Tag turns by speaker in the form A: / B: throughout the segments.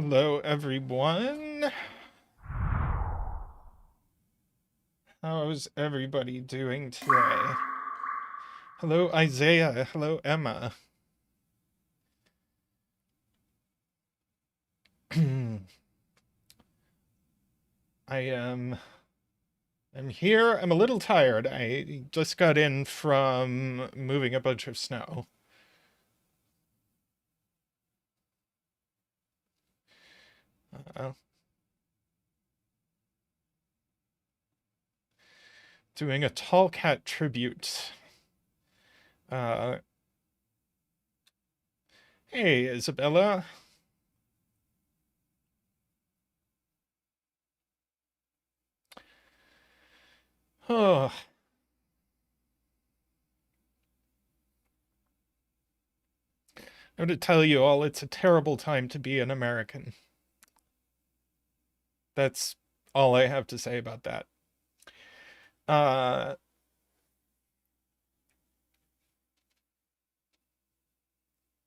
A: Hello, everyone. How's everybody doing today? Hello, Isaiah. Hello, Emma. I am. I'm here. I'm a little tired. I just got in from moving a bunch of snow. Uh, Doing a tall cat tribute. Uh, hey, Isabella. Oh, I have to tell you all, it's a terrible time to be an American. That's all I have to say about that. Uh,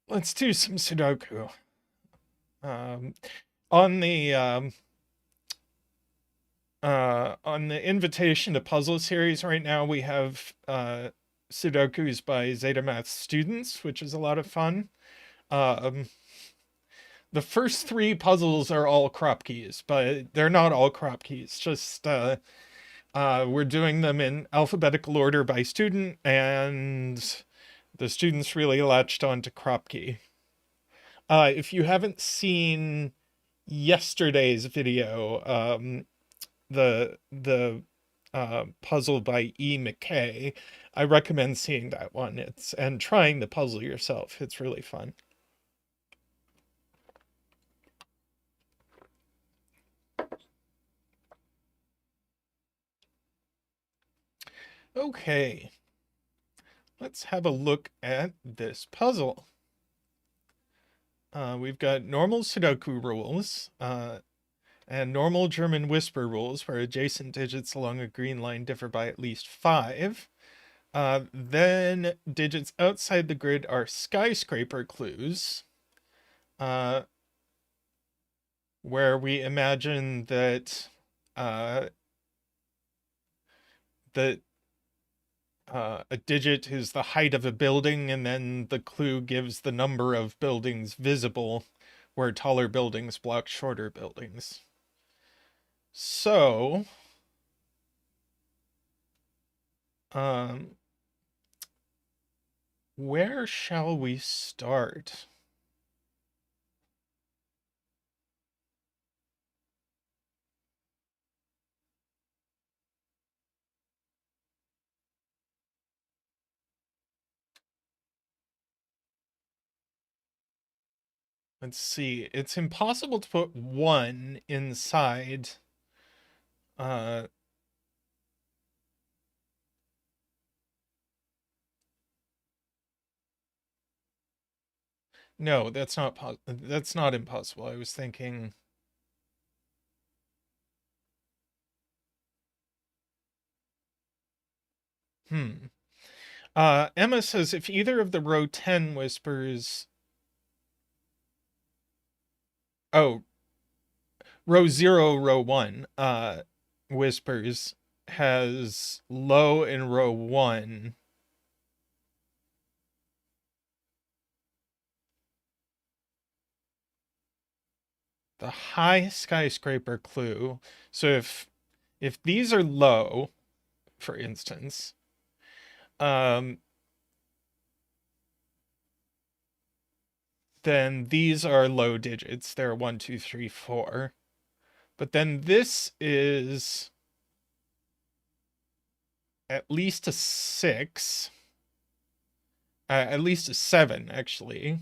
A: let's do some Sudoku. Um, on the on the invitation to puzzle series right now, we have Sudokus by Zeta Math students, which is a lot of fun. Um, the first three puzzles are all crop keys, but they're not all crop keys. Just we're doing them in alphabetical order by student, and the students really latched on to crop key. If you haven't seen yesterday's video, the puzzle by E. McKay, I recommend seeing that one. And trying the puzzle yourself. It's really fun. Okay, let's have a look at this puzzle. We've got normal Sudoku rules, and normal German whisper rules, where adjacent digits along a green line differ by at least 5. Then digits outside the grid are skyscraper clues, where we imagine that a digit is the height of a building, and then the clue gives the number of buildings visible, where taller buildings block shorter buildings. So, where shall we start? Let's see. It's impossible to put 1 inside. No, that's not impossible. I was thinking. Emma says if either of the row 10 whispers. Oh, row 0, row 1 whispers has low in row 1. The high skyscraper clue. So if these are low, for instance, then these are low digits. They're 1, 2, 3, 4. But then this is at least a 6. At least a 7, actually.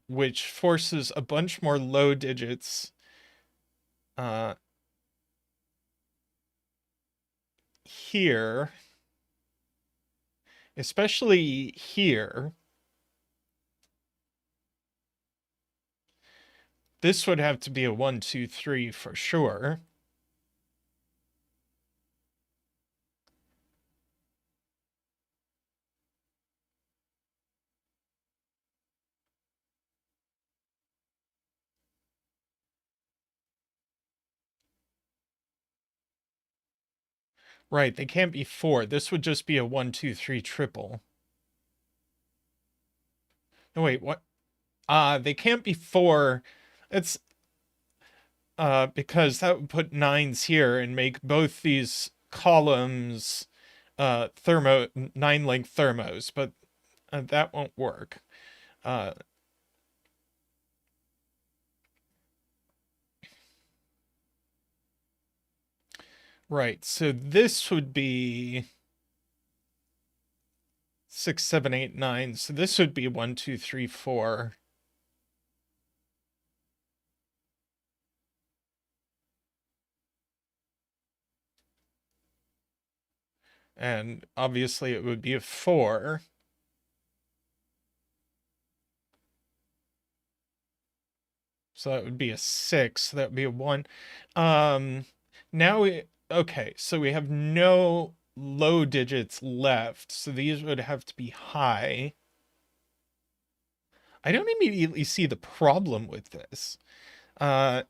A: Which forces a bunch more low digits here, especially here. This would have to be a 1, 2, 3 for sure. Right, they can't be 4. This would just be a 1, 2, 3 triple. No, wait, what? They can't be 4. It's because that would put 9s here and make both these columns thermo 9-length thermos, but that won't work. Uh, right, so this would be 6, 7, 8, 9. So this would be 1, 2, 3, 4. And obviously it would be a 4. So that would be a 6. That would be a 1. Now okay, so we have no low digits left. So these would have to be high. I don't immediately see the problem with this. Uh,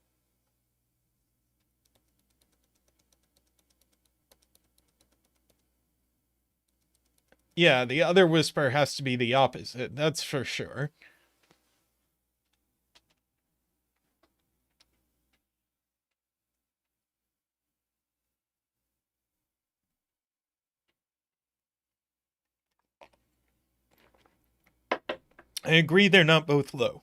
A: yeah, the other whisper has to be the opposite. That's for sure. I agree they're not both low.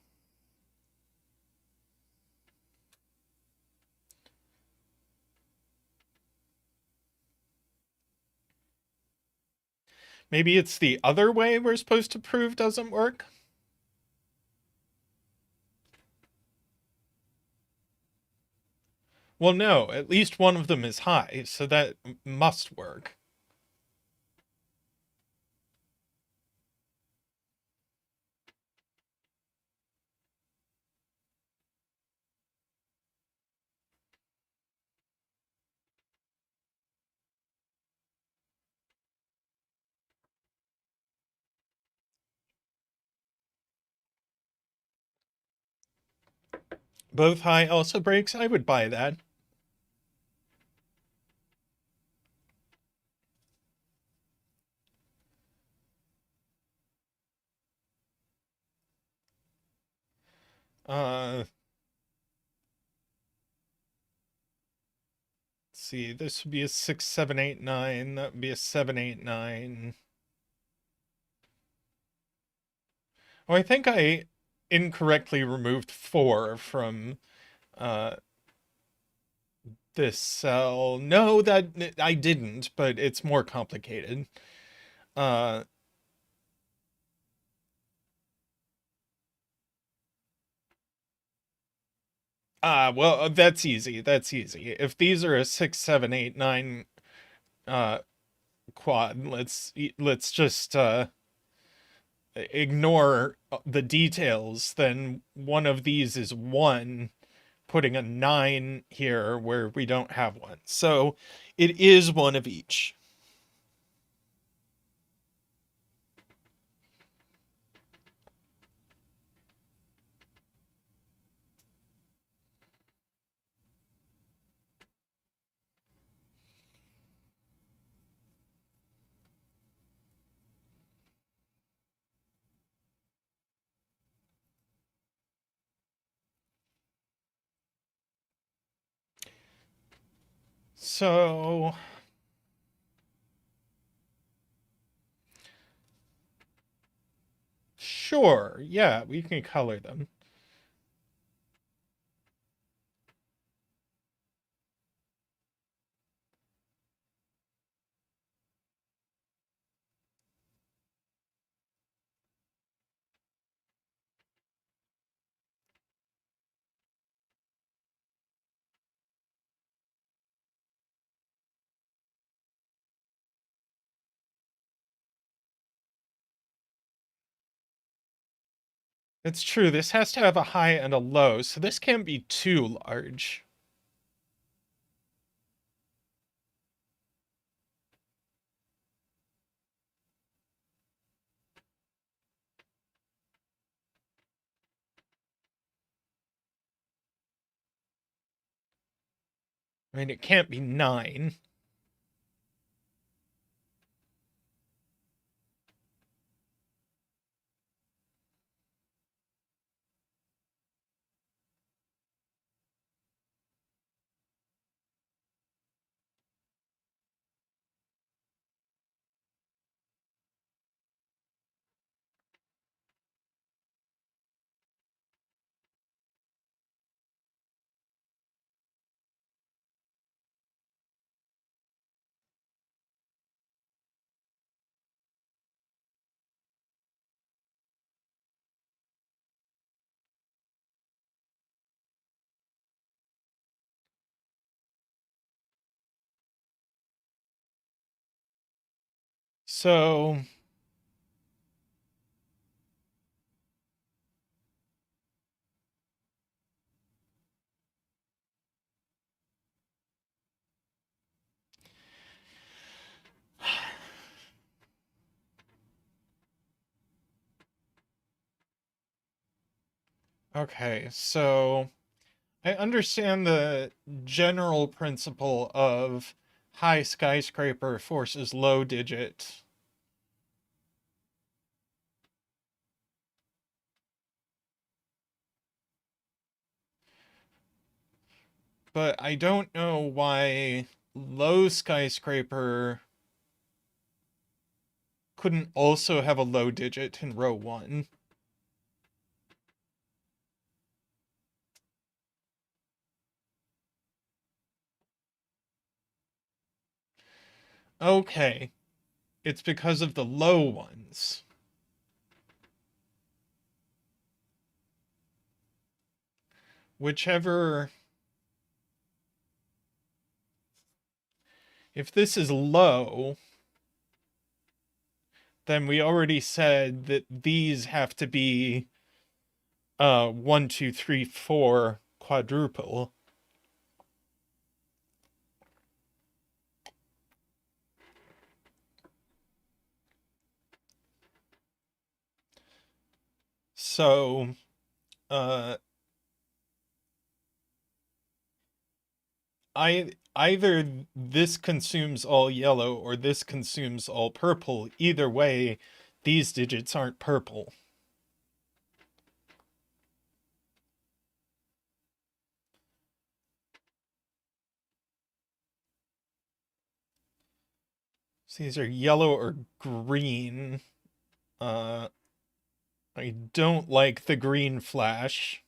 A: Maybe it's the other way we're supposed to prove doesn't work? Well, no, at least one of them is high, so that must work. Both high also breaks. I would buy that. Let's see. This would be a 6, 7, 8, 9. That would be a 7, 8, 9. Oh, I think I incorrectly removed 4 from uh, this cell. No, that I didn't, but it's more complicated. Uh, well, that's easy. That's easy. If these are a 6, 7, 8, 9 uh, quad, let's just ignore the details. Then one of these is 1, putting a 9 here where we don't have one. So it is one of each. So sure, yeah, we can color them. It's true, this has to have a high and a low, so this can't be too large. I mean, it can't be 9. So okay, so I understand the general principle of high skyscraper forces low digit. But I don't know why low skyscraper couldn't also have a low digit in row 1. Okay, it's because of the low ones. Whichever... If this is low, then we already said that these have to be 1, 2, 3, 4 quadruple. So either this consumes all yellow or this consumes all purple. Either way, these digits aren't purple. So these are yellow or green. I don't like the green flash.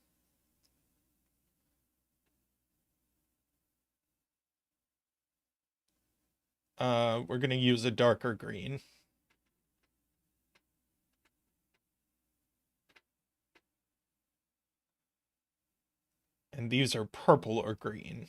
A: We're gonna use a darker green. And these are purple or green.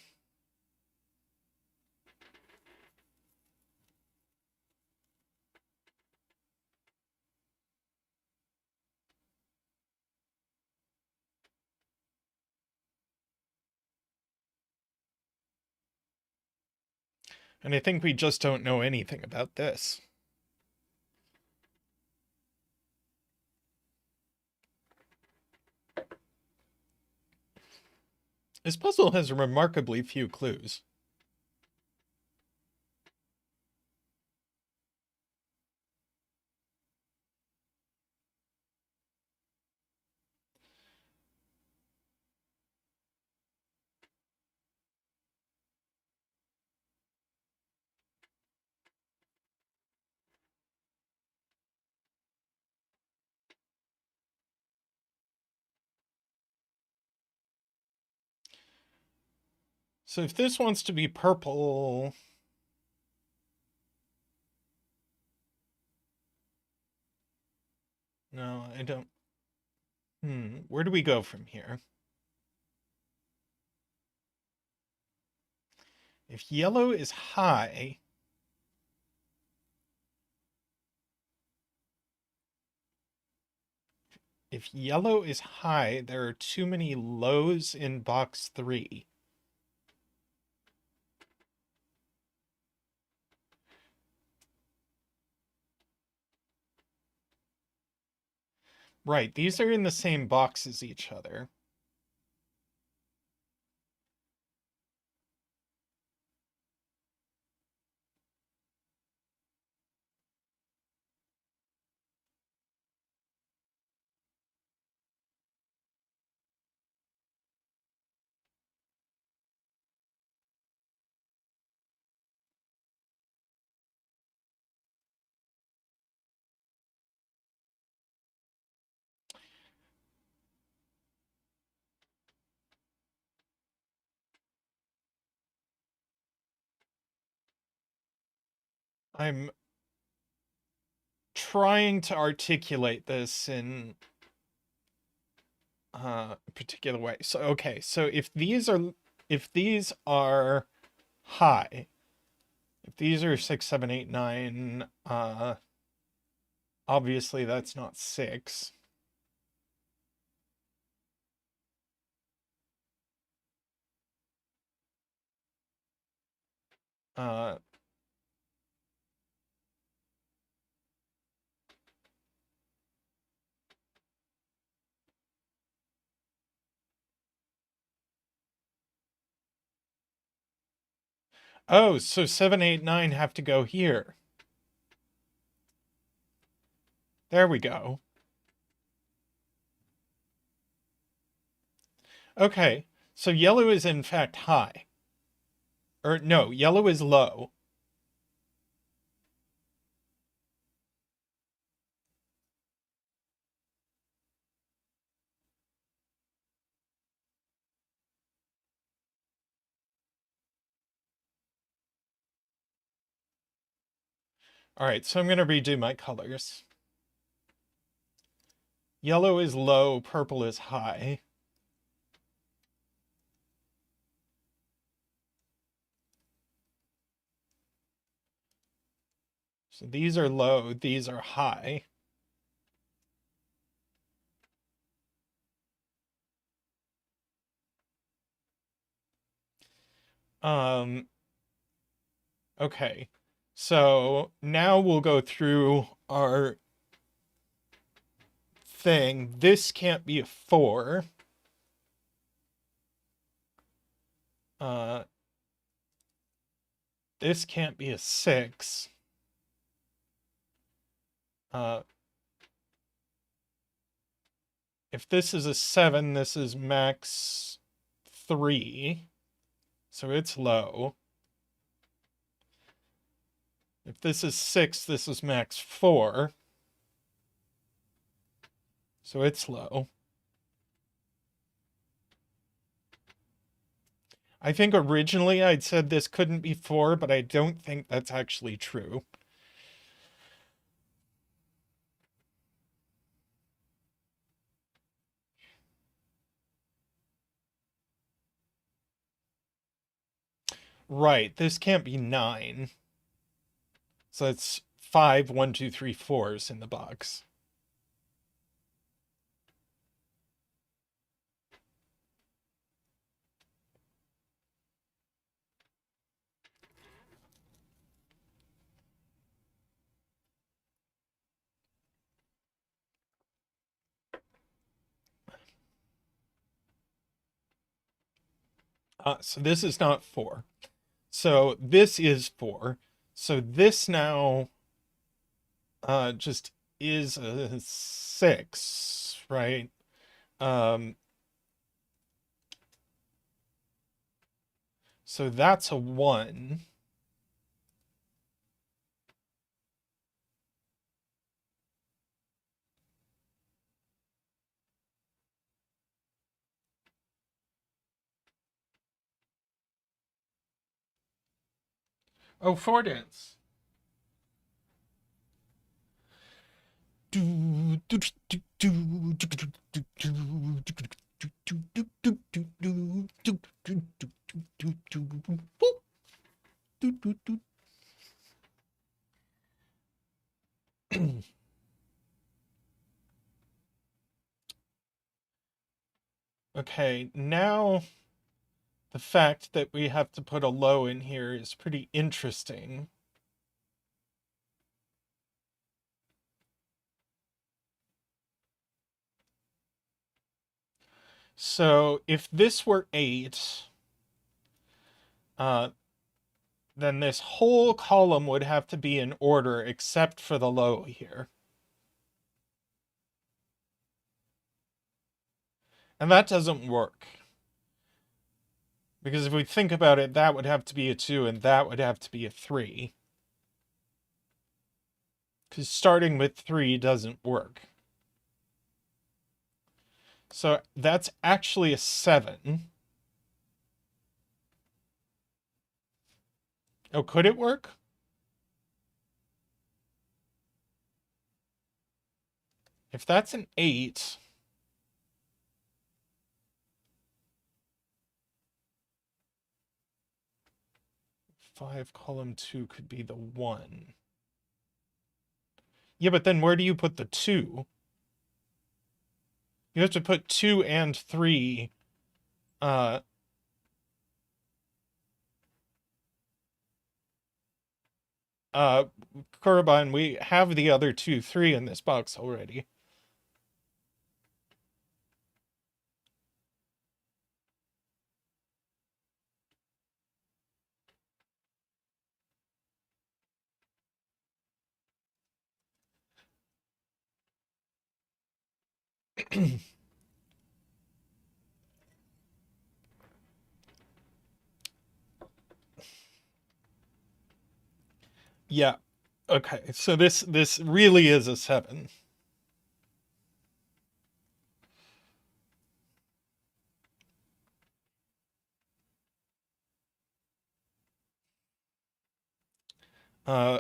A: And I think we just don't know anything about this. This puzzle has remarkably few clues. So if this wants to be purple... No, I don't... where do we go from here? If yellow is high... If yellow is high, there are too many lows in box 3. Right, these are in the same box as each other. I'm trying to articulate this in a particular way. So okay, so if these are high, if these are 6, 7, 8, 9, Obviously, that's not 6. Uh, oh, so 7, 8, 9 have to go here. There we go. Okay, so yellow is in fact high. Or no, yellow is low. All right, so I'm going to redo my colors. Yellow is low, purple is high. So these are low, these are high. Um, okay, so now we'll go through our thing. This can't be a 4. Uh, this can't be a 6. Uh, if this is a 7, this is max 3. So it's low. If this is 6, this is max 4. So it's low. I think originally I'd said this couldn't be 4, but I don't think that's actually true. Right, this can't be 9. So it's 5, 1, 2, 3, 4s in the box. So this is not 4. So this is 4. So this now just is a 6, right? So that's a 1. Oh, 4 dance. Okay, now the fact that we have to put a low in here is pretty interesting. So if this were 8, then this whole column would have to be in order except for the low here. And that doesn't work. Because if we think about it, that would have to be a 2 and that would have to be a 3. Because starting with 3 doesn't work. So that's actually a 7. Oh, could it work? If that's an 8, five column 2 could be the 1. Yeah, but then where do you put the 2? You have to put 2 and 3. Uh, uh, Kurban, we have the other 2, 3 in this box already. Yeah. Okay, so this really is a 7.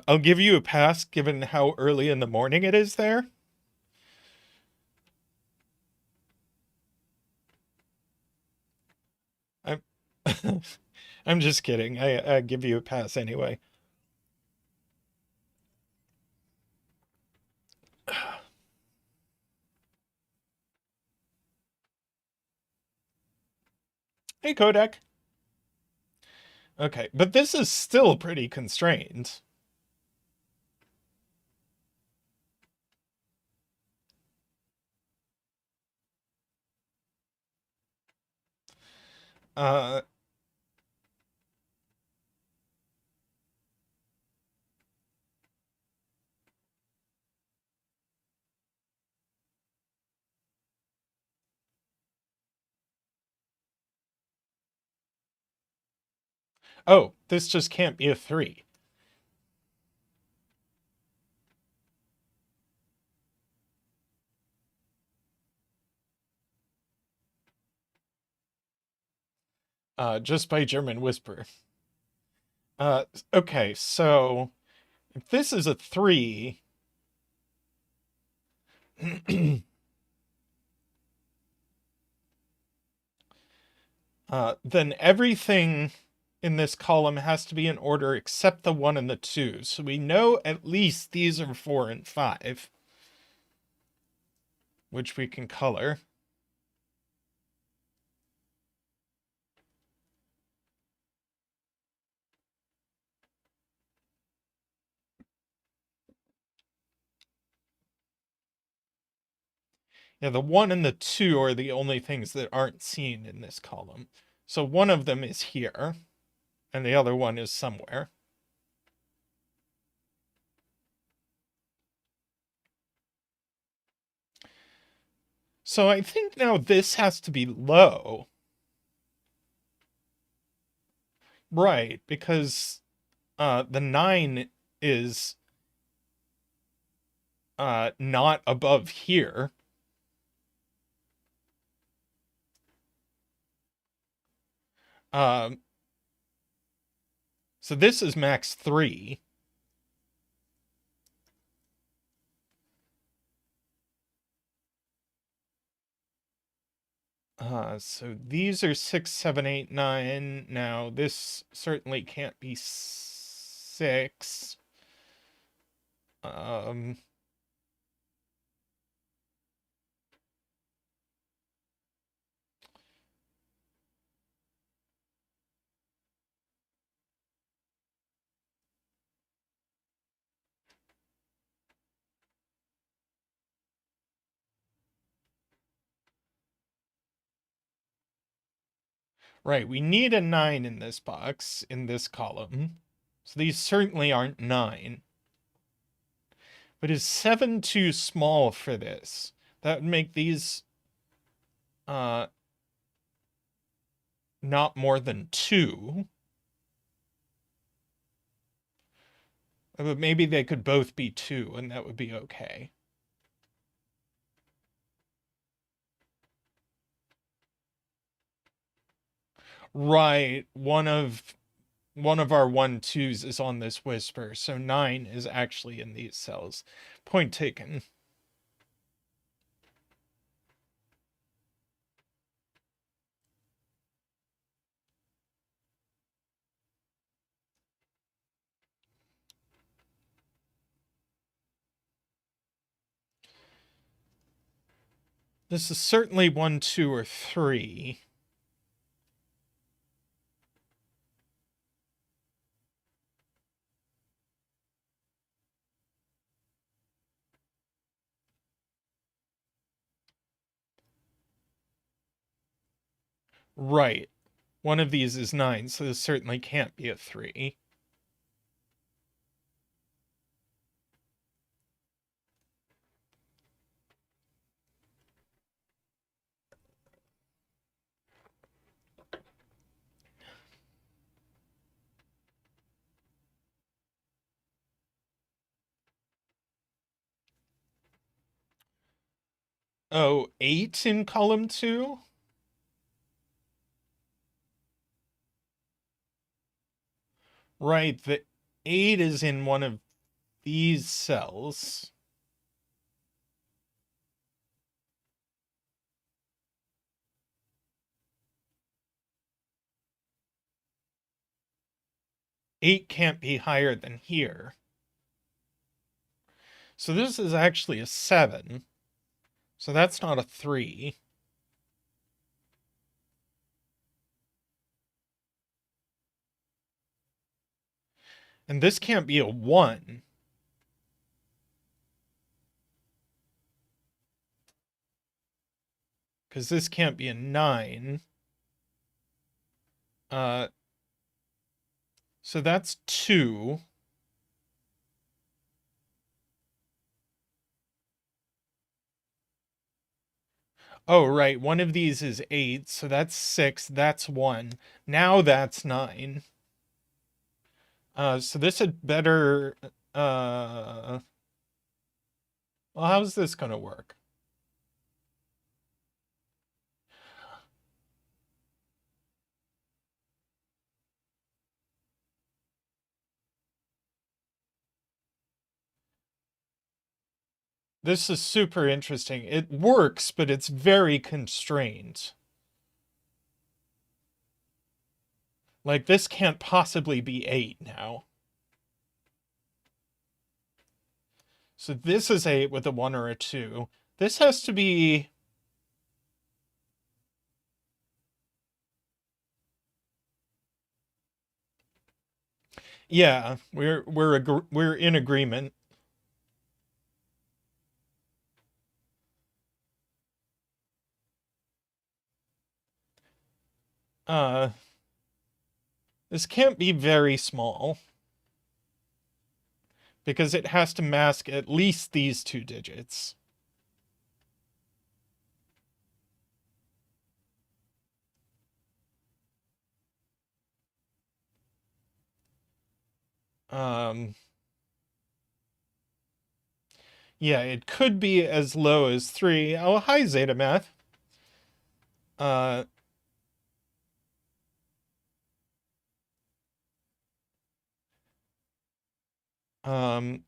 A: I'll give you a pass given how early in the morning it is there. I'm I'm just kidding. I give you a pass anyway. Hey, Kodak. Okay, but this is still pretty constrained. Uh, oh, this just can't be a 3. Just by German whisper. Okay, so if this is a 3, then everything in this column has to be in order except the 1 and the 2. So we know at least these are 4 and 5, which we can color. Yeah, the 1 and the 2 are the only things that aren't seen in this column. So one of them is here, and the other one is somewhere. So I think now this has to be low. Right, because the 9 is not above here. Um, so this is max 3. So these are 6, 7, 8, 9. Now this certainly can't be 6. Um, right, we need a 9 in this box, in this column. So these certainly aren't 9. But is 7 too small for this? That would make these uh, not more than 2. But maybe they could both be 2, and that would be okay. Right, one of our 1-2s is on this whisper, so 9 is actually in these cells. Point taken. This is certainly 1, 2, or 3. Right. One of these is 9, so this certainly can't be a 3. Oh, 8 in column 2? Right, the 8 is in one of these cells. Eight can't be higher than here. So this is actually a 7. So that's not a 3. And this can't be a 1. Because this can't be a 9. So that's 2. Oh, right. One of these is 8. So that's 6. That's 1. Now that's 9. So this had better... well, how's this going to work? This is super interesting. It works, but it's very constrained. Like, this can't possibly be 8 now. So this is 8 with a 1 or a 2. This has to be... Yeah, we're in agreement. This can't be very small because it has to mask at least these 2 digits. Yeah, it could be as low as 3. Oh, hi, Zeta Math.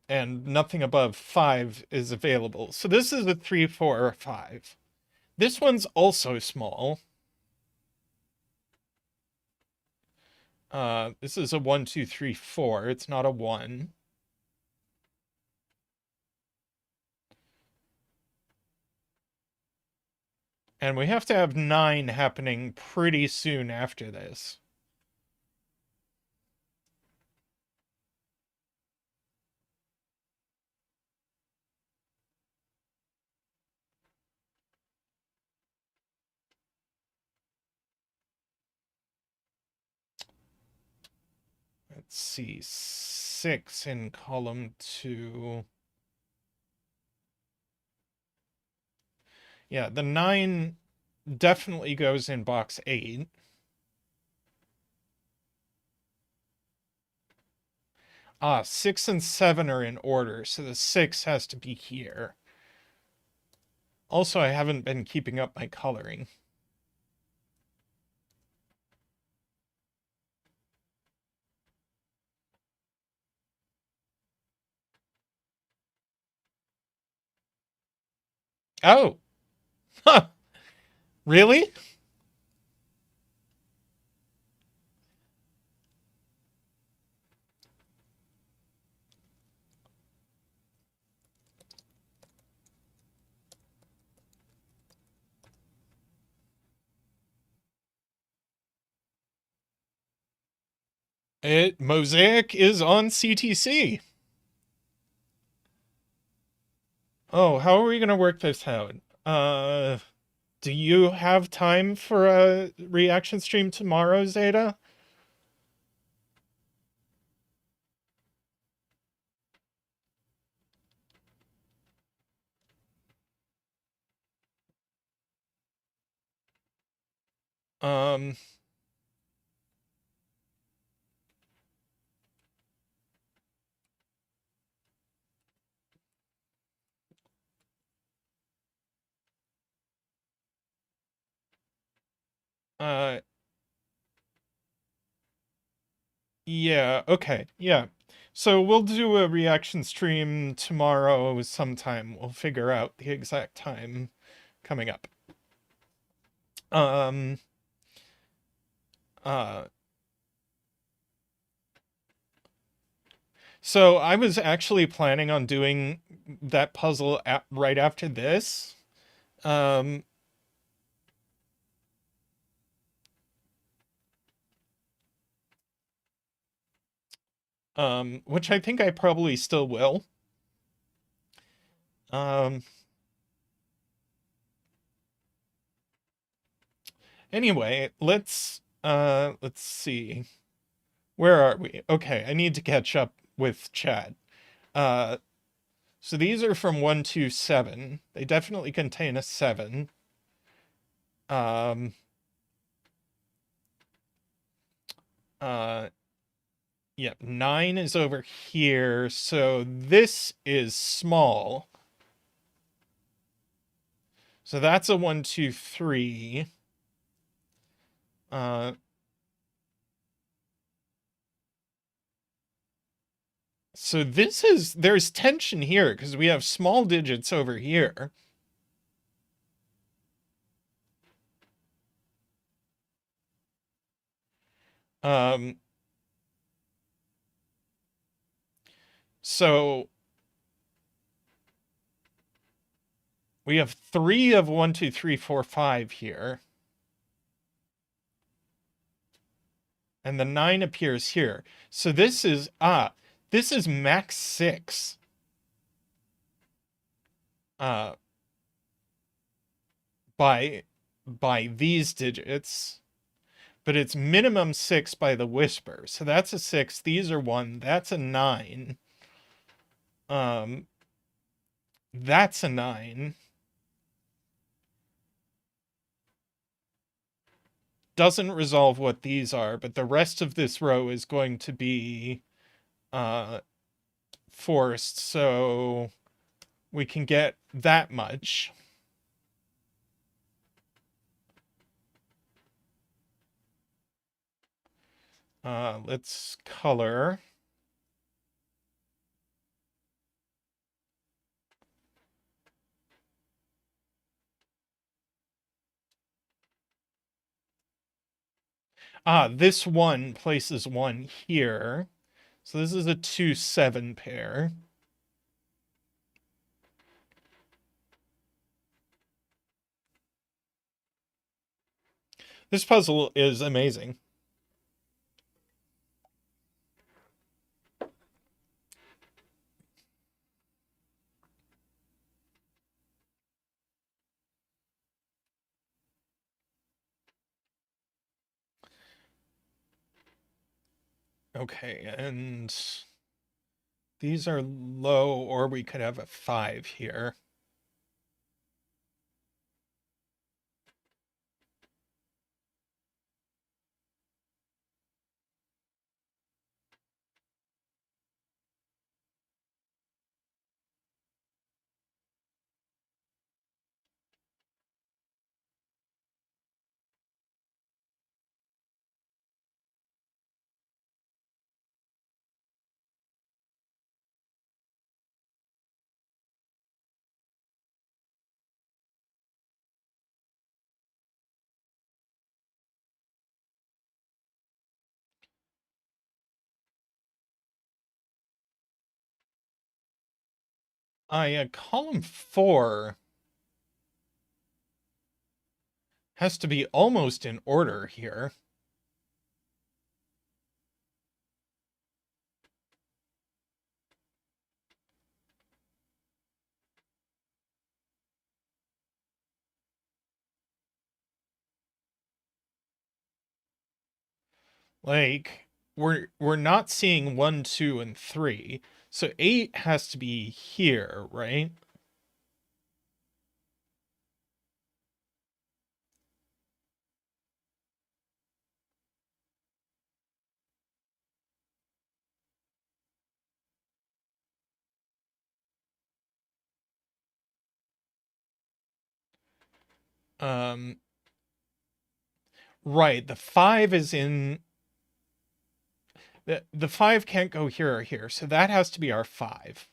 A: And nothing above 5 is available. So this is a 3, 4, or 5. This one's also small. This is a 1, 2, 3, 4. It's not a 1. And we have to have 9 happening pretty soon after this. Let's see, 6 in column 2. Yeah, the 9 definitely goes in box 8. Ah, 6 and 7 are in order, so the 6 has to be here. Also, I haven't been keeping up my coloring. Oh! Huh! Really? Mosaic is on CTC. Oh, how are we gonna work this out? Do you have time for a reaction stream tomorrow, Zeta? Um, uh, yeah, okay, yeah. So we'll do a reaction stream tomorrow sometime. We'll figure out the exact time coming up. Um, uh, so I was actually planning on doing that puzzle right after this. Um, which I think I probably still will. Um, anyway, let's see. Where are we? Okay, I need to catch up with chat. Uh, so these are from 127. They definitely contain a 7. Um, uh, yeah, 9 is over here. So this is small. So that's a 123. Uh, so there's tension here because we have small digits over here. Um, so we have 3 of 1, 2, 3, 4, 5 here. And the 9 appears here. So this is max 6. Uh, by these digits, but it's minimum 6 by the whisper. So that's a 6. These are 1. That's a 9. Um, that's a 9. Doesn't resolve what these are, but the rest of this row is going to be forced, so we can get that much. Let's color. This one places 1 here. So this is a 2-7 pair. This puzzle is amazing. Okay, and these are low, or we could have a 5 here. Column 4 has to be almost in order here. Like, we're not seeing 1, 2, and 3. So 8 has to be here, right? Um, right. The 5 is in the 5 can't go here or here. So that has to be our 5.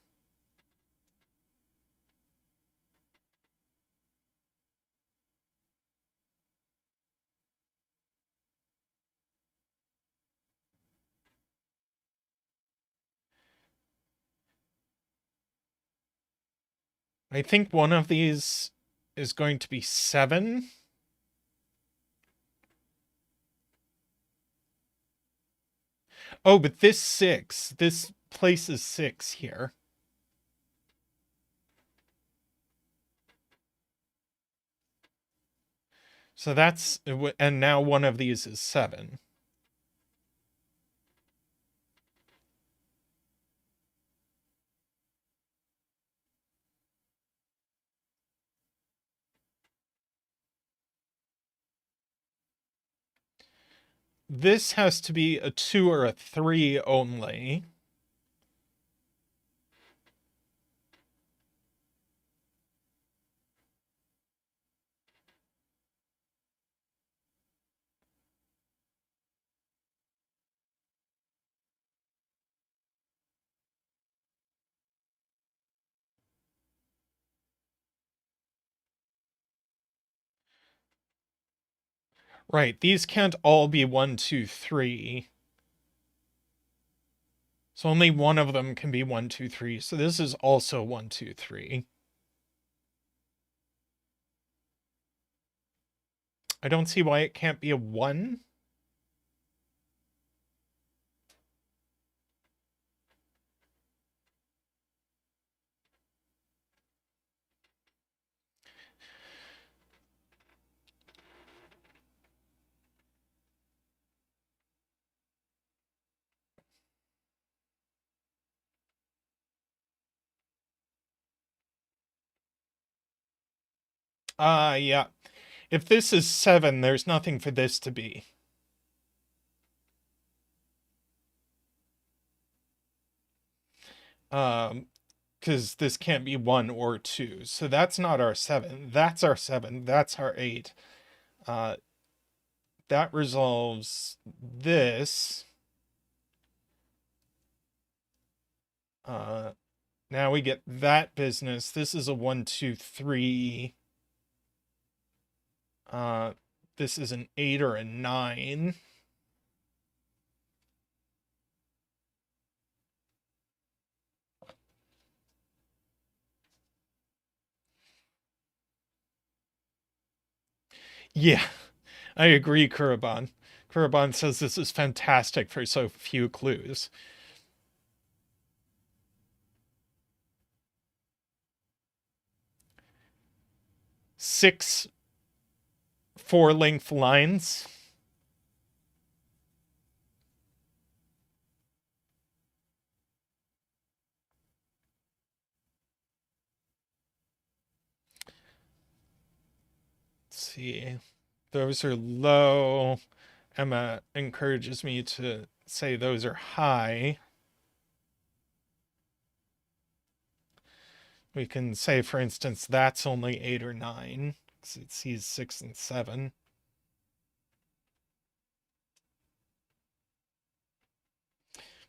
A: I think one of these is going to be 7. Oh, but this 6, this places 6 here. So that's, and now one of these is 7. This has to be a 2 or a 3 only. Right, these can't all be 1, 2, 3. So only one of them can be 1, 2, 3. So this is also 1, 2, 3. I don't see why it can't be a 1. Yeah. If this is 7, there's nothing for this to be. Because this can't be 1 or 2. So that's not our 7. That's our 7. That's our 8. Uh, that resolves this. Now we get that business. This is a 1, 2, 3. This is an 8 or a 9. Yeah, I agree, Kuraban. Kuraban says this is fantastic for so few clues. 6 4-length lines. Let's see. Those are low. Emma encourages me to say those are high. We can say, for instance, that's only 8 or 9, because it sees 6 and 7.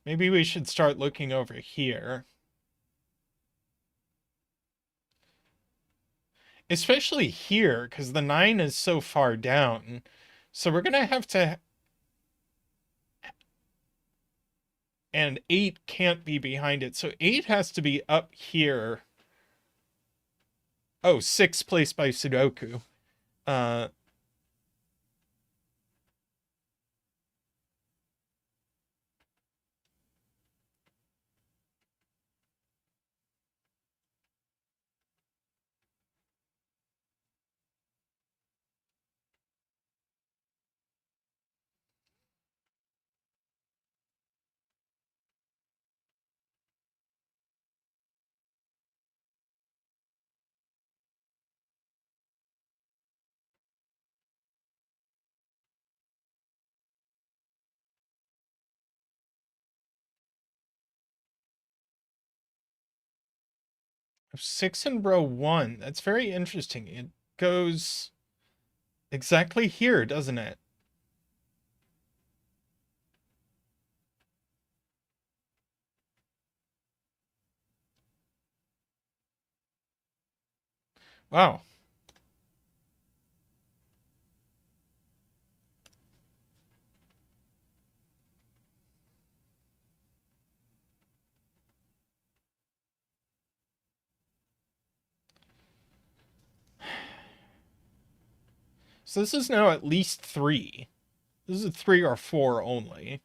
A: Maybe we should start looking over here. Especially here, because the 9 is so far down. So we're going to have to... And 8 can't be behind it. So 8 has to be up here. Oh, 6 placed by Sudoku. Uh, 6 in row 1. That's very interesting. It goes exactly here, doesn't it? Wow. So this is now at least 3. This is 3 or 4 only.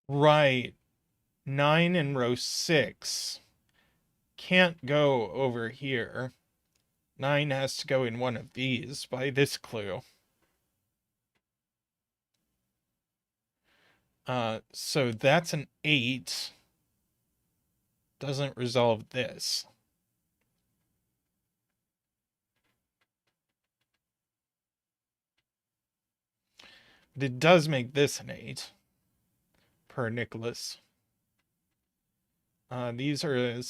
A: Right. 9 in row 6 can't go over here. 9 has to go in one of these by this clue. So that's an 8. Doesn't resolve this. But it does make this an 8, per Nicholas. These are a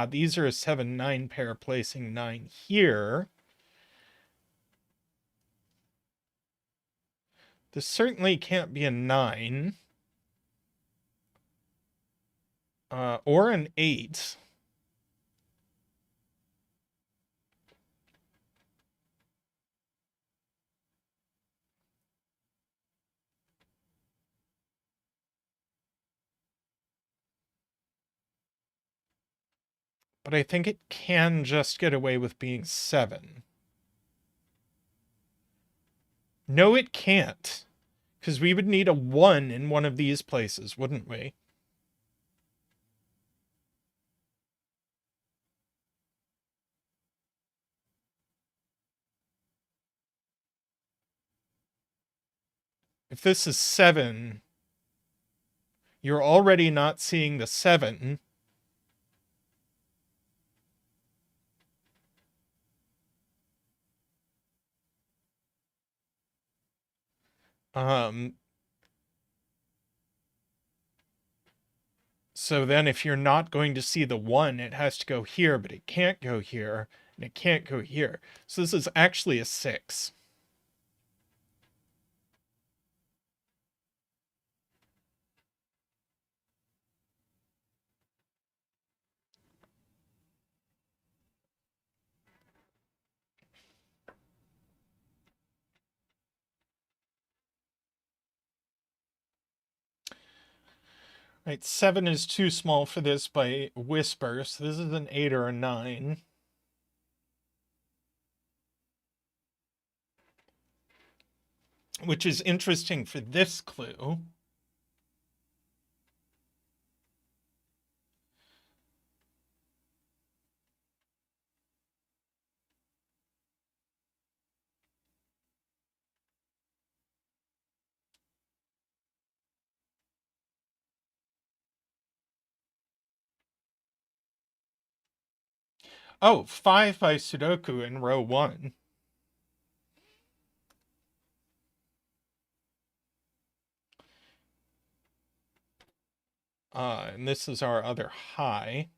A: these are a 7-9 pair, placing 9 here. This certainly can't be a 9. Or an 8. But I think it can just get away with being 7. No, it can't. Because we would need a 1 in one of these places, wouldn't we? If this is 7, you're already not seeing the 7. Um, so then if you're not going to see the 1, it has to go here, but it can't go here, and it can't go here. So this is actually a 6. Right, 7 is too small for this by whisper, so this is an 8 or a 9. Which is interesting for this clue. Oh, 5 by Sudoku in row 1. And this is our other high.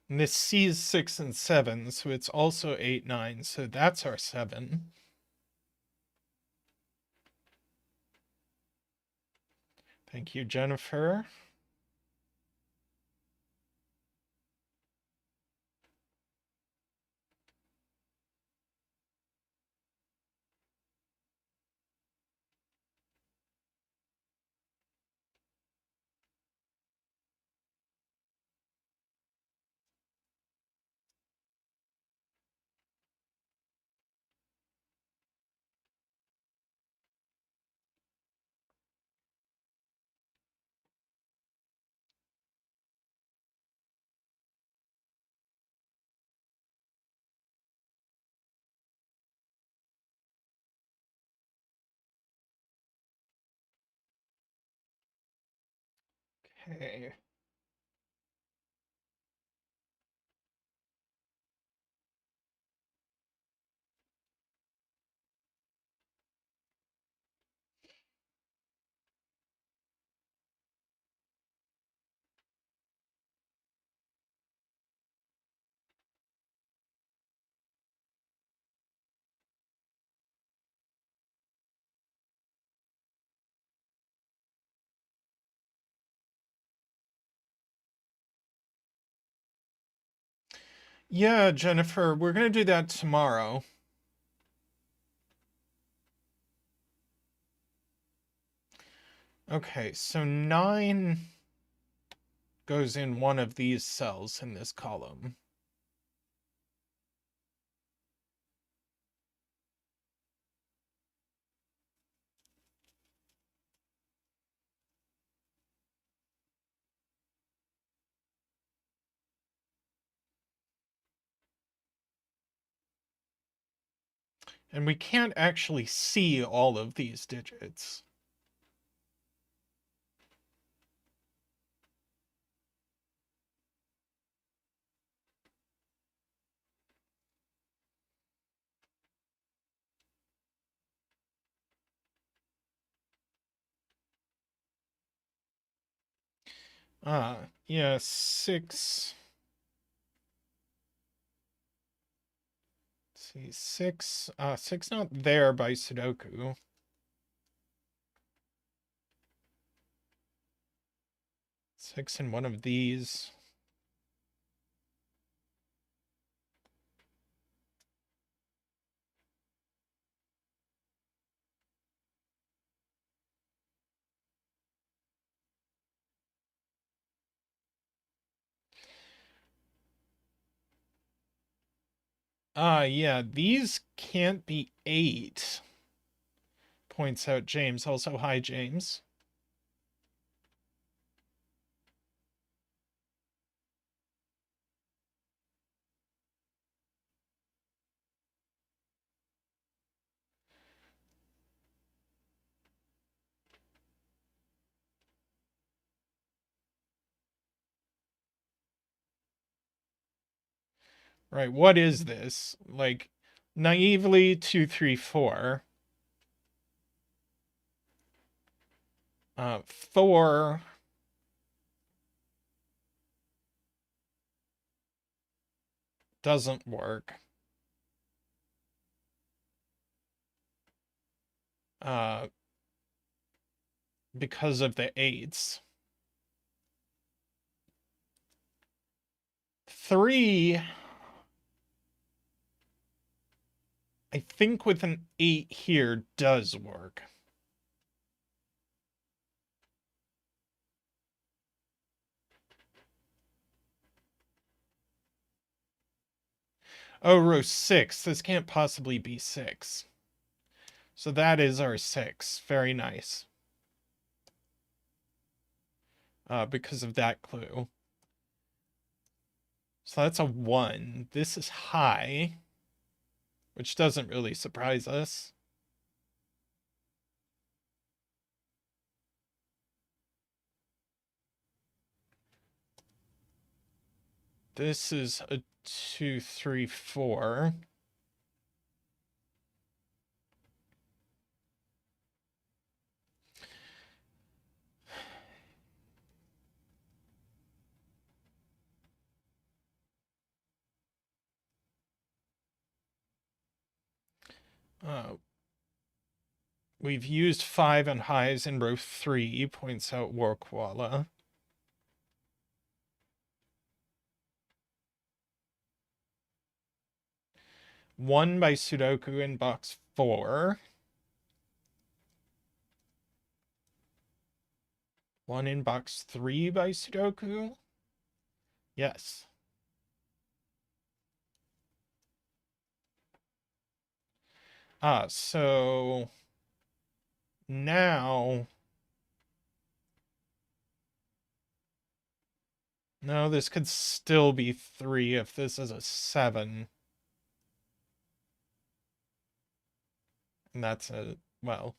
A: And this sees 6 and 7, so it's also 8, 9, so that's our 7. Thank you, Jennifer. Okay. Yeah, Jennifer, we're going to do that tomorrow. Okay, so 9 goes in one of these cells in this column. And we can't actually see all of these digits. Yeah, 6. Let's see, 6 not there by Sudoku. 6 in one of these. Yeah, these can't be 8, points out James. Also, hi, James. Right, what is this? Like, naively, 2, 3, 4. 4 doesn't work. Because of the 8s. 3, I think with an 8 here does work. Oh, row 6. This can't possibly be 6. So that is our 6. Very nice. Because of that clue. So that's a 1. This is high, which doesn't really surprise us. This is a 2, 3, 4. We've used 5 and highs in row 3, points out Warkwala. 1 by Sudoku in box 4. 1 in box 3 by Sudoku. Yes. So now, no, this could still be 3 if this is a 7. And that's a, well.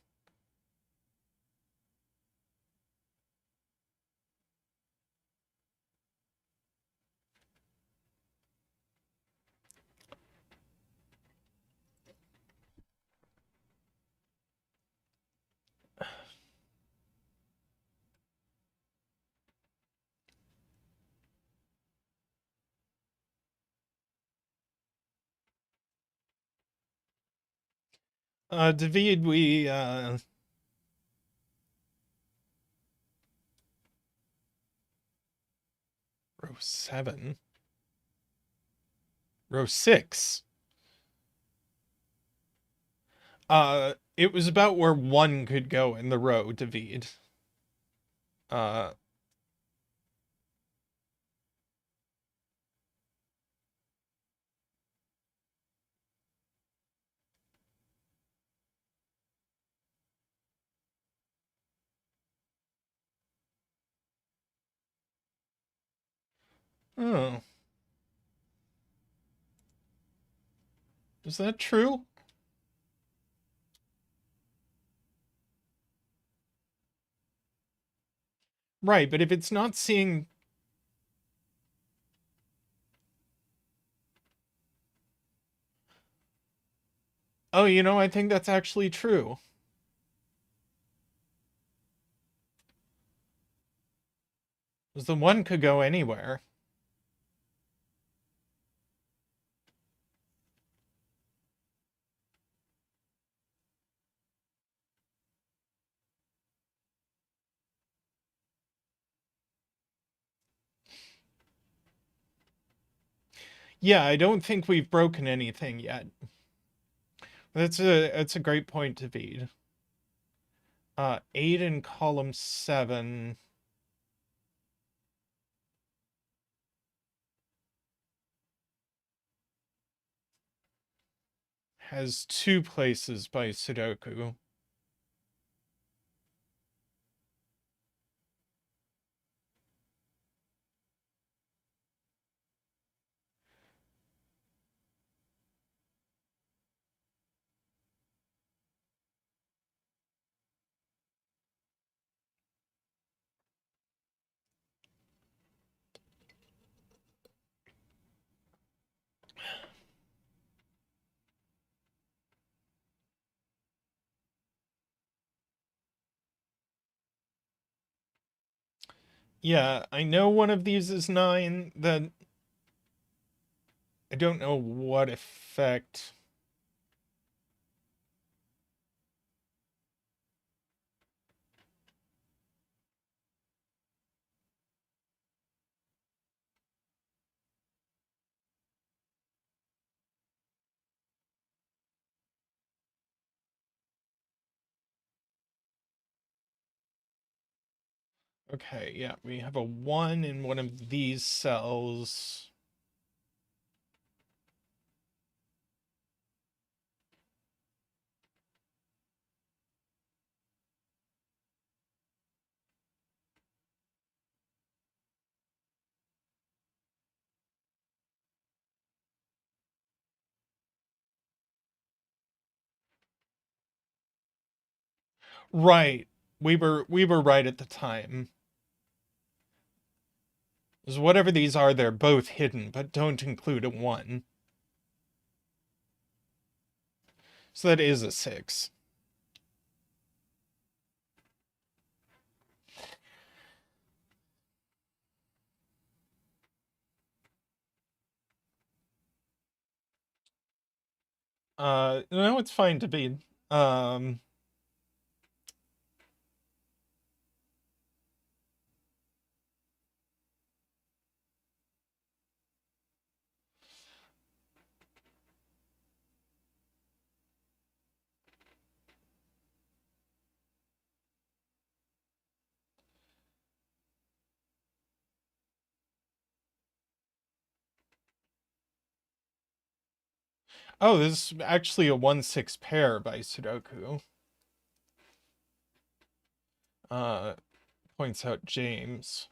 A: David, we, row 7. Row 6. It was about where 1 could go in the row, David. Uh, oh, is that true? Right, but if it's not seeing, oh, I think that's actually true. Because the 1 could go anywhere. Yeah, I don't think we've broken anything yet. That's a great point, David. 8 in column 7 has 2 places by Sudoku. Yeah, I know one of these is 9. That I don't know what effect. Okay, yeah, we have a 1 in one of these cells. Right. We were right at the time. Because whatever these are, they're both hidden, but don't include a 1. So that is a 6. No, it's fine to be. Um, oh, this is actually a 1-6 pair by Sudoku. Uh, Points out James.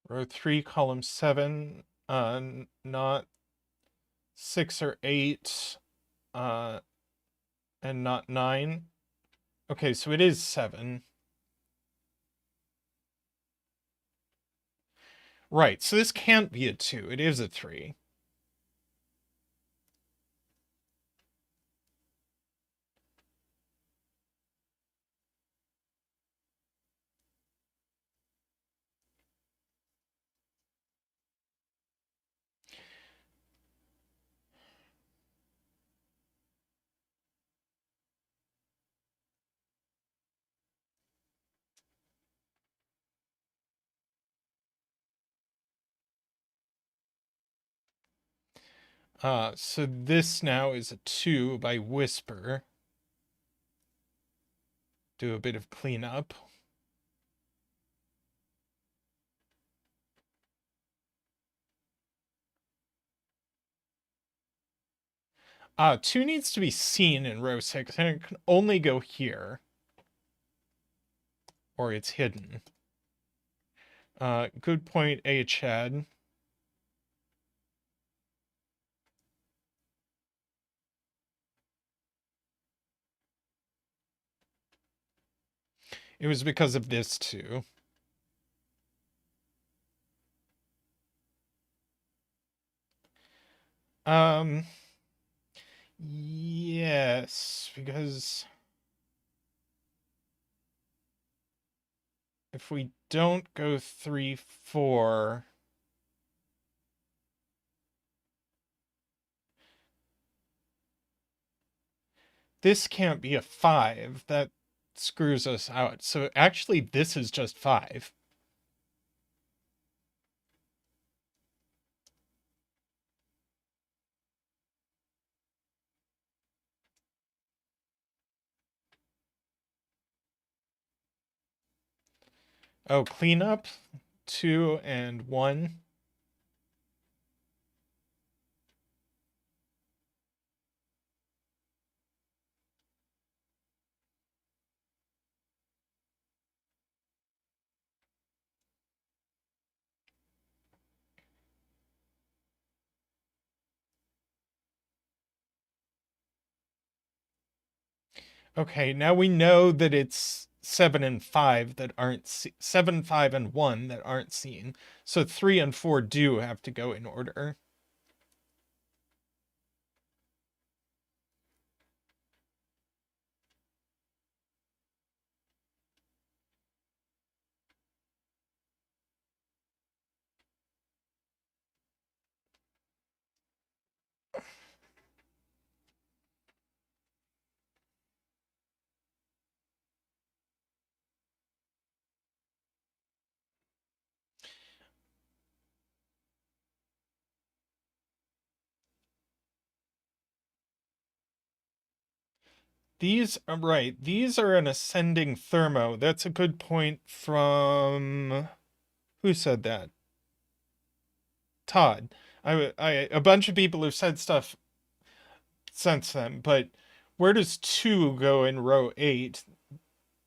A: Row 3, column 7, not 6 or 8, uh, and not 9. Okay, so it is 7. Right, so this can't be a 2. It is a 3. So this now is a 2 by whisper. Do a bit of cleanup. Two needs to be seen in row 6, and it can only go here. Or it's hidden. Good point, A. Chad. It was because of this too. Yes, because if we don't go 3, 4, this can't be a 5. That screws us out. So actually, this is just 5. Oh, cleanup, 2 and 1. Okay, now we know that it's 7 and 5 that aren't 7, 5, and 1 that aren't seen. So 3 and 4 do have to go in order. These are right. These are an ascending thermo. That's a good point from who said that? Todd. A bunch of people have said stuff since then, but where does 2 go in row 8?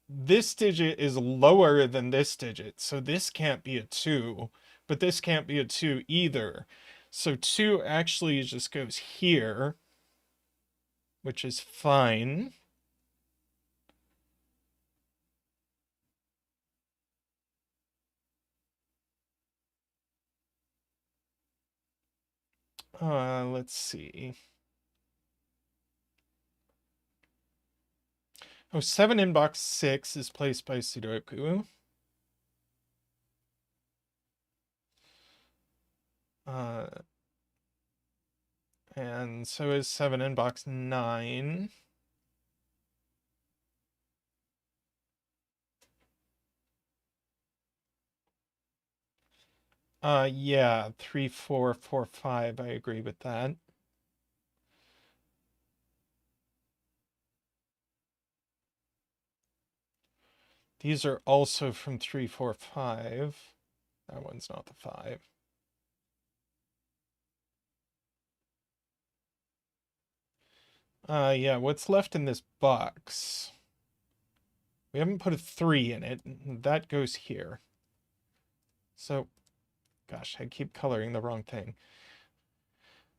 A: This digit is lower than this digit, so this can't be a 2, but this can't be a 2 either. So 2 actually just goes here, which is fine. Let's see. Oh, 7 in box 6 is placed by sudoku. And so is 7 in box 9. Yeah, 3, 4, 4, 5. I agree with that. These are also from 3, 4, 5. That one's not the 5. Yeah, what's left in this box? We haven't put a 3 in it. That goes here. So, gosh, I keep coloring the wrong thing.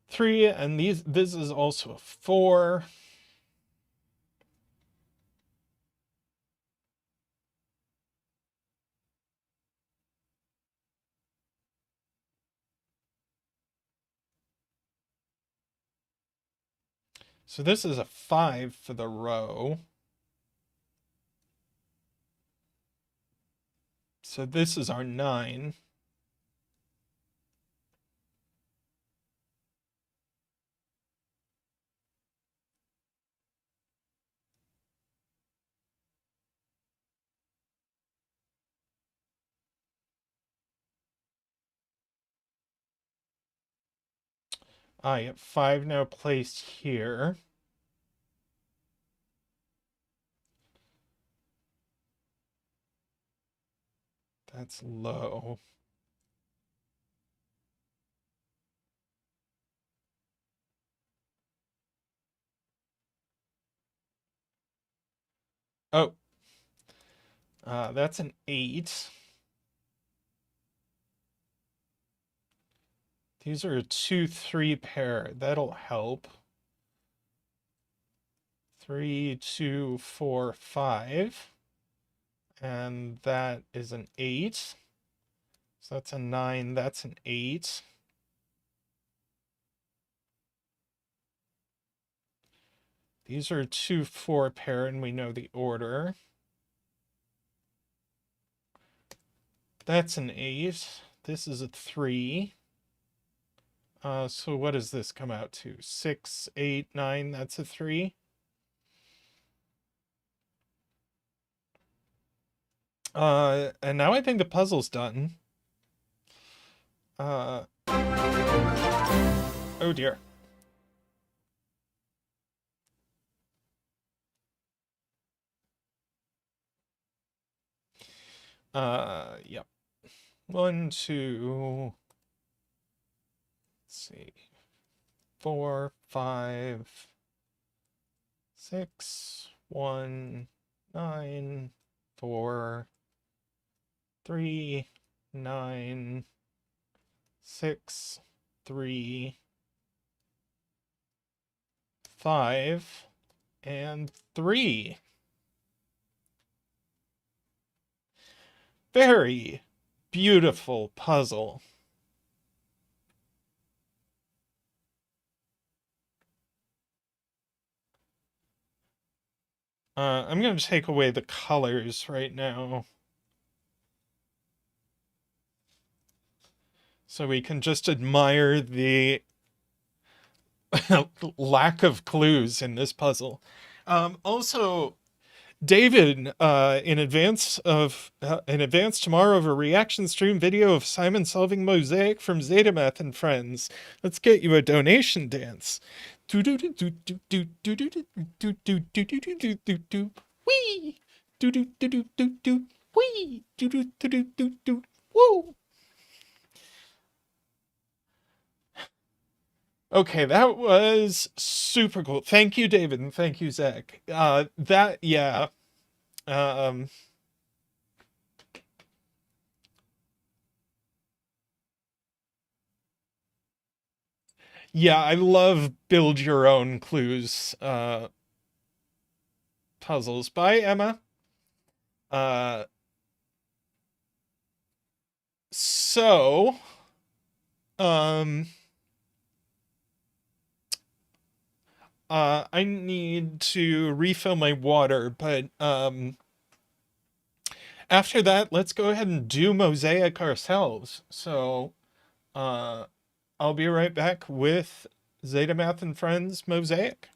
A: 3, and this is also a 4. So this is a 5 for the row. So this is our 9. I have 5 now placed here. That's low. Oh, that's an 8. These are a 2-3 pair. That'll help. 3, 2, 4, 5. And that is an 8. So that's a 9. That's an 8. These are 2-4 pair, and we know the order. That's an 8. This is a 3. So what does this come out to? 6, 8, 9. That's a 3. And now I think the puzzle's done. Oh dear. Yep. 1, 2. Let's see. 4, 5, 6, 1, 9, 4, 3, 9, 6, 3, 5, and 3. Very beautiful puzzle. I'm going to take away the colors right now, so we can just admire the lack of clues in this puzzle. Also, David, in advance tomorrow of a reaction stream video of Simon solving Mosaic from Zeta and Friends. Let's get you a donation dance. Wee. Wee. Woo. Okay, that was super cool. Thank you, David, and thank you, Zach. Yeah. Um, yeah, I love build your own clues, puzzles. Bye, Emma. Uh, so, um, I need to refill my water, but, after that, let's go ahead and do Mosaic ourselves. So, I'll be right back with Zeta Math and Friends Mosaic.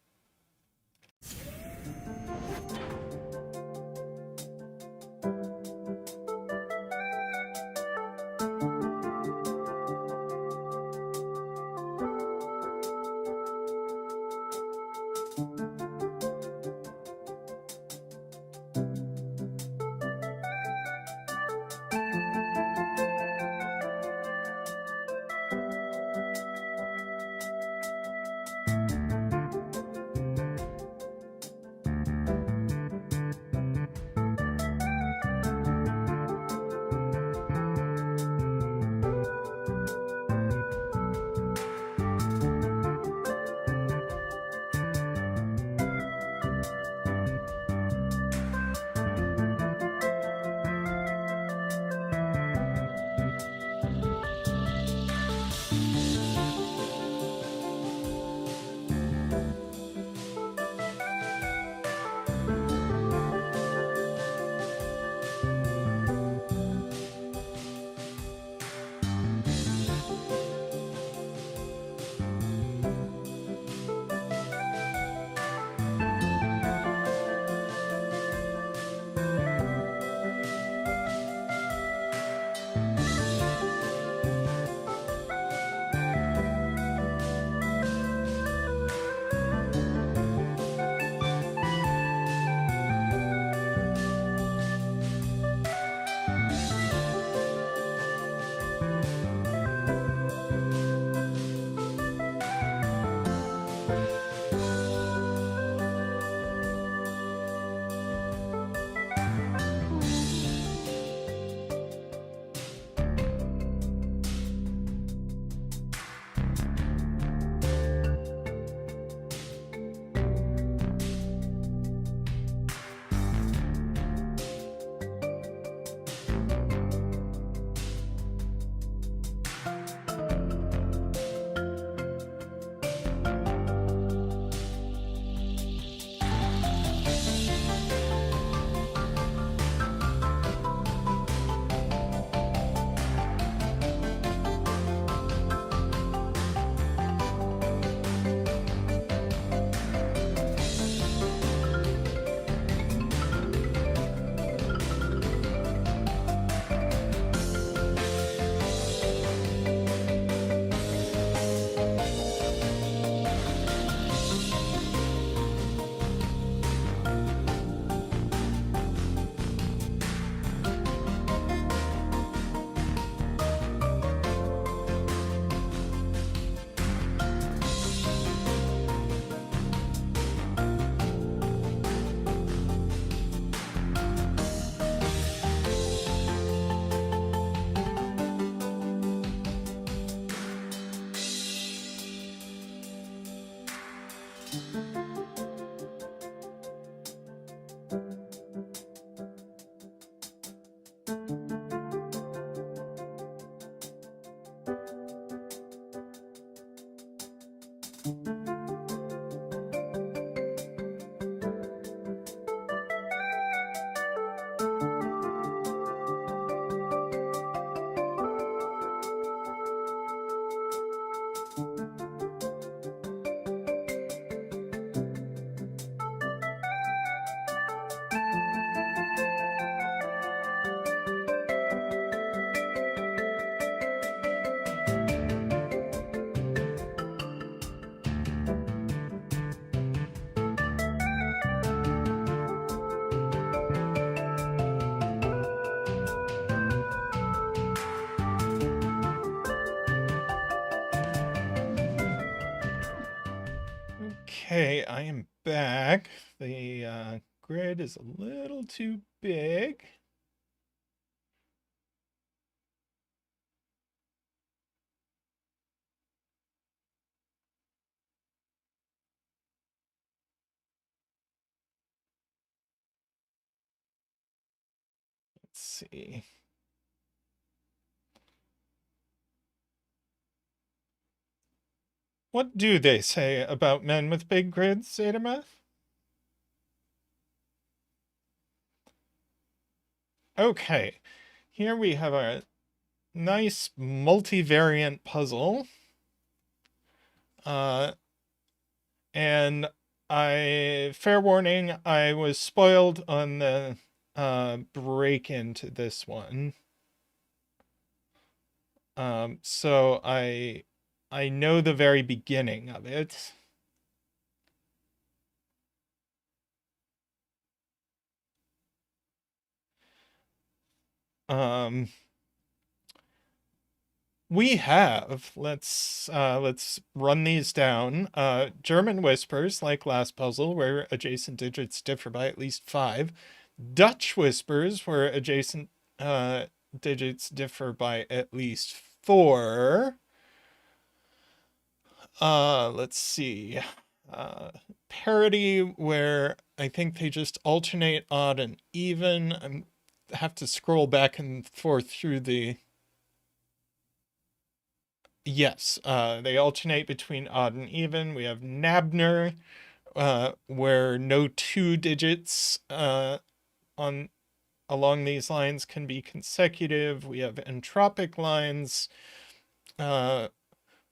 A: Okay, I am back. The grid is a little too big. Let's see. What do they say about men with big grids, Zadamath? Okay, here we have a nice multivariant puzzle. And fair warning, I was spoiled on the break into this one. So I know the very beginning of it. We have, let's run these down. German whispers, like last puzzle, where adjacent digits differ by at least 5. Dutch whispers, where adjacent digits differ by at least 4. Let's see. Parity, where I think they just alternate odd and even. I have to scroll back and forth through the... Yes, they alternate between odd and even. We have Nabner, where no 2 digits along these lines can be consecutive. We have entropic lines,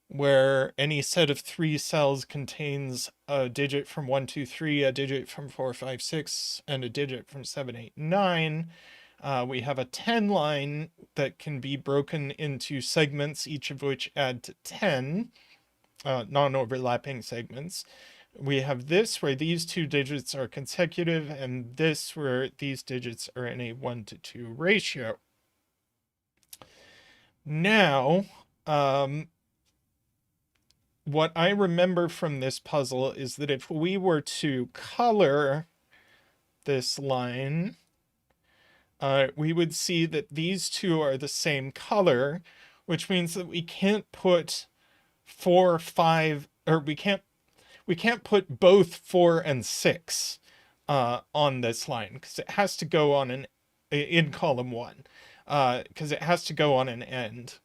A: where any set of 3 cells contains a digit from 1, 2, 3, a digit from 4, 5, 6, and a digit from 7, 8, 9. We have a 10 line that can be broken into segments, each of which add to 10 non-overlapping segments. We have this where these 2 digits are consecutive, and this where these digits are in a 1-to-2 ratio. Now, what I remember from this puzzle is that if we were to color this line, we would see that these 2 are the same color, which means that we can't put 4, 5, or we can't put both 4 and 6 on this line, because it has to go on in column 1, because it has to go on an end.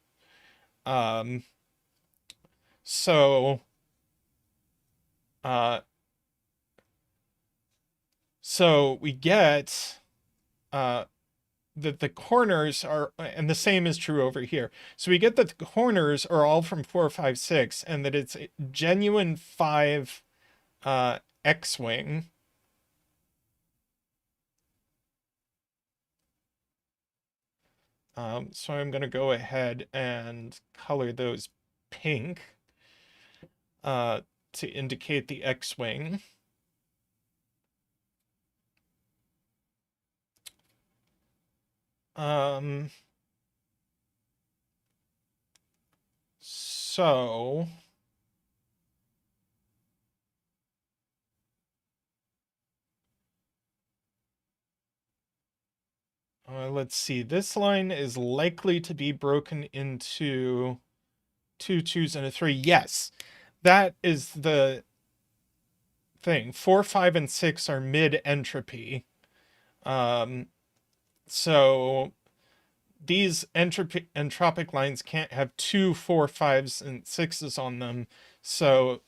A: So we get that the corners are, and the same is true over here. So we get that the corners are all from 4, 5, 6, and that it's a genuine 5 X-wing. So I'm going to go ahead and color those pink to indicate the X-wing. So let's see. This line is likely to be broken into 2 2s and a 3. Yes, that is the thing. 4, 5, and 6 are mid-entropy. So these entropic lines can't have 2, 4, 5s, and 6s on them. So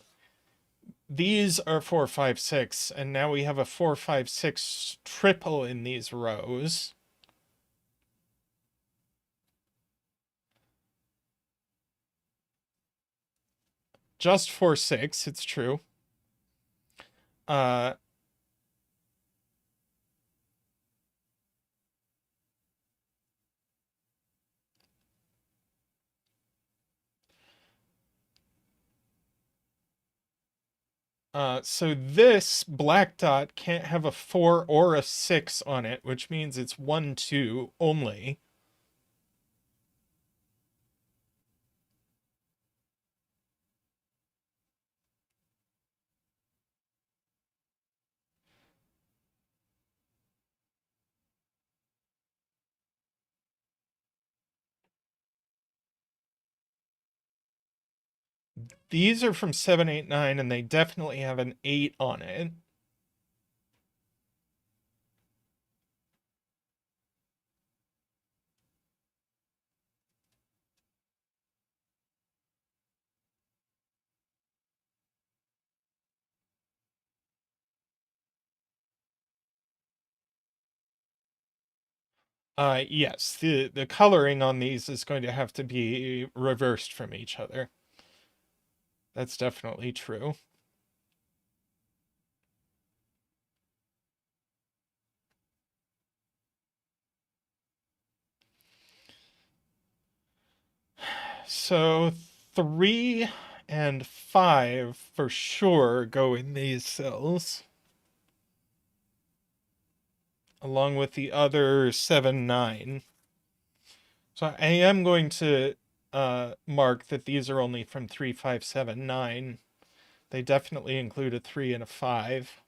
A: these are 4, 5, 6, and now we have a 4, 5, 6 triple in these rows. Just 4, 6, it's true. So this black dot can't have a 4 or a 6 on it, which means it's 1, 2 only. These are from 7, 8, 9, and they definitely have an 8 on it. Yes, the coloring on these is going to have to be reversed from each other. That's definitely true. So 3 and 5 for sure go in these cells, along with the other 7, 9. So I am going to mark that these are only from 3, 5, 7, 9. They definitely include a 3 and a 5.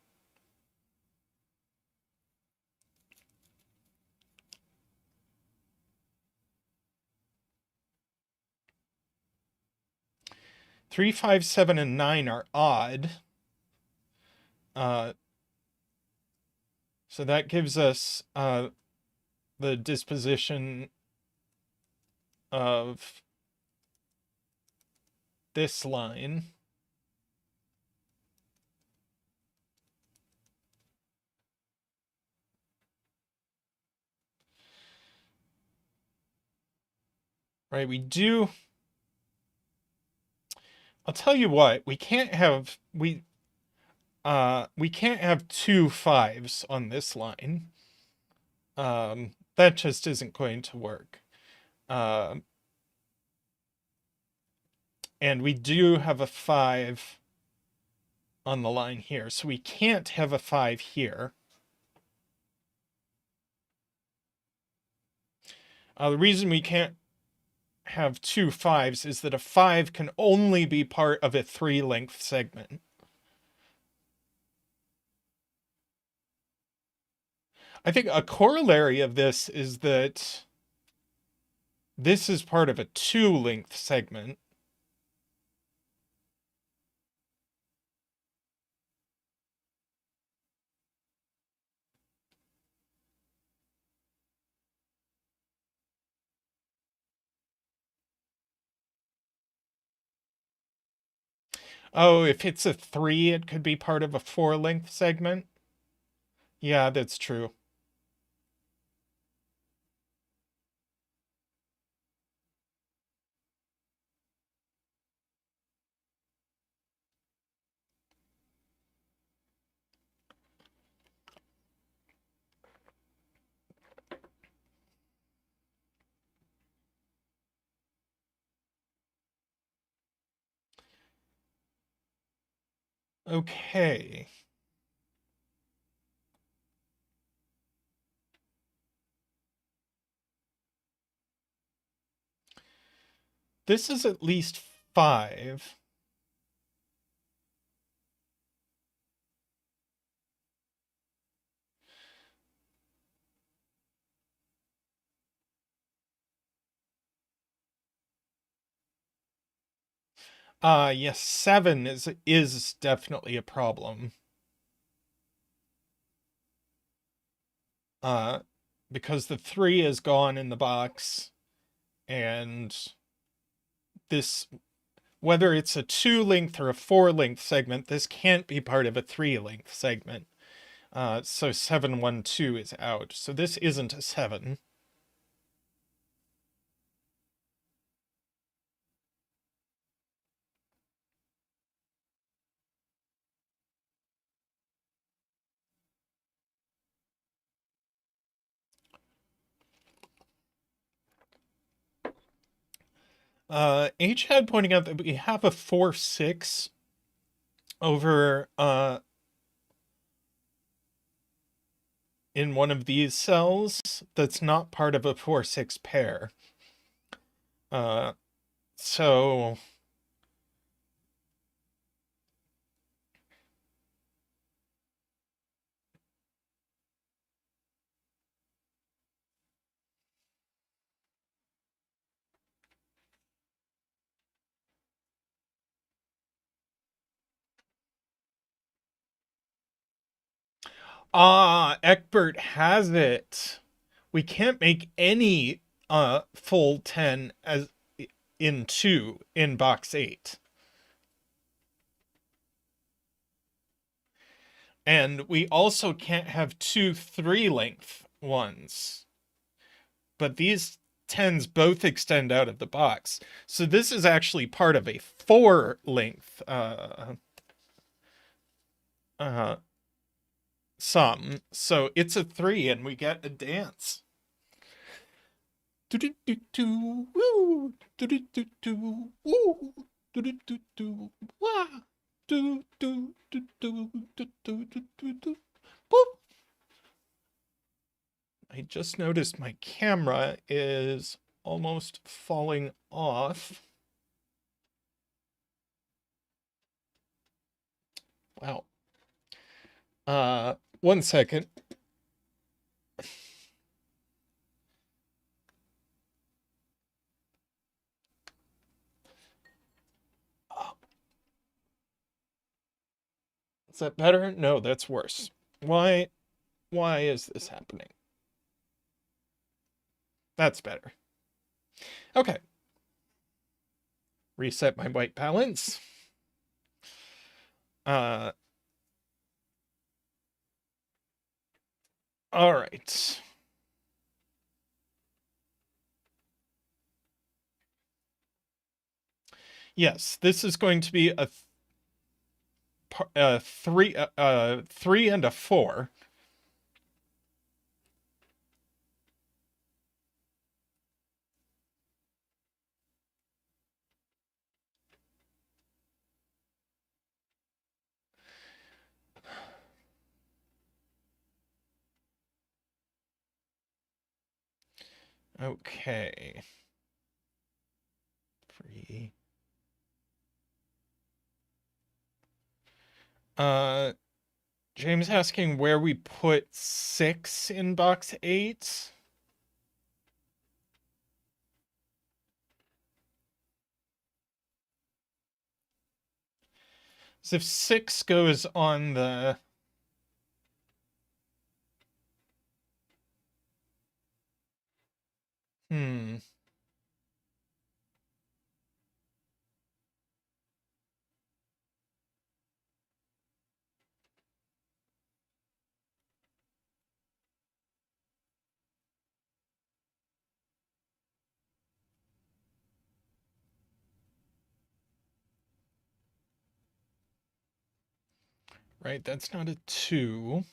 A: Three, 5, 7, and 9 are odd. So that gives us the disposition of this line. Right, we do. I'll tell you what, we can't have we can't have 2 5s on this line. That just isn't going to work. And we do have a 5 on the line here, so we can't have a 5 here. The reason we can't have 2 5s is that a 5 can only be part of a 3-length segment. I think a corollary of this is that this is part of a 2-length segment. Oh, if it's a 3, it could be part of a 4-length segment. Yeah, that's true. Okay. This is at least 5. Yes, 7 is definitely a problem. because the 3 is gone in the box, and this, whether it's a 2 length or a 4 length segment, this can't be part of a 3 length segment. So 712 is out. So this isn't a 7. HAD pointing out that we have a 4-6 over in one of these cells that's not part of a 4-6 pair. So Eckbert has it. We can't make any full 10 as in 2 in box 8. And we also can't have 2 3-length ones. But these 10s both extend out of the box. So this is actually part of a 4-length sum. So it's a 3 and we get a dance. Do do do do woo, do do do do woo, do do do do wah, do do do do do do do do boop. I just noticed my camera is almost falling off. Wow. 1 second. Is that better? No, that's worse. Why is this happening? That's better. Okay. Reset my white balance. All right. Yes, this is going to be a 3 and a 4. Okay. 3. James asking where we put 6 in box 8. So if 6 goes on the right, that's not a 2.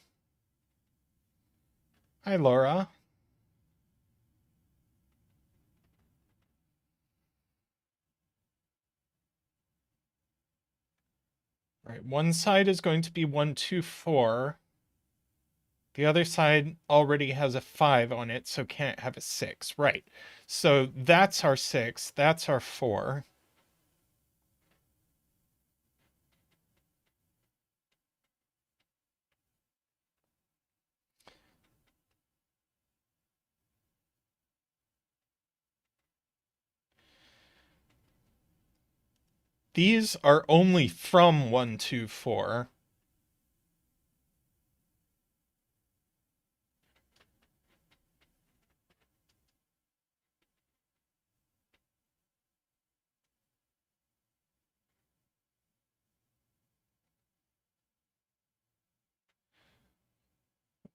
A: Hi, Laura. Right, one side is going to be 1, 2, 4. The other side already has a 5 on it, so can't have a 6. Right. So that's our 6. That's our 4. These are only from 1, 2, 4.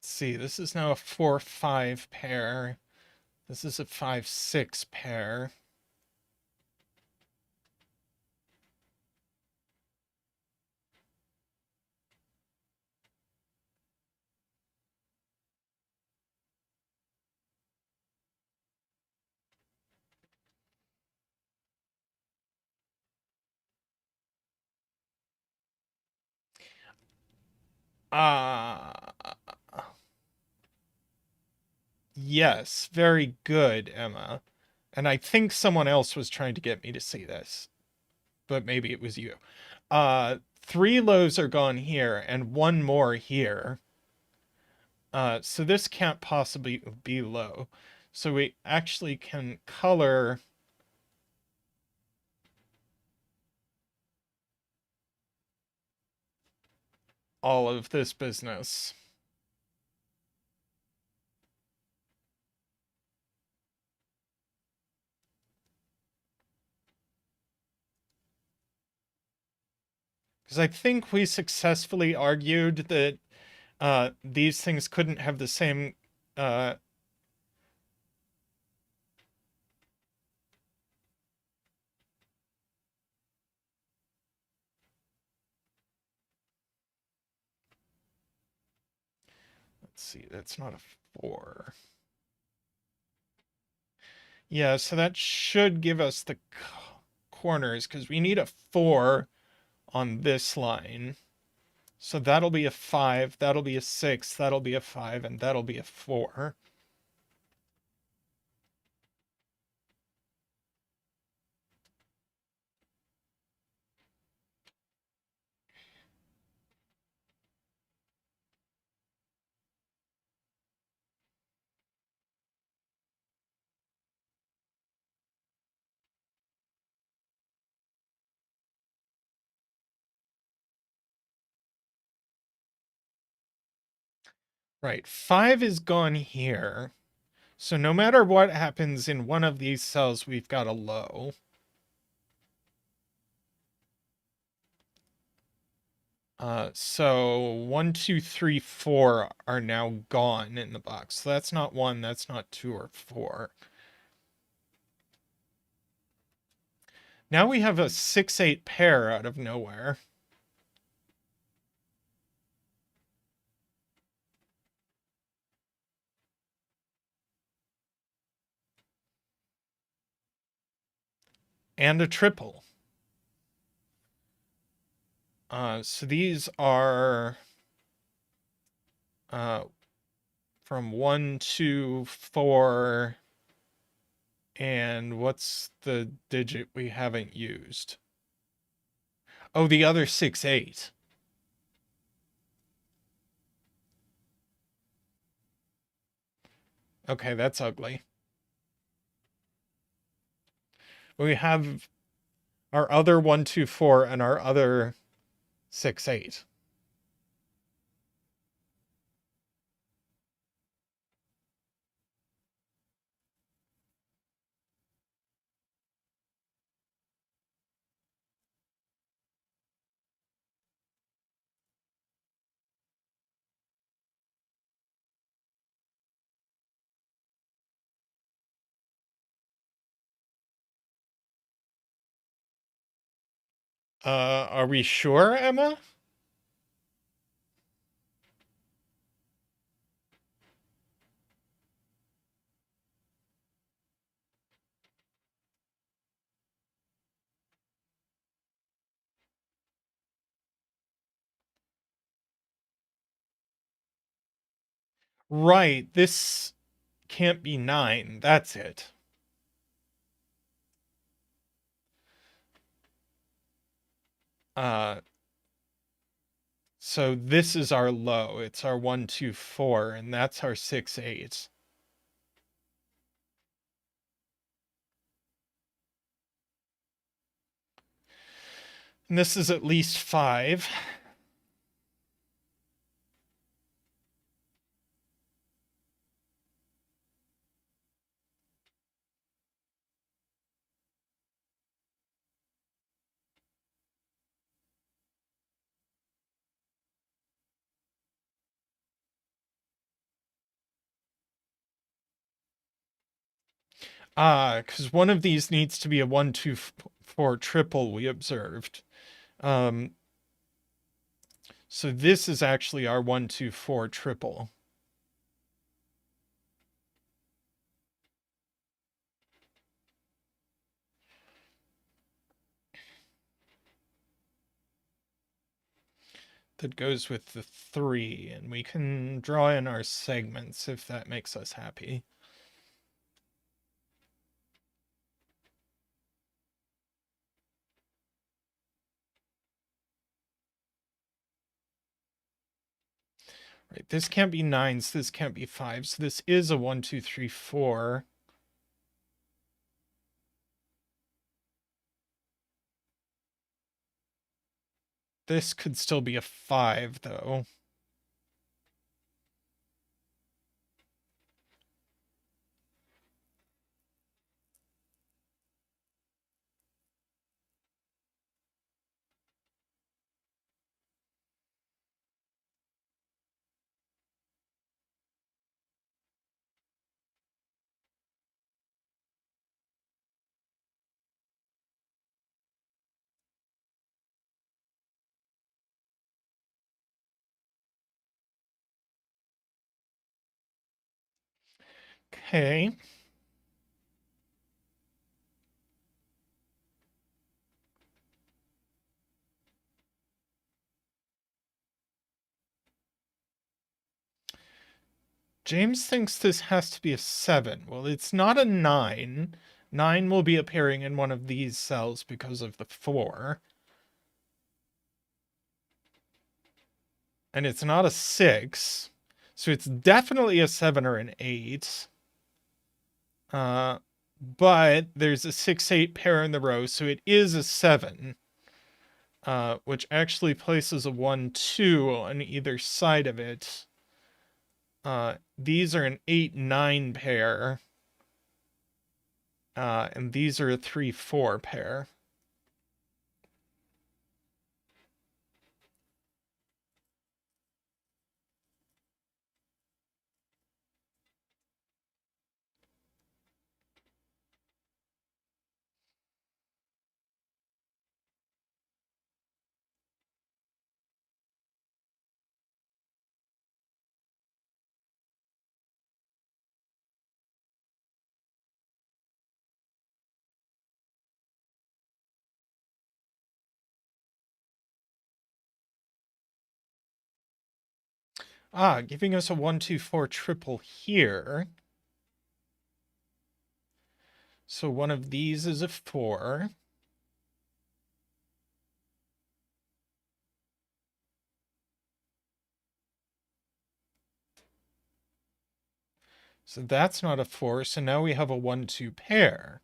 A: Let's see, this is now a 4-5 pair. This is a 5-6 pair. Uh, yes, very good, Emma. And I think someone else was trying to get me to see this, but maybe it was you. 3 lows are gone here and 1 more here. So this can't possibly be low. So we actually can color all of this business. Because I think we successfully argued that these things couldn't have the same uh, let's see, that's not a 4. Yeah, so that should give us the corners because we need a 4 on this line. So that'll be a 5, that'll be a 6, that'll be a 5, and that'll be a 4. Right, 5 is gone here. So no matter what happens in one of these cells, we've got a low. So 1, 2, 3, 4 are now gone in the box. So that's not 1, that's not 2 or 4. Now we have a 6-8 pair out of nowhere. And a triple. So these are from 1 to 4. And what's the digit we haven't used? Oh, the other 6-8. Okay, that's ugly. We have our other 1, 2, 4 and our other 6-8. Are we sure, Emma? Right, this can't be 9. That's it. Uh, so this is our low. It's our 1, 2, 4, and that's our 6-8. And this is at least 5. Because one of these needs to be a 1, 2, 4 triple we observed. So this is actually our 1, 2, 4 triple. That goes with the 3, and we can draw in our segments if that makes us happy. Right, this can't be 9s, this can't be 5s. This is a 1, 2, 3, 4. This could still be a 5, though. Okay. James thinks this has to be a 7. Well, it's not a 9. 9 will be appearing in one of these cells because of the 4. And it's not a 6. So it's definitely a 7 or an 8. But there's a 6-8 pair in the row, so it is a 7. Which actually places a 1, 2 on either side of it. These are an 8, 9 pair. And these are a 3, 4 pair. Giving us a 1, 2, 4 triple here. So one of these is a 4. So that's not a 4. So now we have a 1, 2 pair.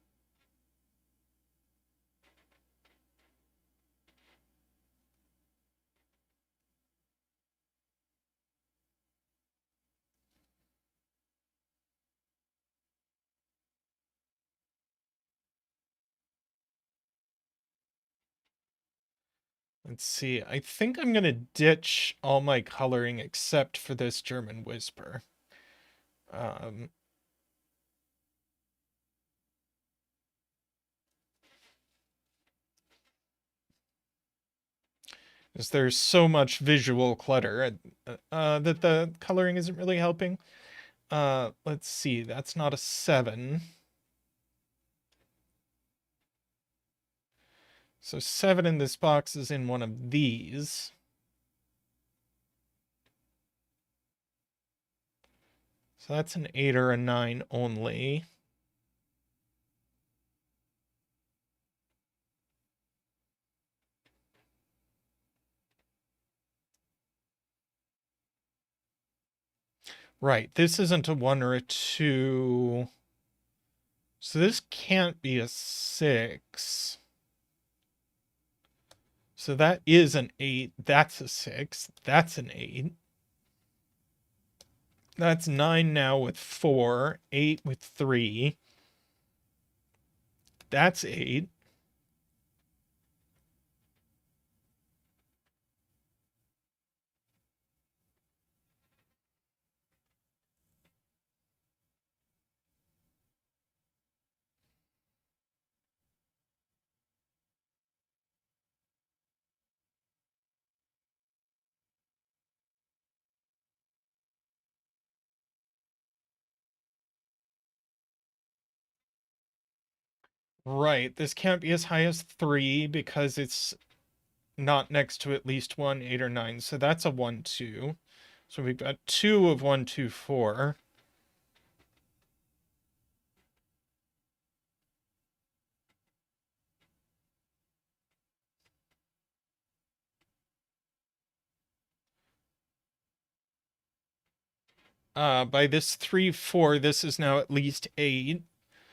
A: Let's see. I think I'm going to ditch all my coloring except for this German whisper. Because there's so much visual clutter that the coloring isn't really helping. Let's see. That's not a 7. So 7 in this box is in one of these. So that's an 8 or a 9 only. Right, this isn't a 1 or a 2. So this can't be a 6. So that is an 8. That's a 6. That's an 8. That's 9 now with 4. 8 with 3. That's 8. Right, this can't be as high as 3 because it's not next to at least 1, 8, or 9. So that's a 1, 2. So we've got 2 of 1, 2, 4. By this 3, 4, this is now at least 8.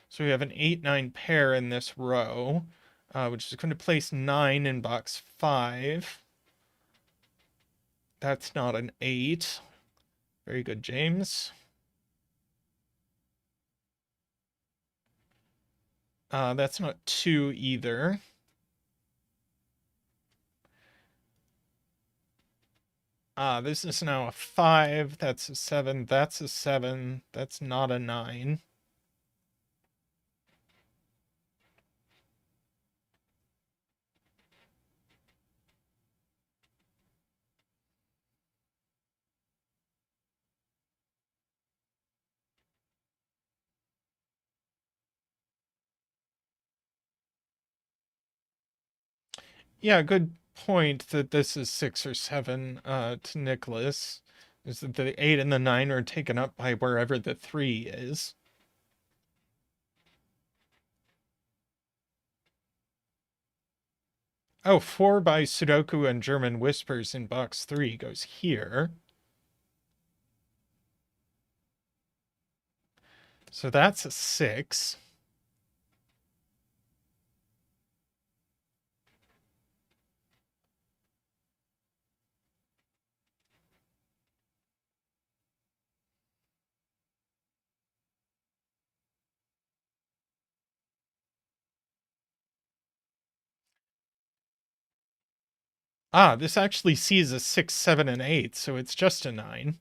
A: So we have an 8, 9 pair in this row, which is going to place 9 in box 5. That's not an 8. Very good, James. That's not 2 either. This is now a 5. That's a 7. That's a 7. That's not a 9. Yeah, good point that this is 6 or 7 to Nicholas. Is that the 8 and the 9 are taken up by wherever the 3 is. Oh, 4 by Sudoku and German Whispers in box 3 goes here. So that's a 6. This actually sees a 6, 7, and 8, so it's just a 9.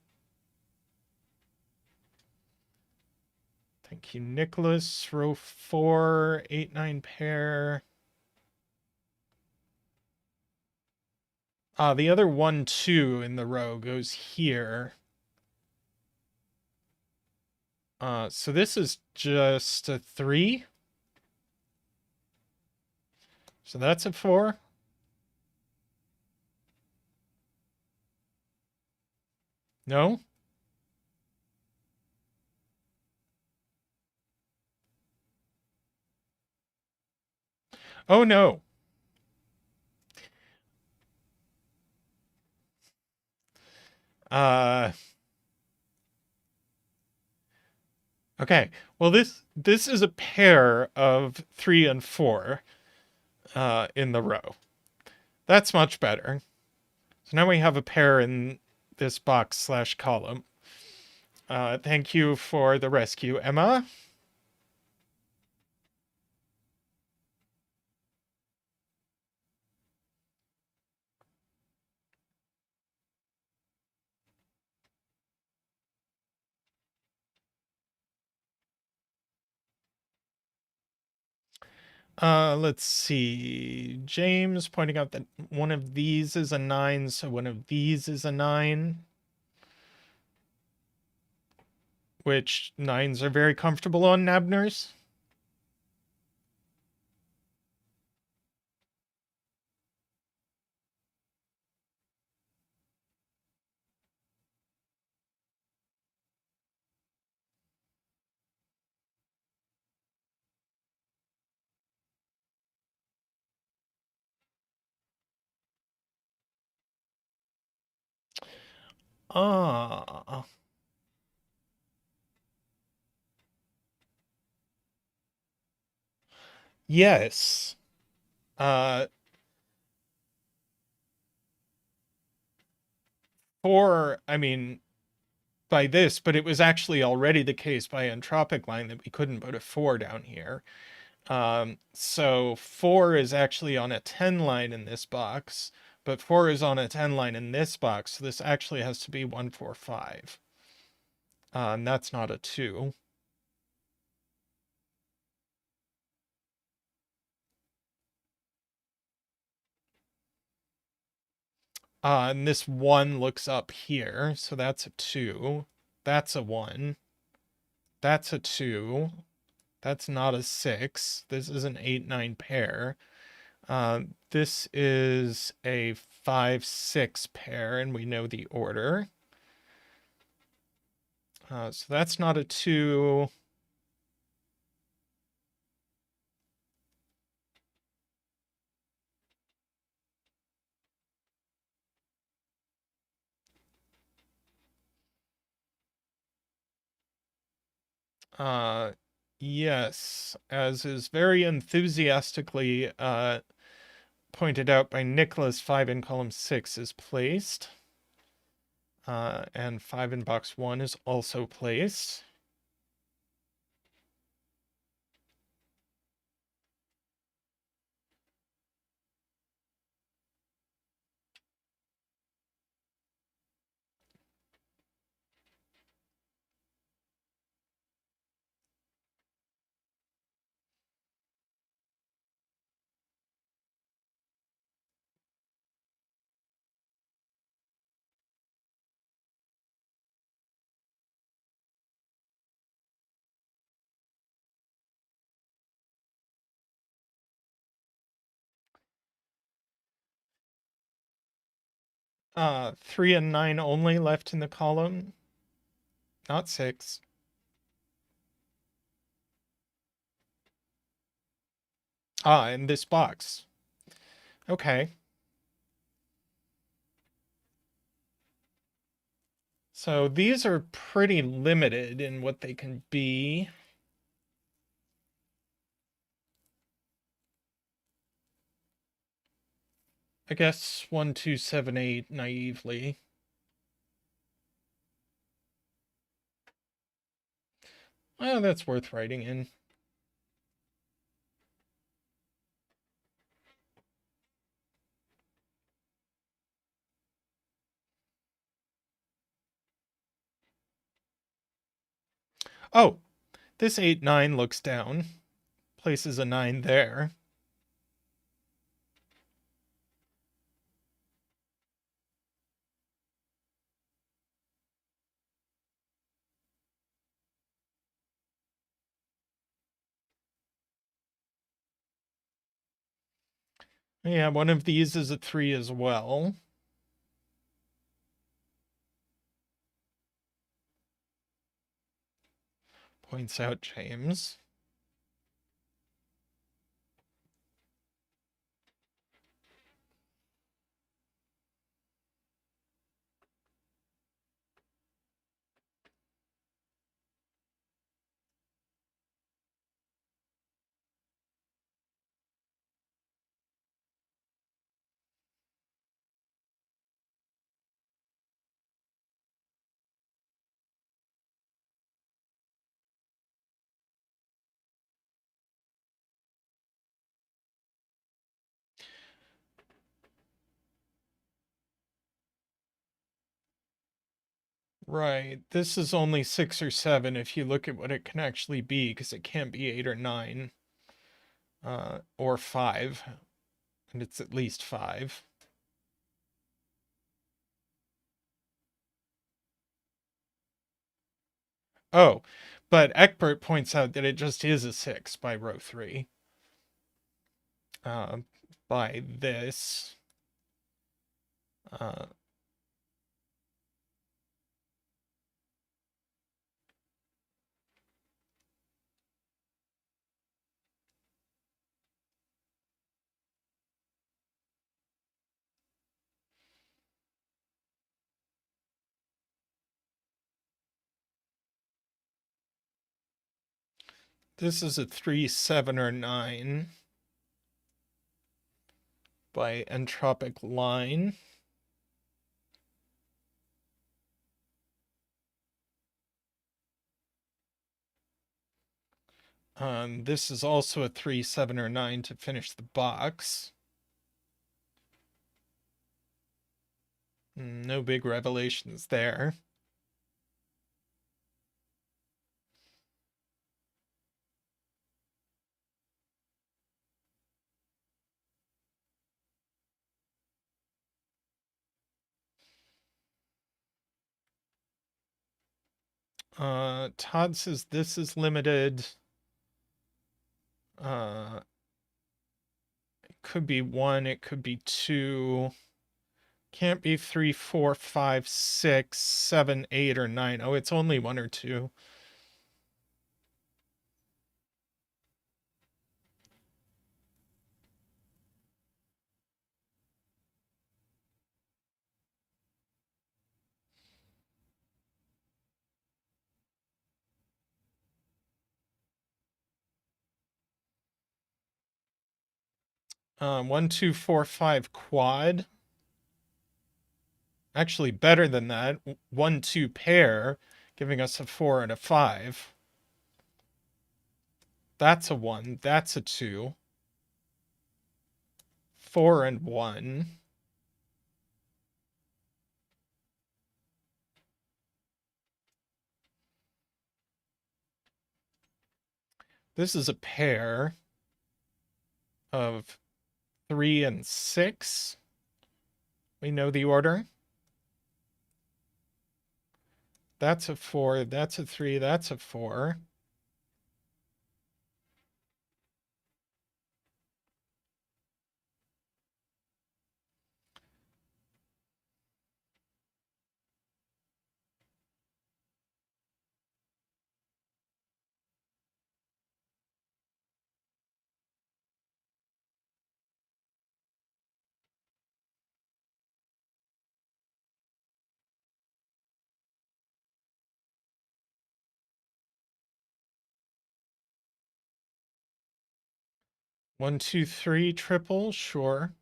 A: Thank you, Nicholas. Row 4, 8, 9 pair. The other 1, 2 in the row goes here. So this is just a 3. So that's a 4. No? Oh, no. Uh, okay. Well, this is a pair of 3 and 4 in the row. That's much better. So now we have a pair in this box / column. Thank you for the rescue, Emma. Let's see. James pointing out that one of these is a 9, so one of these is a 9. Which 9s are very comfortable on Nabners. Ah. Yes. Uh, 4, I mean, by this, but it was actually already the case by Entropic Line that we couldn't put a 4 down here. So 4 is actually on a 10 line in this box, but 4 is on a 10 line in this box, so this actually has to be 1, 4, 5. And that's not a 2. And this 1 looks up here, so that's a 2. That's a 1. That's a 2. That's not a 6. This is an 8-9 pair. This is a 5-6 pair, and we know the order. So that's not a 2. Yes, as is very enthusiastically pointed out by Nicholas, 5 in column 6 is placed. And 5 in box 1 is also placed. Uh, 3 and 9 only left in the column, not 6. In this box. Okay. So these are pretty limited in what they can be. I guess 1, 2, 7, 8 naively. Well, that's worth writing in. Oh, this 8, 9 looks down. Places a 9 there. Yeah, one of these is a 3 as well. Points out James. Right. This is only 6 or 7 if you look at what it can actually be, because it can't be 8 or 9. Or 5. And it's at least 5. Oh, but Eckbert points out that it just is a 6 by row 3. Uh, by this. Uh, this is a 3, 7, or 9 by entropic line. This is also a 3, 7, or 9 to finish the box. No big revelations there. Todd says this is limited. It could be 1, it could be 2. Can't be 3, 4, 5, 6, 7, 8, or 9. Oh, it's only 1 or 2. One, two, four, five quad. Actually, better than that. 1, 2 pair, giving us a 4 and a 5. That's a 1. That's a 2. 4 and 1. This is a pair of 3 and 6. We know the order. That's a 4. That's a 3. That's a 4. One, two, three, triple, sure.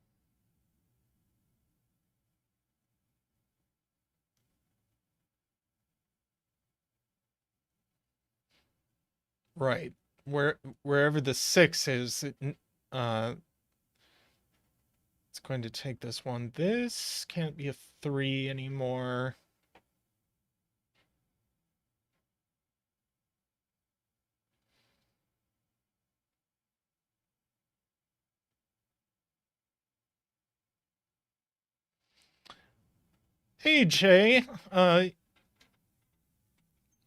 A: Right. Wherever the 6 is, uh, it's going to take this one. This can't be a 3 anymore. Hey, Jay.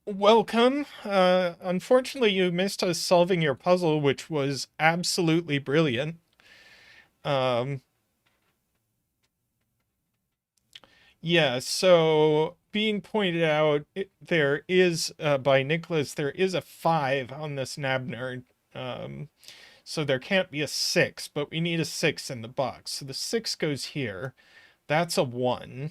A: Welcome. Unfortunately, you missed us solving your puzzle, which was absolutely brilliant. Um, yeah, so being pointed out, there is, by Nicholas, there is a 5 on this Nabner. Um, so there can't be a 6, but we need a 6 in the box. So the 6 goes here. That's a 1.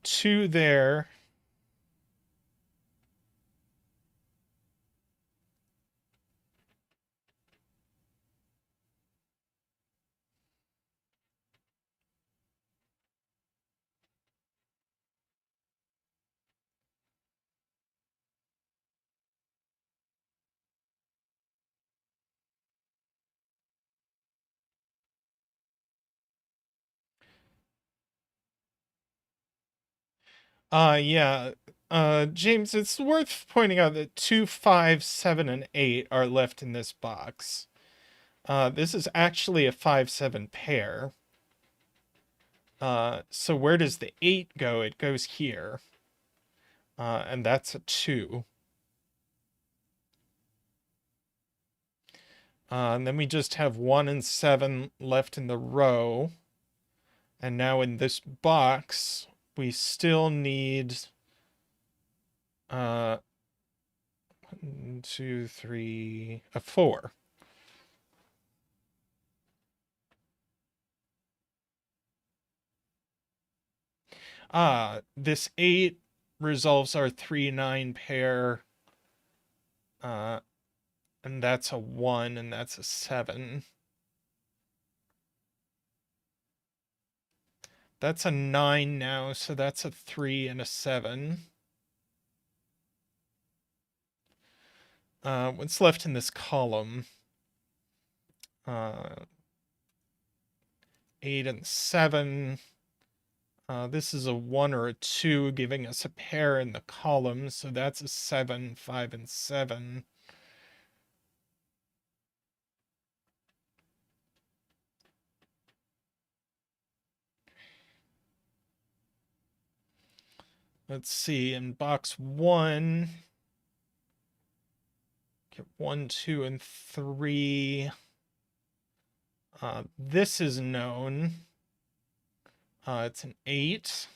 A: Two there. Yeah. James, it's worth pointing out that 2, 5, 7, and 8 are left in this box. This is actually a 5, 7 pair. So where does the 8 go? It goes here. And that's a 2. And then we just have 1 and 7 left in the row. And now in this box, we still need 1, 2, 3, a 4. This 8 resolves our 3, 9 pair. And that's a 1, and that's a 7. That's a 9 now, so that's a 3 and a 7. What's left in this column? 8 and 7. This is a 1 or a 2, giving us a pair in the column, so that's a 7, 5, and 7. let's see, in box 1, get 1, 2, and 3. This is known. It's an 8.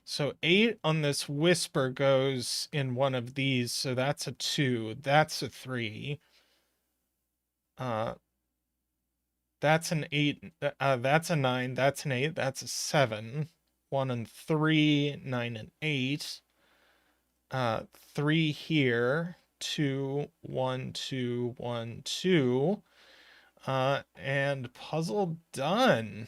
A: So 8 on this whisper goes in one of these, so that's a 2. That's a 3. Uh, that's an 8. That's a 9. That's an 8. That's a 7. 1 and 3, 9 and 8. 3 here. 2, 1, 2, 1, 2. And puzzle done.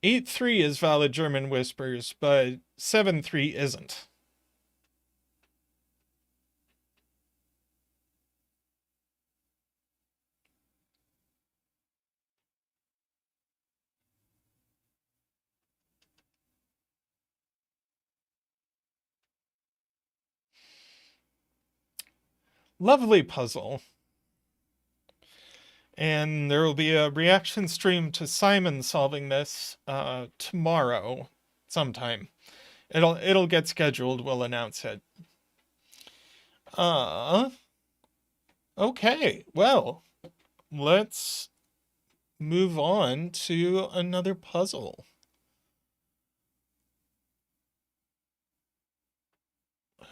A: Eight three is valid German whispers, but 7-3 isn't. Lovely puzzle. And there will be a reaction stream to Simon solving this tomorrow sometime. It'll get scheduled. We'll announce it. Okay. Well, let's move on to another puzzle.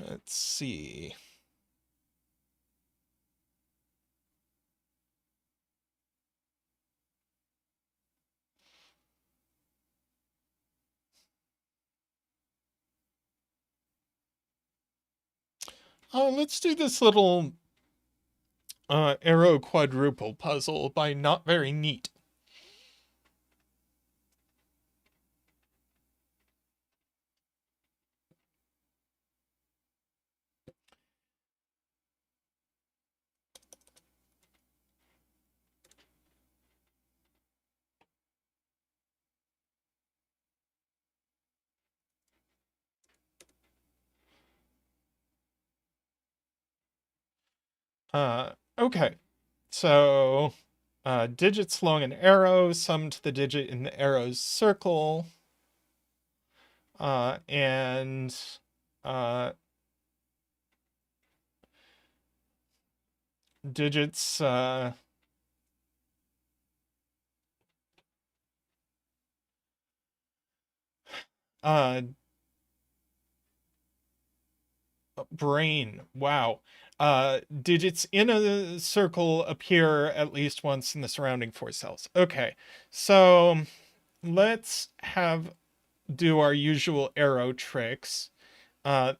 A: Let's see. Let's do this little arrow quadruple puzzle by Not Very Neat. Okay. So, digits along an arrow, sum to the digit in the arrow's circle. And digits brain. Wow. Digits in a circle appear at least once in the surrounding 4 cells. Okay. So let's do our usual arrow tricks.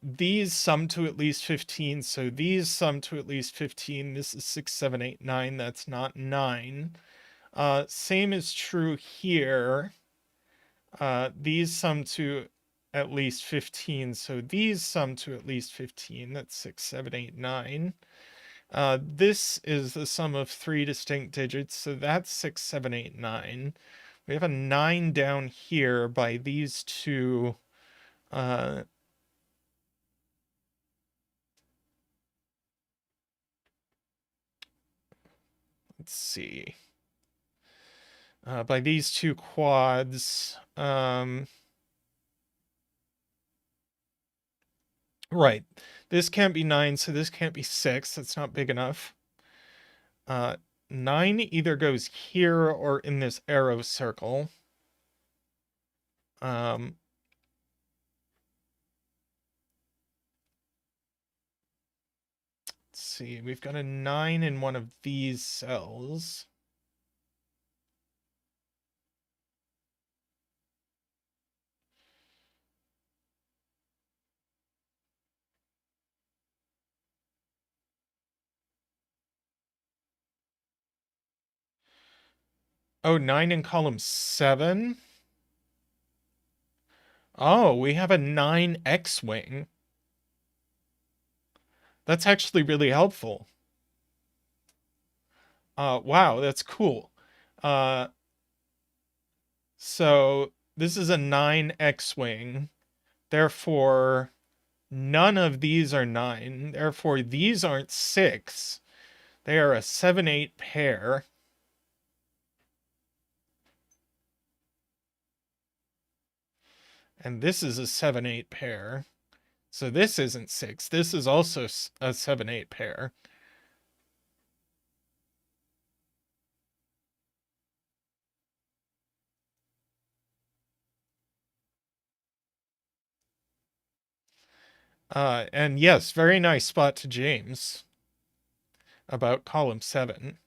A: These sum to at least 15, so these sum to at least 15. This is 6, 7, 8, 9. That's not 9. Same is true here. These sum to at least 15, so these sum to at least 15. That's 6, 7, 8, 9. This is the sum of 3 distinct digits, so that's 6, 7, 8, 9. We have a 9 down here by these two let's see. By these two quads. Right. This can't be 9, so this can't be 6. That's not big enough. 9 either goes here or in this arrow circle. Let's see. We've got a 9 in one of these cells. Oh, 9 in column 7? Oh, we have a 9 X-wing. That's actually really helpful. Wow, that's cool. Uh, so this is a 9 X-wing. Therefore, none of these are 9. Therefore, these aren't 6. They are a 7-8 pair. And this is a 7-8 pair. So this isn't 6. This is also a 7-8 pair. And yes, very nice spot to James about column 7.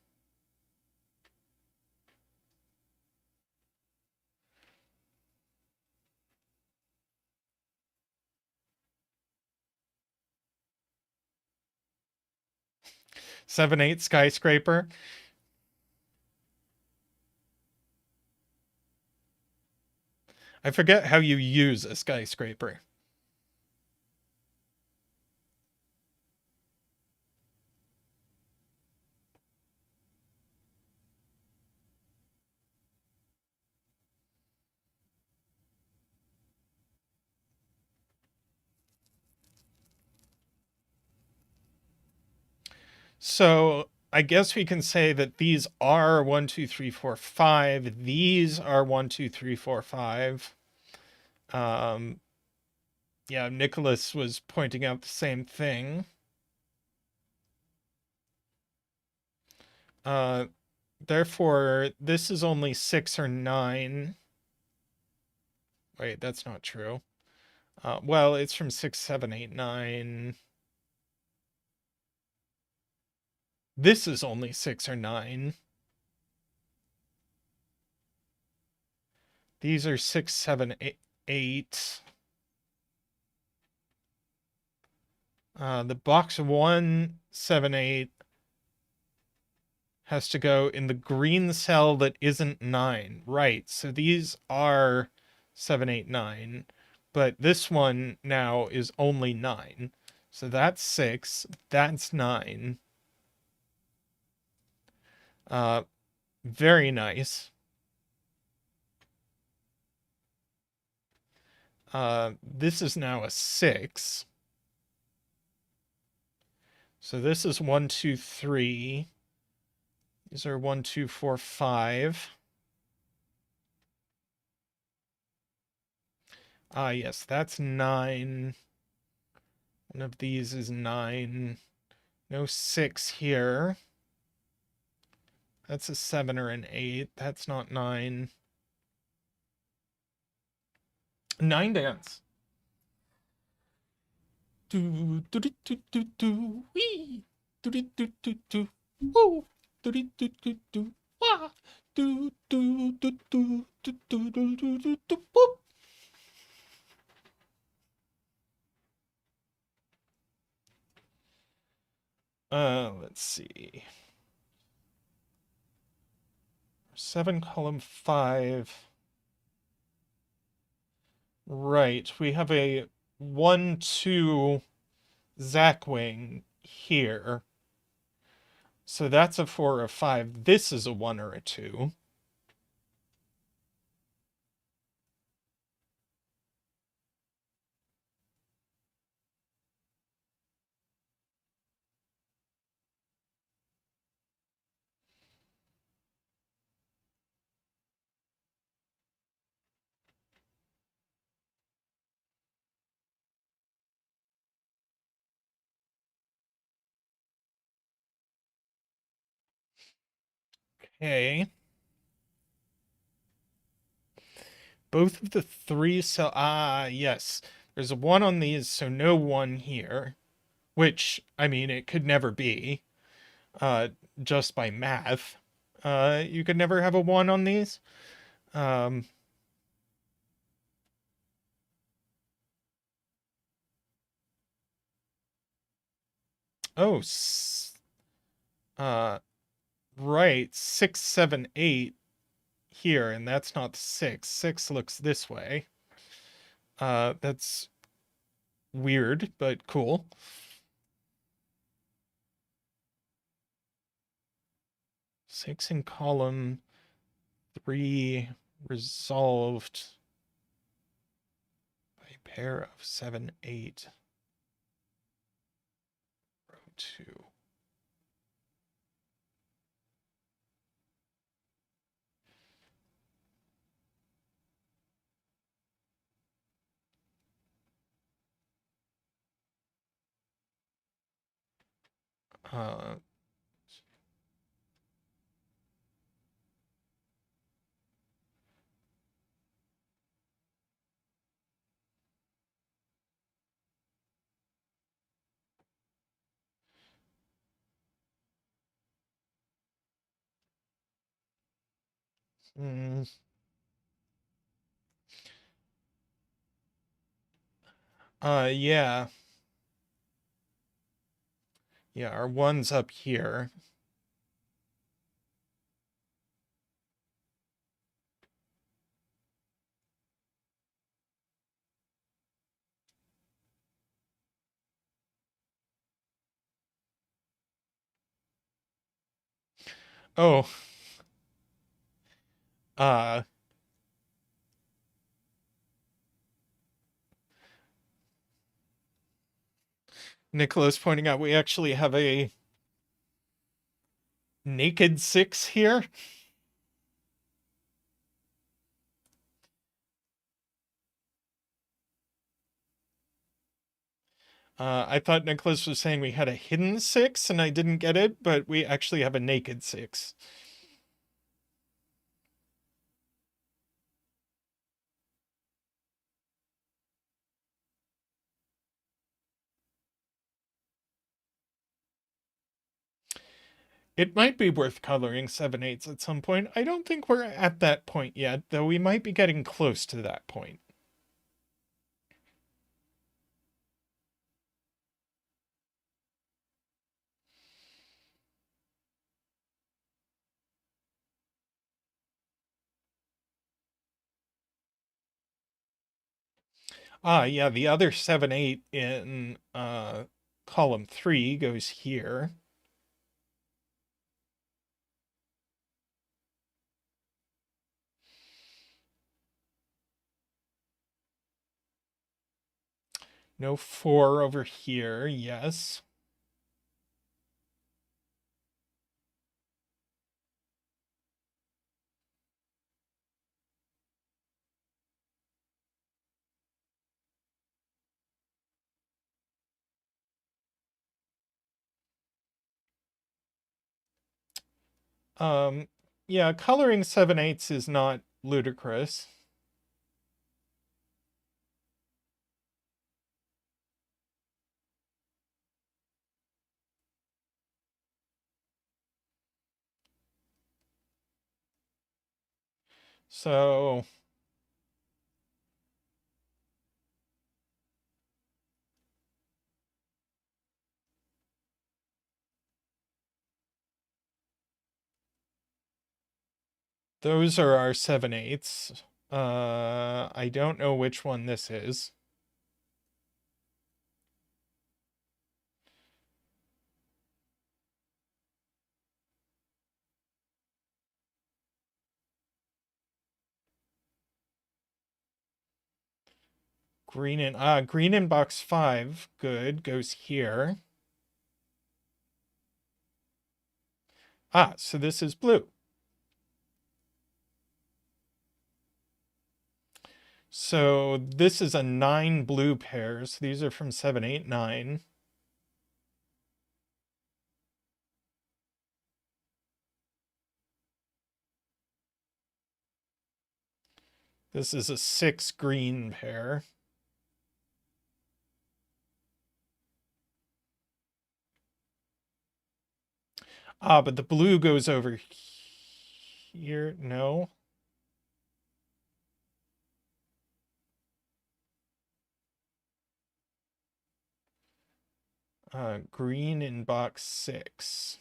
A: Seven eight skyscraper. I forget how you use a skyscraper. So I guess we can say that these are 1, 2, 3, 4, 5. These are 1, 2, 3, 4, 5. Yeah, Nicholas was pointing out the same thing. Uh, Therefore, this is only 6 or 9. Wait, that's not true. Well, it's from 6, 7, 8, 9. This is only 6 or 9. These are 6, 7, 8. The box 1, 7, 8 has to go in the green cell that isn't 9. Right, so these are 7, 8, 9. But this one now is only 9. So that's 6. That's 9. Very nice. This is now a 6. So this is 1, 2, 3. These are 1, 2, 4, 5. Ah, yes, that's 9. One of these is 9. No 6 here. That's a 7 or an 8. That's not 9. 9 dance. Do do do do do do wee. Do do do do do woo. Do do do do do wah. Do do do do do do do do do do whoop. Let's see. 7 column 5. Right, we have a 1, 2 Zackwing here. So that's a 4 or a 5. This is a 1 or a 2. Okay. Both of the 3 cell. Ah, yes. There's a 1 on these, so no 1 here. Which, I mean, it could never be. Uh, just by math. You could never have a 1 on these. Um, oh, right. 6, 7, 8 here, and that's not 6. 6 looks this way. That's weird, but cool. 6 in column 3 resolved by a pair of 7, 8. Row 2. Uh, mm, yeah. Yeah, our 1's up here. Oh, uh, Nicholas pointing out we actually have a naked 6 here. I thought Nicholas was saying we had a hidden 6 and I didn't get it, but we actually have a naked 6. It might be worth coloring 7/8 at some point. I don't think we're at that point yet, though we might be getting close to that point. Yeah, the other 7/8 in column 3 goes here. No 4 over here, yes. Yeah, coloring 7/8 is not ludicrous. So those are our 7/8. I don't know which one this is. Green in box 5. Good. Goes here. So this is blue. So this is a 9 blue pairs. These are from 7, 8, 9. This is a 6 green pair. But the blue goes over here. No. Green in box 6.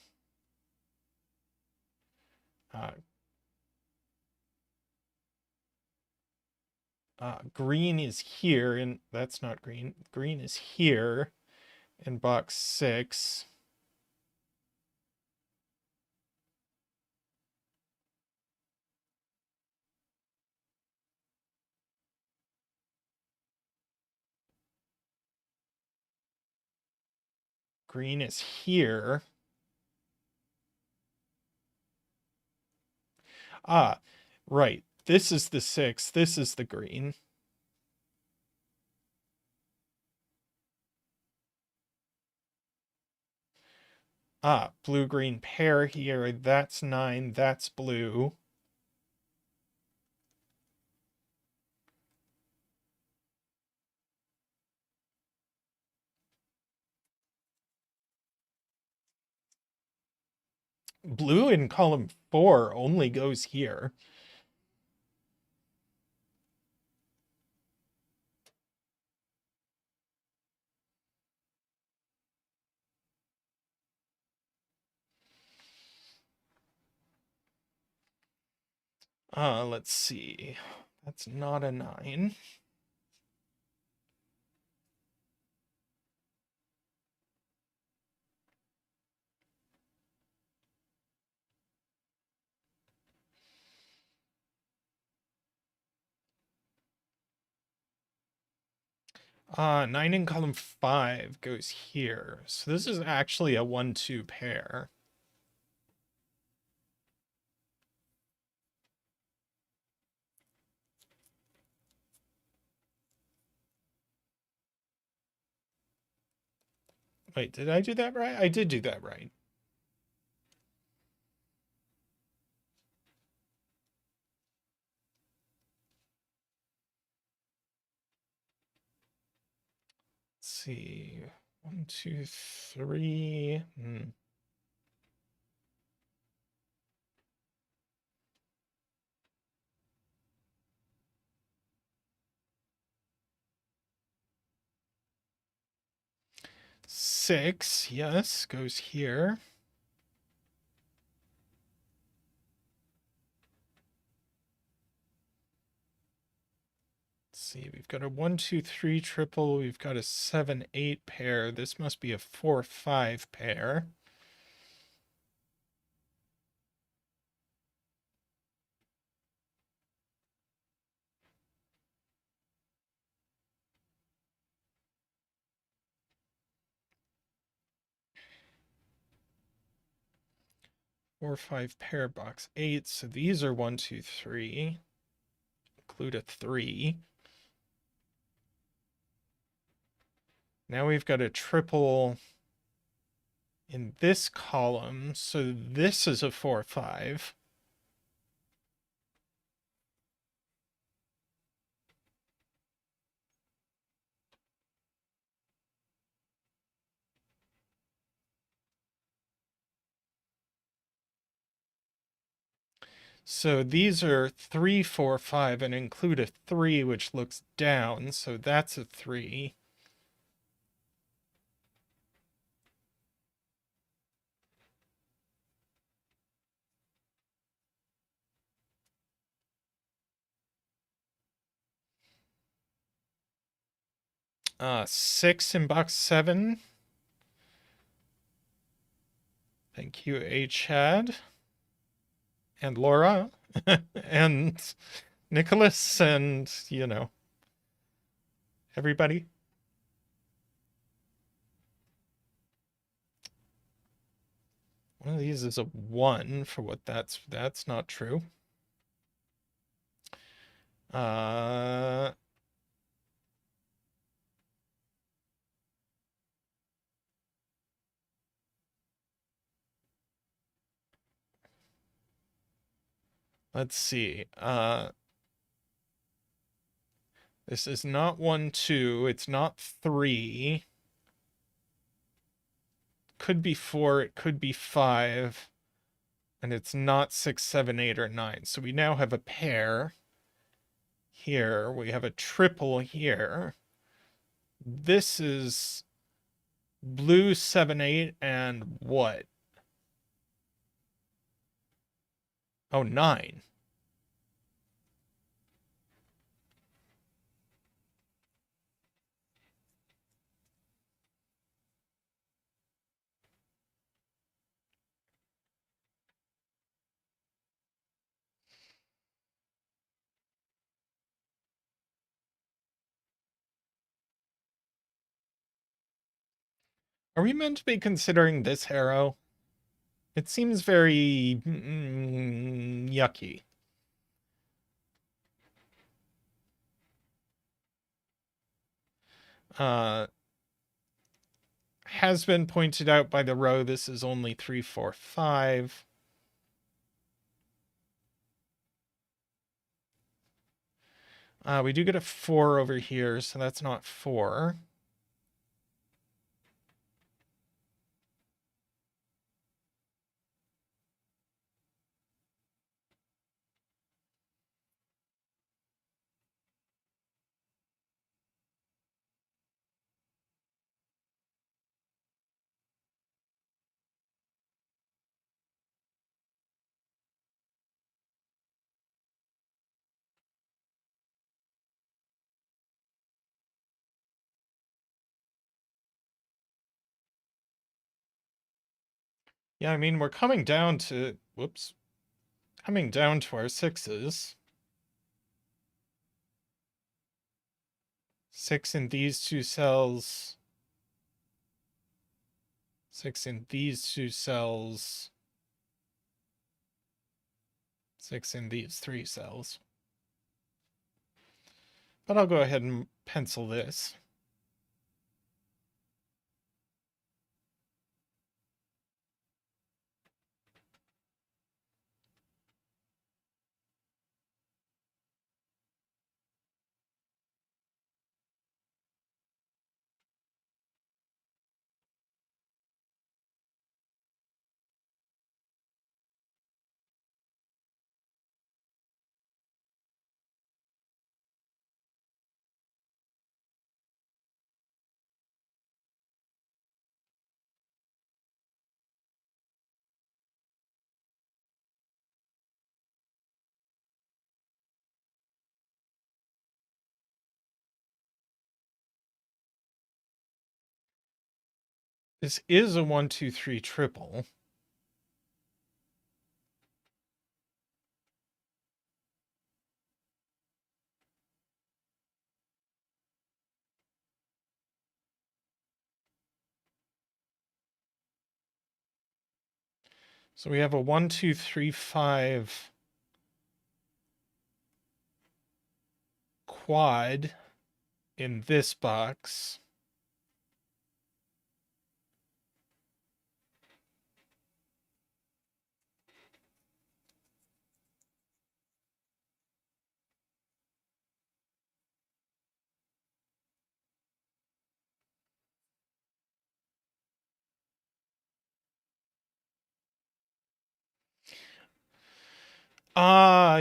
A: Green is here, and that's not green. Green is here in box 6. Green is here. Ah, right. This is the 6. This is the green. Ah, blue-green pair here. That's 9. That's blue. Blue in column 4 only goes here. Let's see. That's not a 9. Nine in column 5 goes here. So this is actually a 1-2 pair. Wait, did I do that right? I did do that right. Let's see. 1, 2, 3. 6, yes, goes here. Let's see, we've got a 1, 2, 3 triple. We've got a 7, 8 pair. This must be a 4, 5 pair. Four, 5 pair, box 8. So these are 1, 2, 3. Include a 3. Now we've got a triple in this column. So this is a 4, 5. So these are 3, 4, 5 and include a 3, which looks down. So that's a 3. Six in box 7. Thank you, Chad and Laura and Nicholas and, everybody. One of these is a 1 for what that's not true. Let's see. This is not 1, 2. It's not 3. Could be 4. It could be 5. And it's not 6, 7, 8, or 9. So we now have a pair here. We have a triple here. This is blue 7, 8, and what? Oh, 9. Are we meant to be considering this arrow? It seems very yucky. Has been pointed out by the row, this is only 3, 4, 5. We do get a 4 over here, so that's not 4. Yeah, I mean, we're coming down to, whoops, coming down to our 6s. 6 in these two cells. 6 in these two cells. 6 in these 3 cells. But I'll go ahead and pencil this. This is a 1, 2, 3 triple. So we have a 1, 2, 3, 5 quad in this box.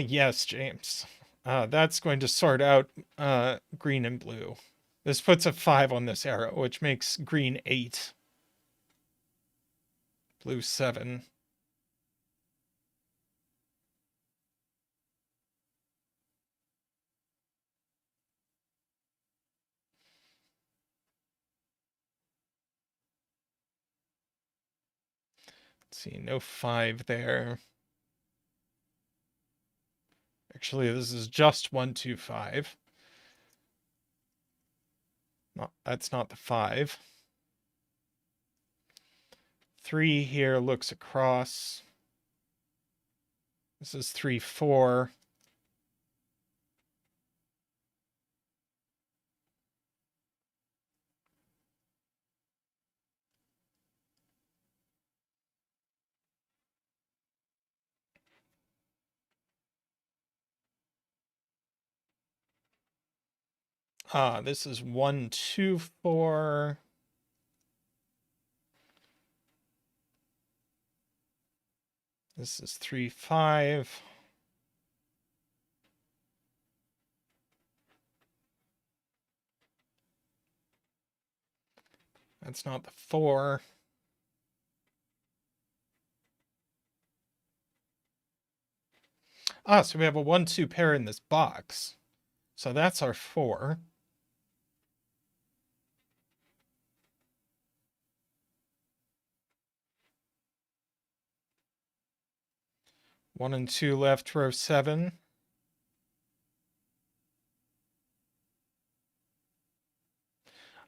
A: Yes, James. That's going to sort out green and blue. This puts a 5 on this arrow, which makes green 8. Blue 7. Let's see, no 5 there. Actually, this is just 1, 2, 5. No, that's not the 5. 3 here looks across. This is 3, 4. This is 1, 2, 4. This is 3, 5. That's not the 4. So we have a 1, 2 pair in this box. So that's our 4. One and 2 left, row 7.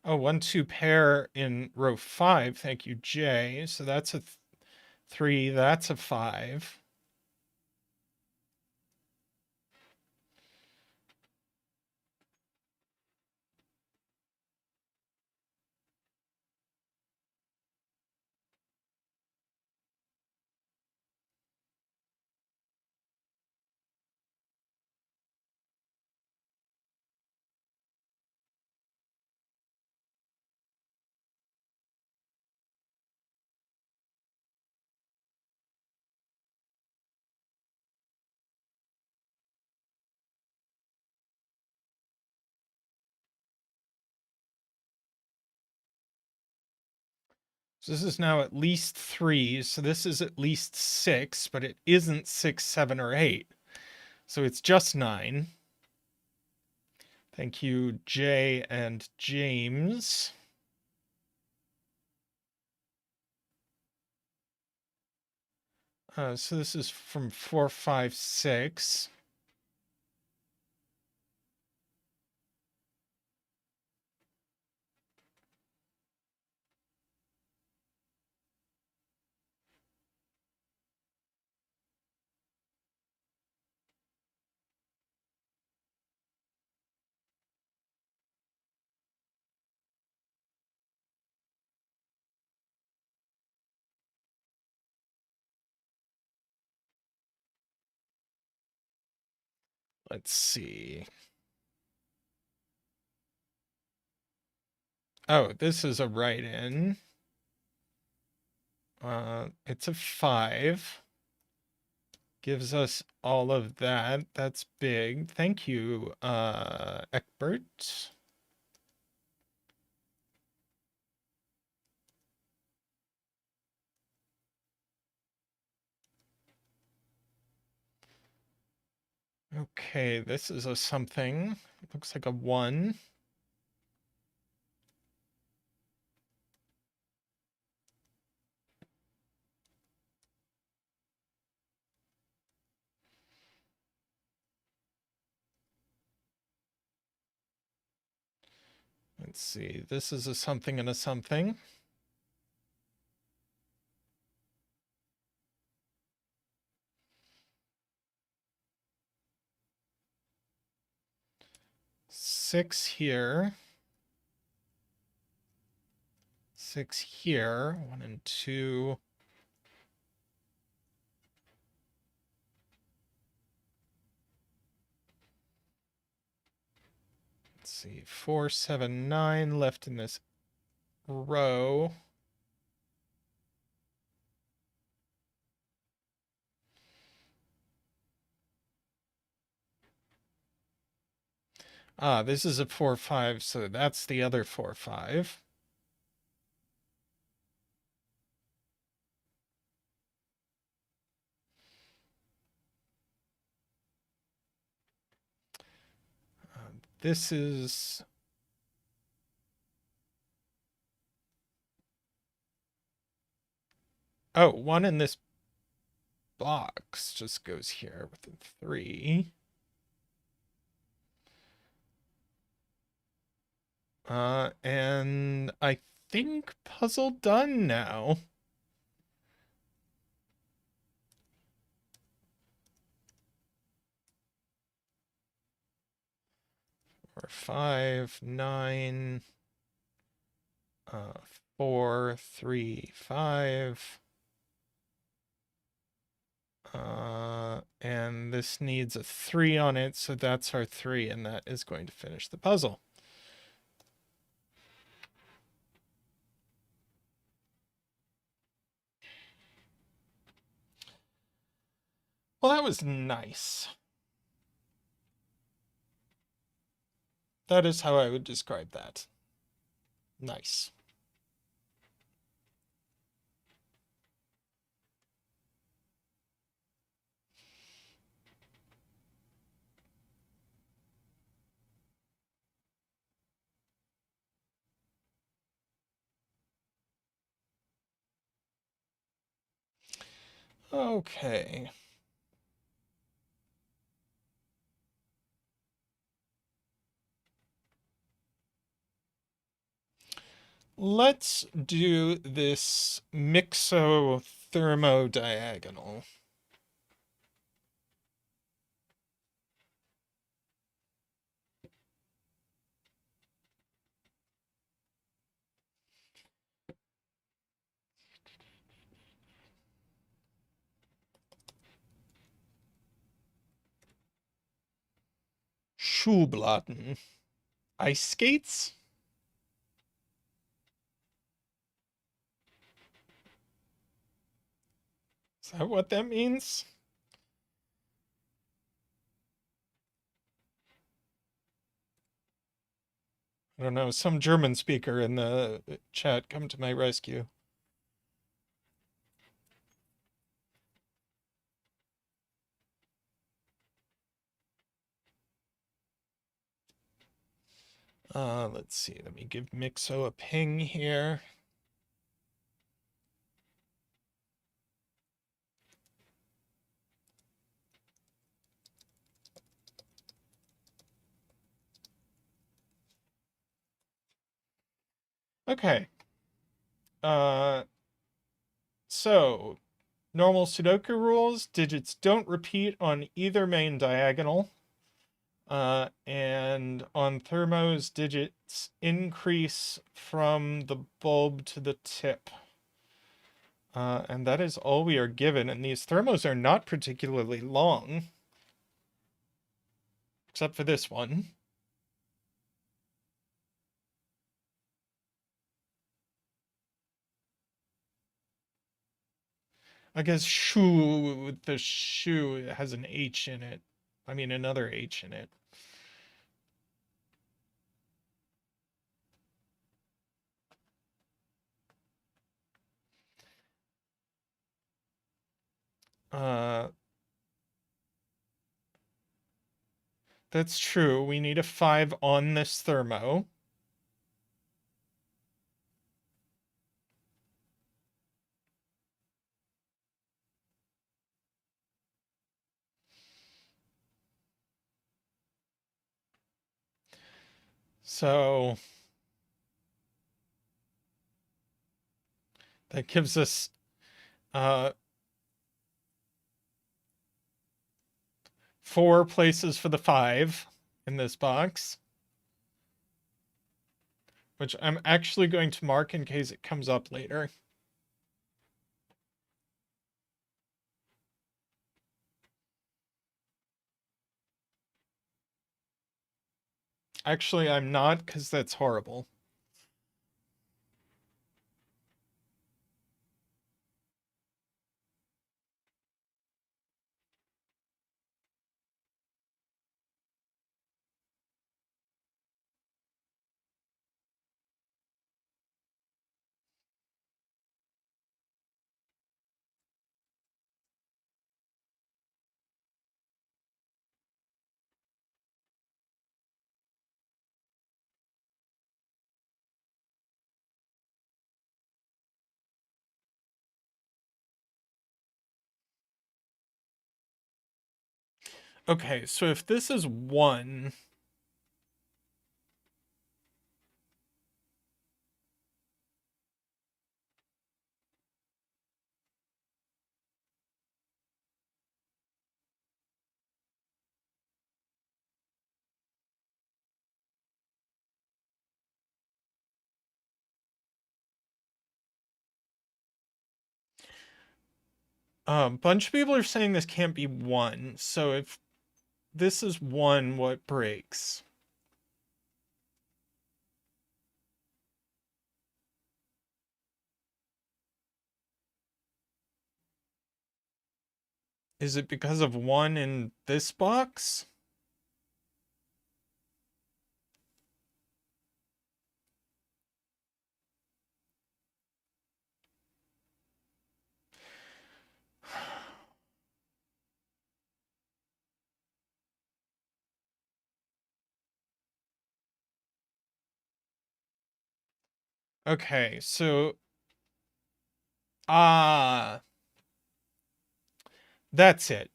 A: Oh, 1-2 pair in row 5. Thank you, Jay. So that's a 3. That's a 5. So this is now at least 3. So this is at least 6, but it isn't 6, 7, or 8. So it's just 9. Thank you, Jay and James. So this is from 4, 5, 6. Let's see. Oh, this is a write-in. It's a 5. Gives us all of that. That's big. Thank you, Eckbert. Okay, this is a something. Looks like a 1. Let's see. This is a something and a something. Six here. 6 here. 1 and 2. Let's see. 4, 7, 9 left in this row. Ah, this is a 4, 5, so that's the other 4, 5. This is... Oh, 1 in this box just goes here with a 3. And I think puzzle done now. Or 5, 9, 4, 3, 5. And this needs a 3 on it, so that's our 3, and that is going to finish the puzzle. Well, that was nice. That is how I would describe that. Nice. Okay. Let's do this mixothermodiagonal. Schubladen. Ice skates? Is that what that means? I don't know. Some German speaker in the chat come to my rescue. Let's see. Let me give Mixo a ping here. Okay. So normal Sudoku rules, digits don't repeat on either main diagonal. And on thermos, digits increase from the bulb to the tip. And that is all we are given. And these thermos are not particularly long, except for this one. I guess shoe, the shoe has an H in it. I mean, another H in it. That's true. We need a 5 on this thermo. So that gives us 4 places for the 5 in this box, which I'm actually going to mark in case it comes up later. Actually, I'm not, because that's horrible. Okay, so if this is 1, a bunch of people are saying this can't be 1. So if this is 1, what breaks? Is it because of 1 in this box? Okay, so that's it.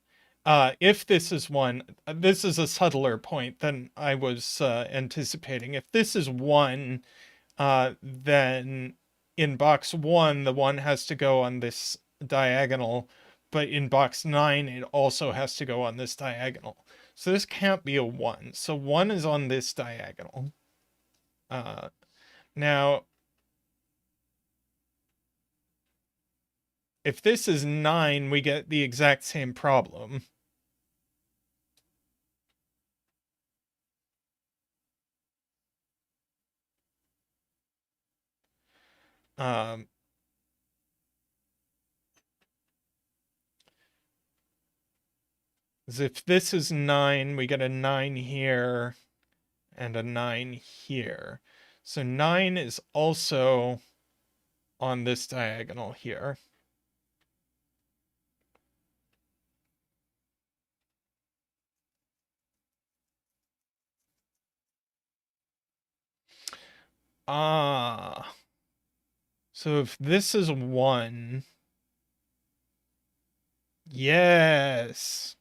A: If this is 1, this is a subtler point than I was anticipating. If this is 1, then in box 1, the 1 has to go on this diagonal, but in box 9, it also has to go on this diagonal. So this can't be a 1. So 1 is on this diagonal. Now, if this is 9, we get the exact same problem. If this is 9, we get a 9 here and a 9 here. So 9 is also on this diagonal here. So if this is 1, yes.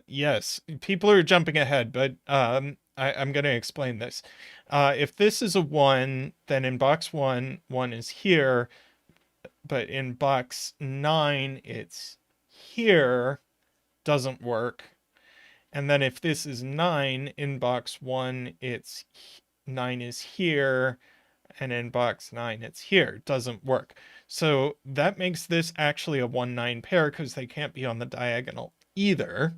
A: Yes, people are jumping ahead, but I'm going to explain this. If this is a 1, then in box 1, 1 is here, but in box 9, it's here, doesn't work. And then if this is 9, in box 1, it's 9 is here, and in box 9, it's here, doesn't work. So that makes this actually a 1-9 pair because they can't be on the diagonal either.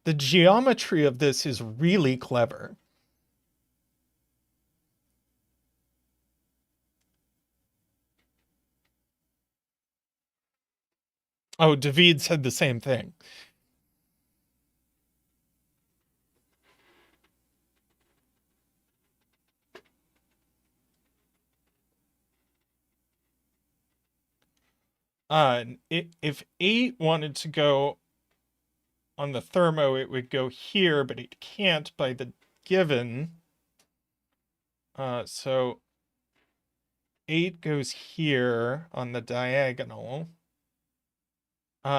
A: The geometry of this is really clever. Oh, David said the same thing. If 8 wanted to go on the thermo, it would go here, but it can't by the given. So 8 goes here on the diagonal.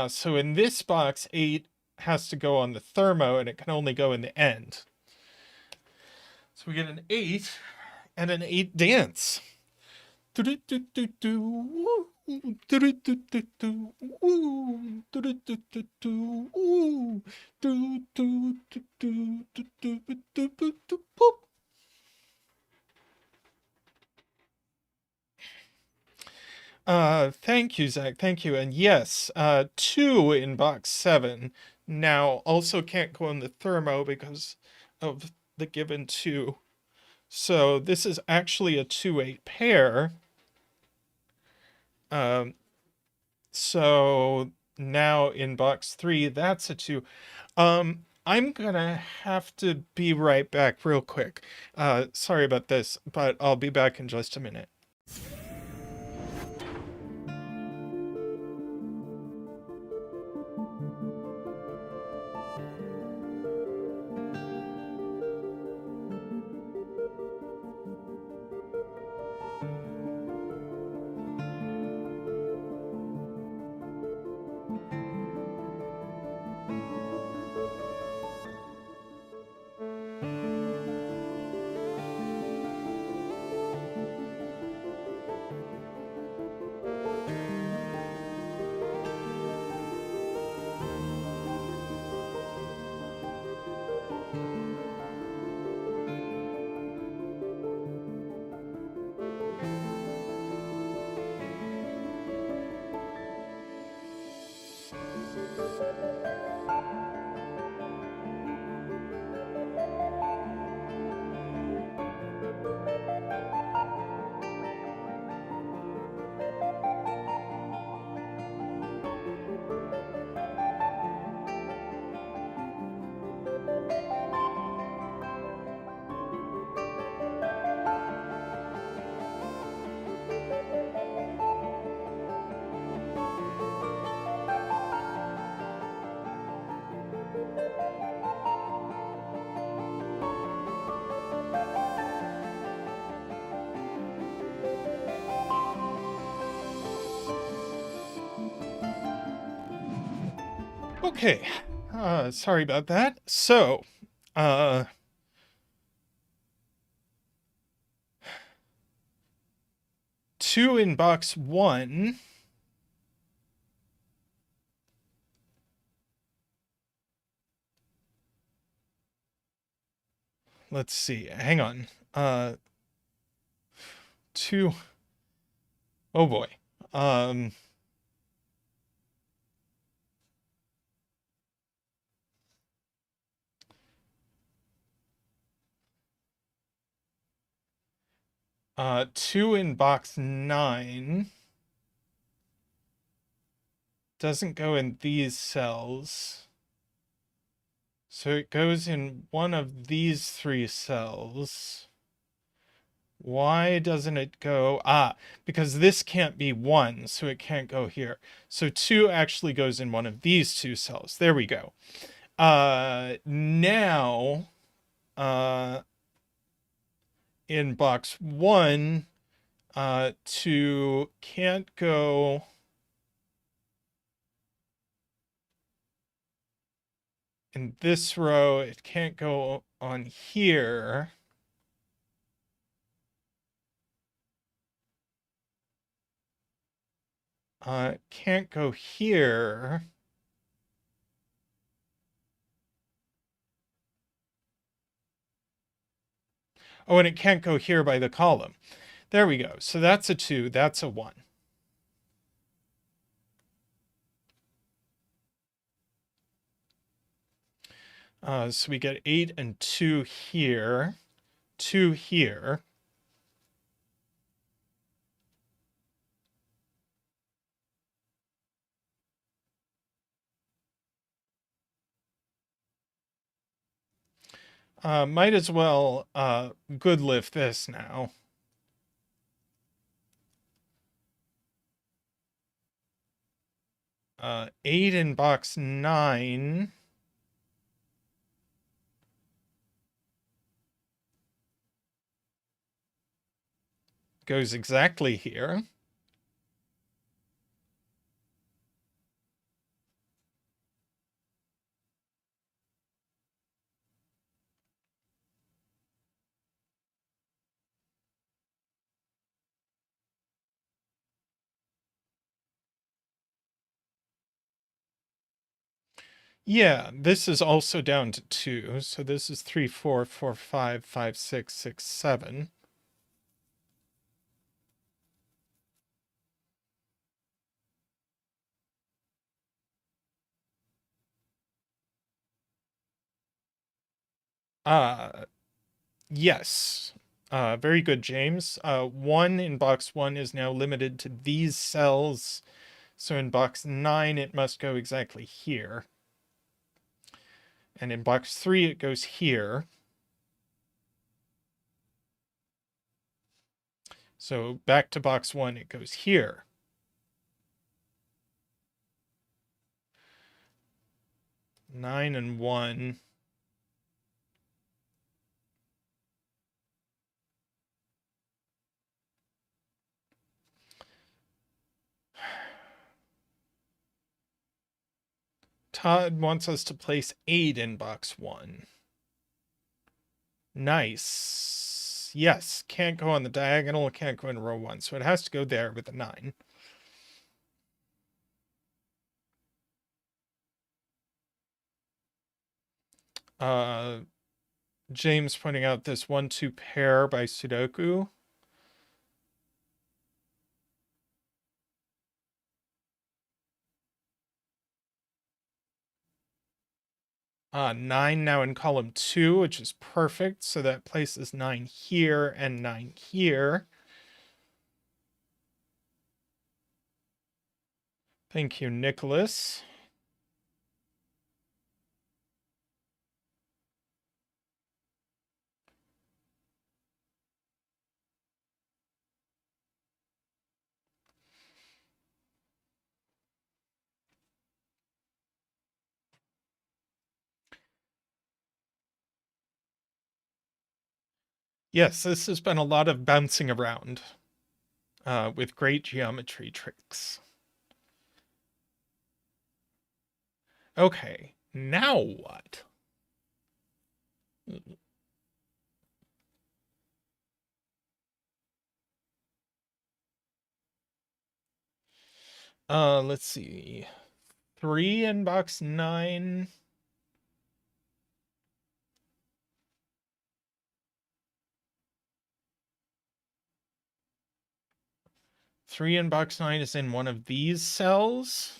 A: So in this box, 8 has to go on the thermo, and it can only go in the end. So we get an 8 and an 8 dance. Thank you, Zach. Thank you. And yes, 2 in box 7 now also can't go in the thermo because of the given 2. So this is actually a 2-8 pair. So now in box 3, that's a 2. I'm gonna have to be right back real quick. Sorry about this, but I'll be back in just a minute. Okay, sorry about that. So, uh, 2 in box 1. Let's see, hang on. 2, oh boy. Um, 2 in box 9 doesn't go in these cells. So it goes in one of these 3 cells. Why doesn't it go? Because this can't be 1, so it can't go here. So 2 actually goes in one of these 2 cells. There we go. Now, in box 1, 2 can't go in this row. It can't go on here. Can't go here. Oh, and it can't go here by the column. There we go. So that's a 2, that's a 1. So we get 8 and 2 here, 2 here. Might as well good lift this now. 8 in box 9. Goes exactly here. Yeah, this is also down to 2. So this is 3, 4, 4, 5, 5, 6, 6, 7. Yes. Very good, James. 1 in box 1 is now limited to these cells. So in box 9, it must go exactly here. And in box 3, it goes here. So back to box 1, it goes here. Nine and 1. Todd wants us to place 8 in box 1. Nice. Yes, can't go on the diagonal, can't go in row 1, so it has to go there with a 9. James pointing out this 1-2 pair by Sudoku. Nine now in column 2, which is perfect. So that places 9 here and 9 here. Thank you, Nicholas. Yes, this has been a lot of bouncing around with great geometry tricks. Okay, now what? Let's see. 3 in box 9. Three in box 9 is in one of these cells.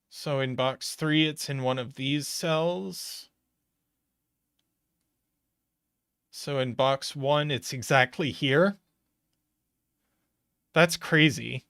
A: So in box 3, it's in one of these cells. So in box 1, it's exactly here. That's crazy.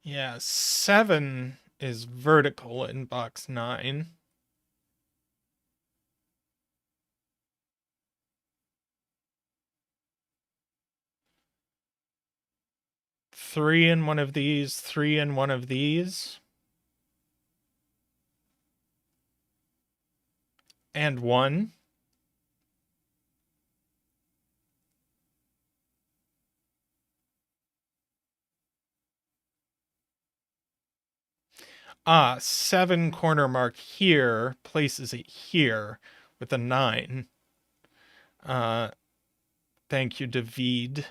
A: Yeah, 7 is vertical in box 9. Three in one of these, 3 in one of these. And 1. Ah, 7 corner mark here places it here with a 9. Thank you, David.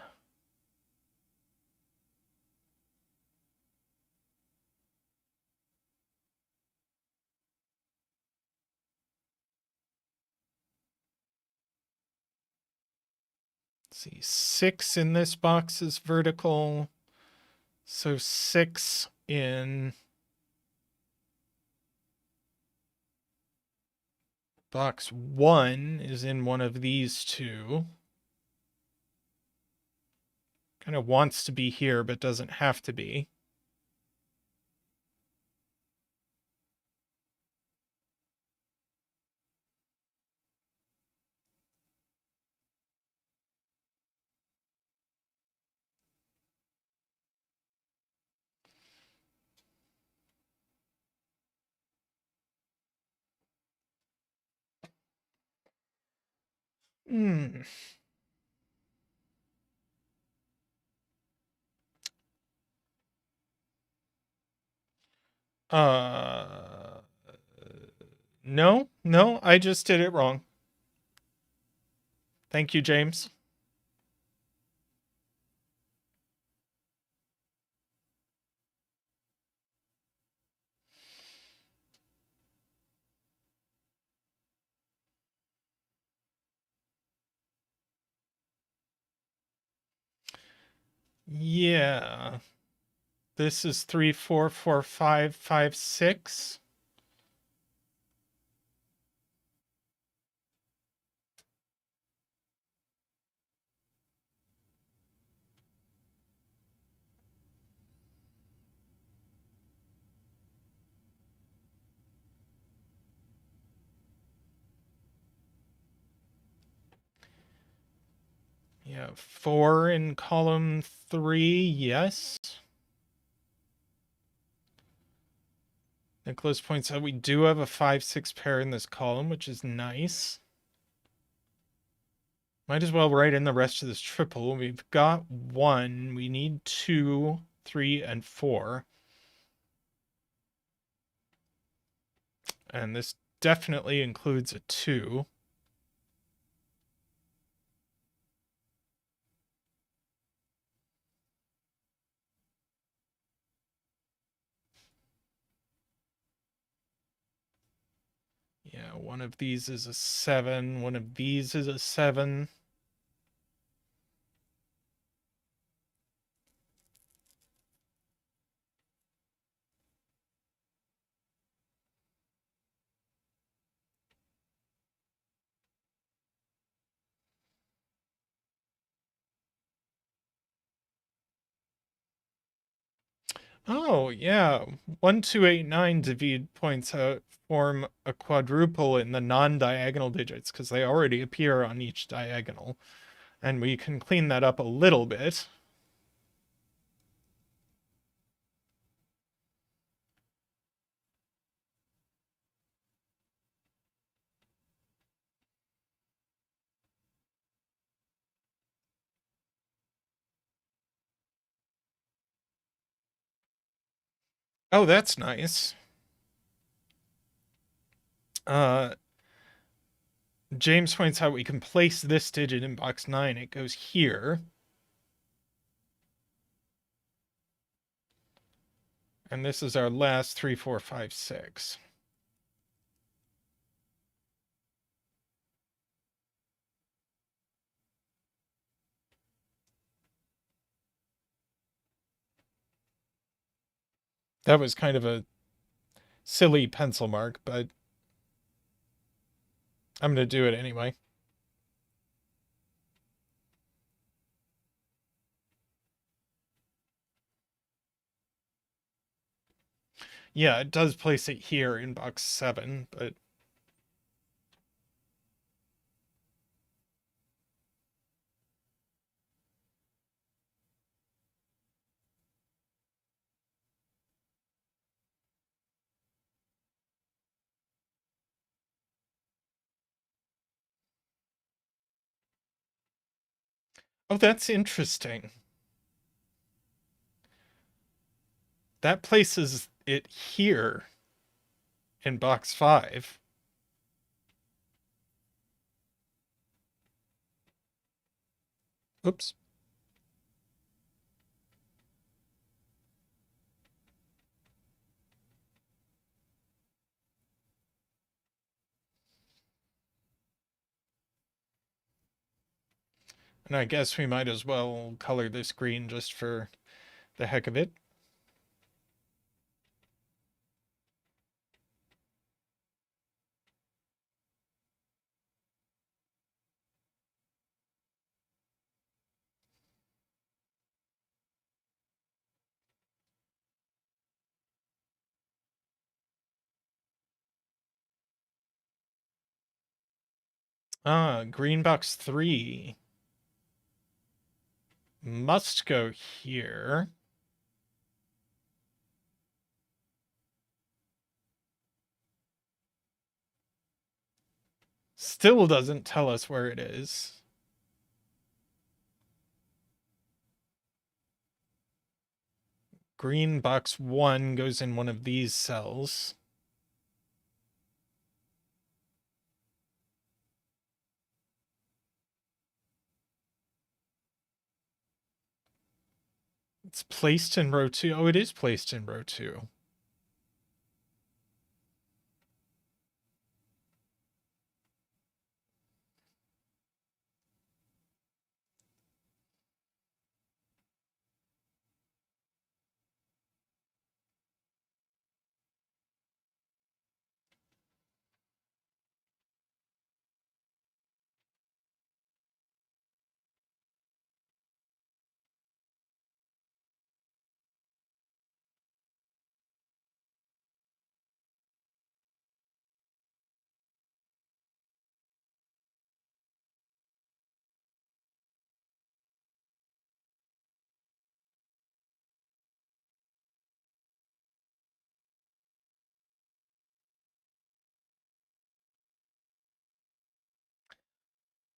A: Let's see, 6 in this box is vertical. So 6 in box 1 is in one of these two. Kind of wants to be here, but doesn't have to be. Hmm. Uh, no, I just did it wrong. Thank you, James. Yeah. This is 3, 4, 4, 5, 5, 6. Yeah, 4 in column 3, yes. Nicholas points out we do have a 5, 6 pair in this column, which is nice. Might as well write in the rest of this triple. We've got 1. We need 2, 3, and 4. And this definitely includes a 2. Yeah, one of these is a 7. One of these is a 7. Oh, yeah. 1289, David points out, form a quadruple in the non-diagonal digits because they already appear on each diagonal. And we can clean that up a little bit. Oh, that's nice. Uh, James points out we can place this digit in box 9. It goes here. And this is our last 3, 4, 5, 6. That was kind of a silly pencil mark, but I'm going to do it anyway. Yeah, it does place it here in box 7, but oh, that's interesting. That places it here in box 5. Oops. And I guess we might as well color this green just for the heck of it. Ah, green box 3 must go here. Still doesn't tell us where it is. Green box 1 goes in one of these cells. It's placed in row 2. Oh, it is placed in row 2.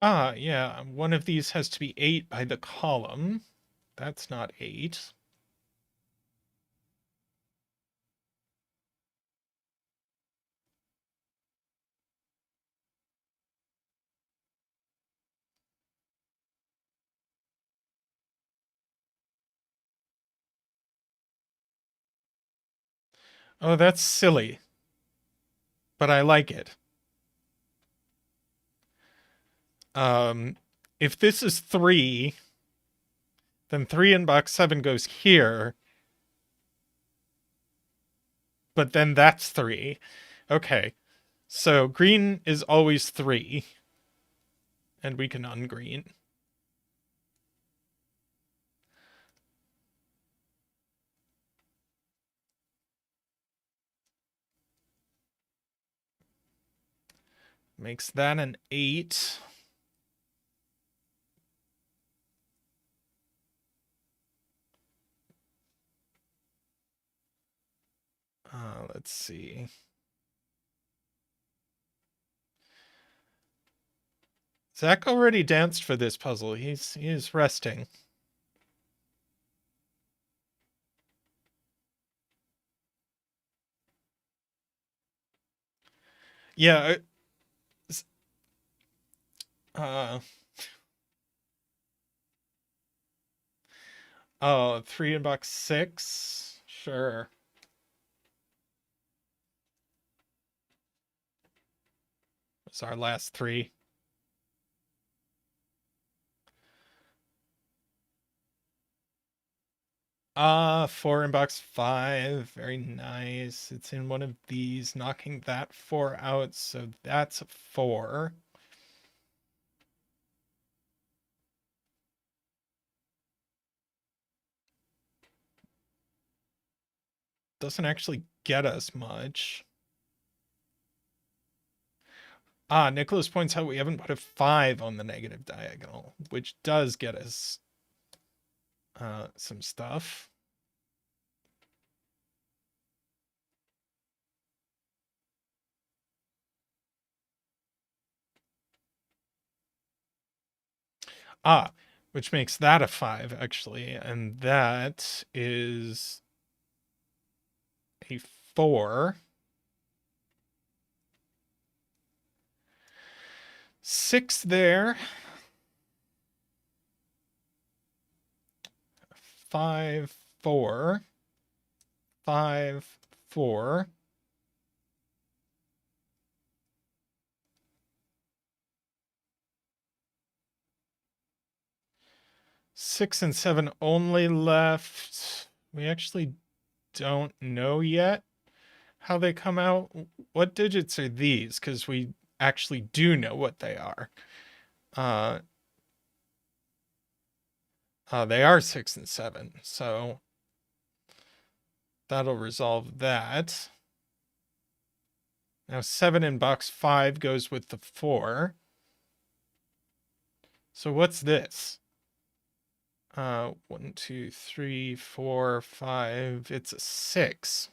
A: Ah, yeah, one of these has to be 8 by the column. That's not 8. Oh, that's silly, but I like it. Um, if this is 3, then 3 in box 7 goes here, but then that's 3. Okay, so green is always 3, and we can ungreen. Makes that an 8. Let's see. Zach already danced for this puzzle. He's resting. Yeah. Oh, 3 in box 6. Sure. It's our last 3. Ah, 4 in box 5. Very nice. It's in one of these, knocking that 4 out. So that's a 4. Doesn't actually get us much. Ah, Nicholas points out we haven't put a 5 on the negative diagonal, which does get us some stuff. Ah, which makes that a 5, actually. And that is a 4. 6 there. 5, 4. 5, 4. Six and 7 only left. We actually don't know yet how they come out. What digits are these? Because we actually do know what they are. They are 6 and 7, so that'll resolve that. Now 7 in box 5 goes with the 4. So what's this? 1, 2, 3, 4, 5. It's a 6.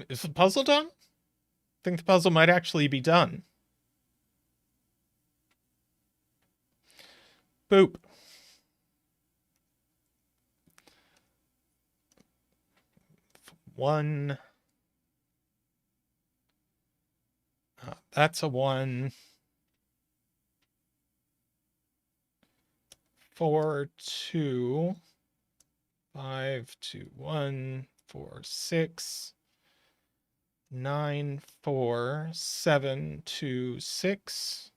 A: Is the puzzle done? I think the puzzle might actually be done. Boop. One. That's a 1. 4, 2. 5, 2, 1. 4, 6. 9, 4. 7, 2, 6.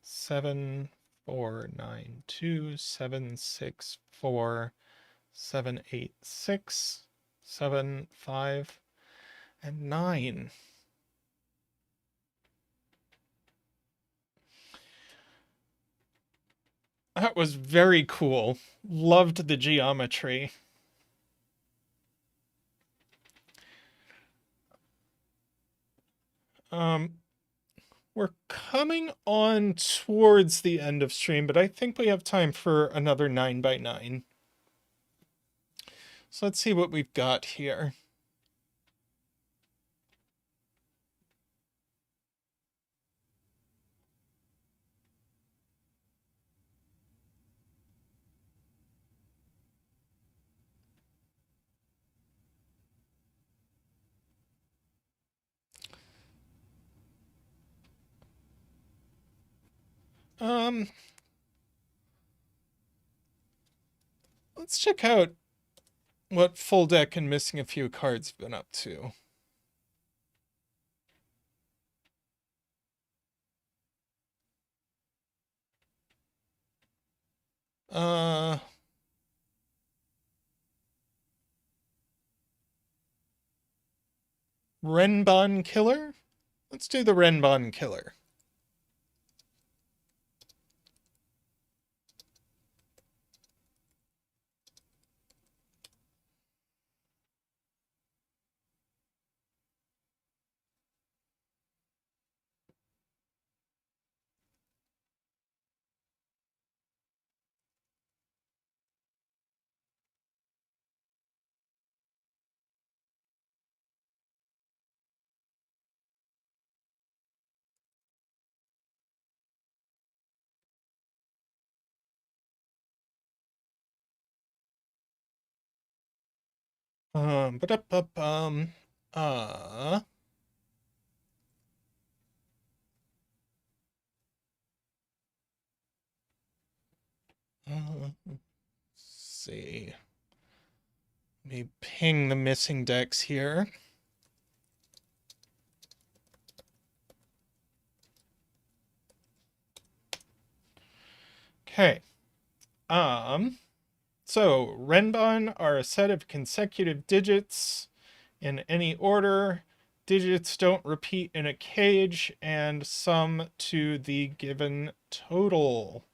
A: 7, 4, 9, 2. 7, 6, 4. 7, 8, 6. 7, 5, and 9. That was very cool. Loved the geometry. We're coming on towards the end of stream, but I think we have time for another 9x9. So let's see what we've got here. Let's check out what full deck and missing a few cards have been up to. Renbon Killer? Let's do the Renbon killer. Ba-da-ba-bum. Uh, let's see. Let me ping the missing decks here. Okay. So Renbon are a set of consecutive digits in any order. Digits don't repeat in a cage and sum to the given total.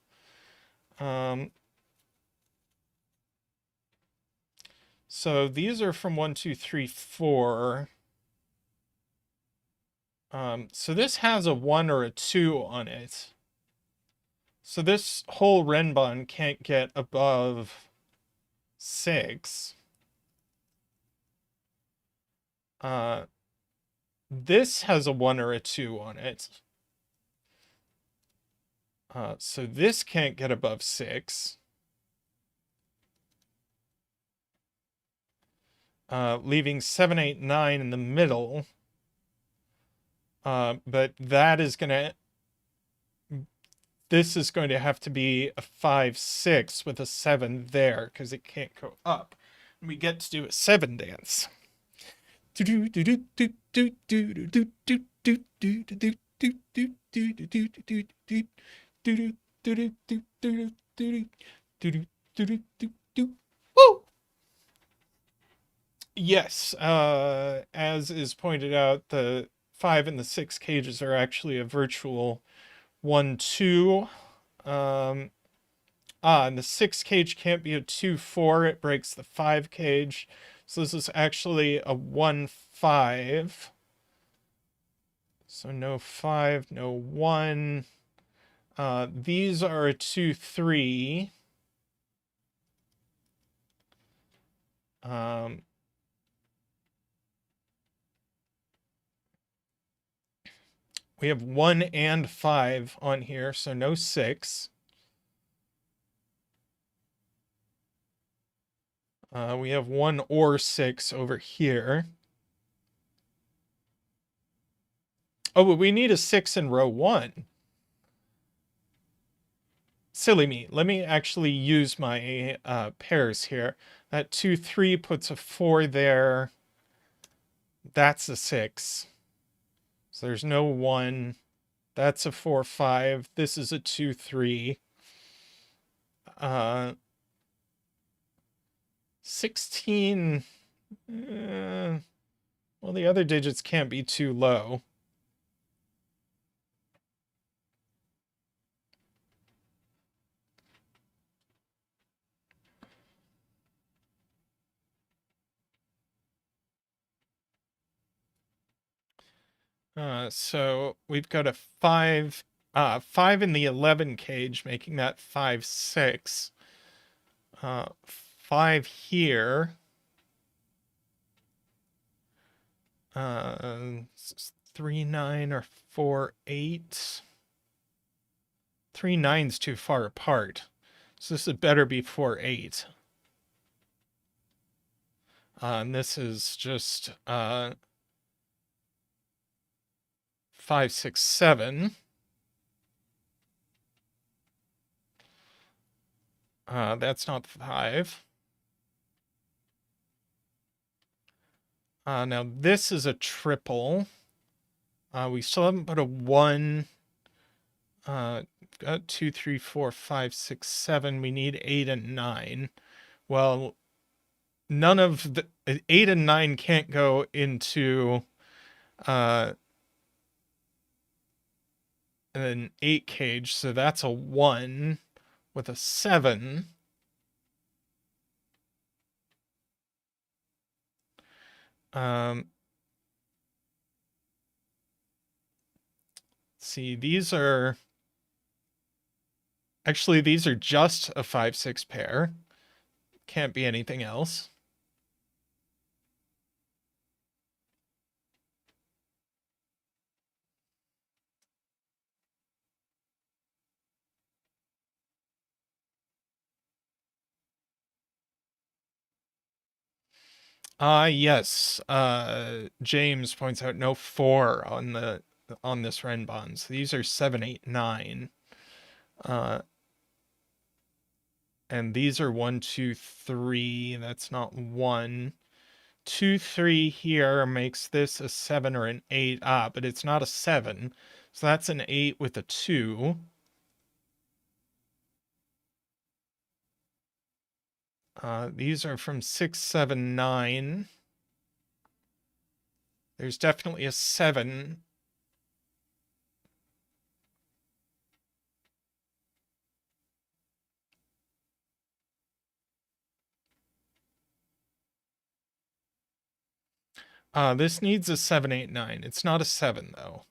A: So these are from 1, 2, 3, 4. So this has a 1 or a 2 on it. So this whole Renbon can't get above 6. This has a 1 or a 2 on it. So this can't get above 6. Leaving 7, 8, 9 in the middle. But that is going to... This is going to have to be a 5, 6 with a 7 there because it can't go up. And we get to do a 7 dance. Woo! Yes, as is pointed out, the 5 and the 6 cages are actually a virtual 1, 2. And the 6 cage can't be a 2, 4. It breaks the 5 cage. So this is actually a 1, 5. So no 5, no 1. These are a 2, 3. We have 1 and 5 on here, so no 6. We have 1 or 6 over here. Oh, but we need a 6 in row 1. Silly me. Let me actually use my pairs here. That 2, 3 puts a 4 there. That's a 6. So there's no 1. That's a 4, 5. This is a 2, 3. 16. Well, the other digits can't be too low. So we've got a 5, 5 in the 11 cage, making that 5, 6. 5 here. 3, 9 or 4, 8. 3, 9's too far apart. So this would better be 4, 8. And this is just 5, 6, 7. That's not 5. Now this is a triple. We still haven't put a 1. Got 2, 3, 4, 5, 6, 7. We need 8 and 9. Well, none of the 8 and 9 can't go into and then 8 cage, so that's a 1 with a 7. See, these are actually, these are just a 5-6 pair. Can't be anything else. Yes. James points out no 4 on this Renbon. So these are 7, 8, 9. And these are 1, 2, 3. That's not 1. 2, 3 here makes this a 7 or an 8. But it's not a 7. So that's an 8 with a 2. These are from 6, 7, 9. There's definitely a 7. This needs a 7, 8, 9. It's not a 7, though.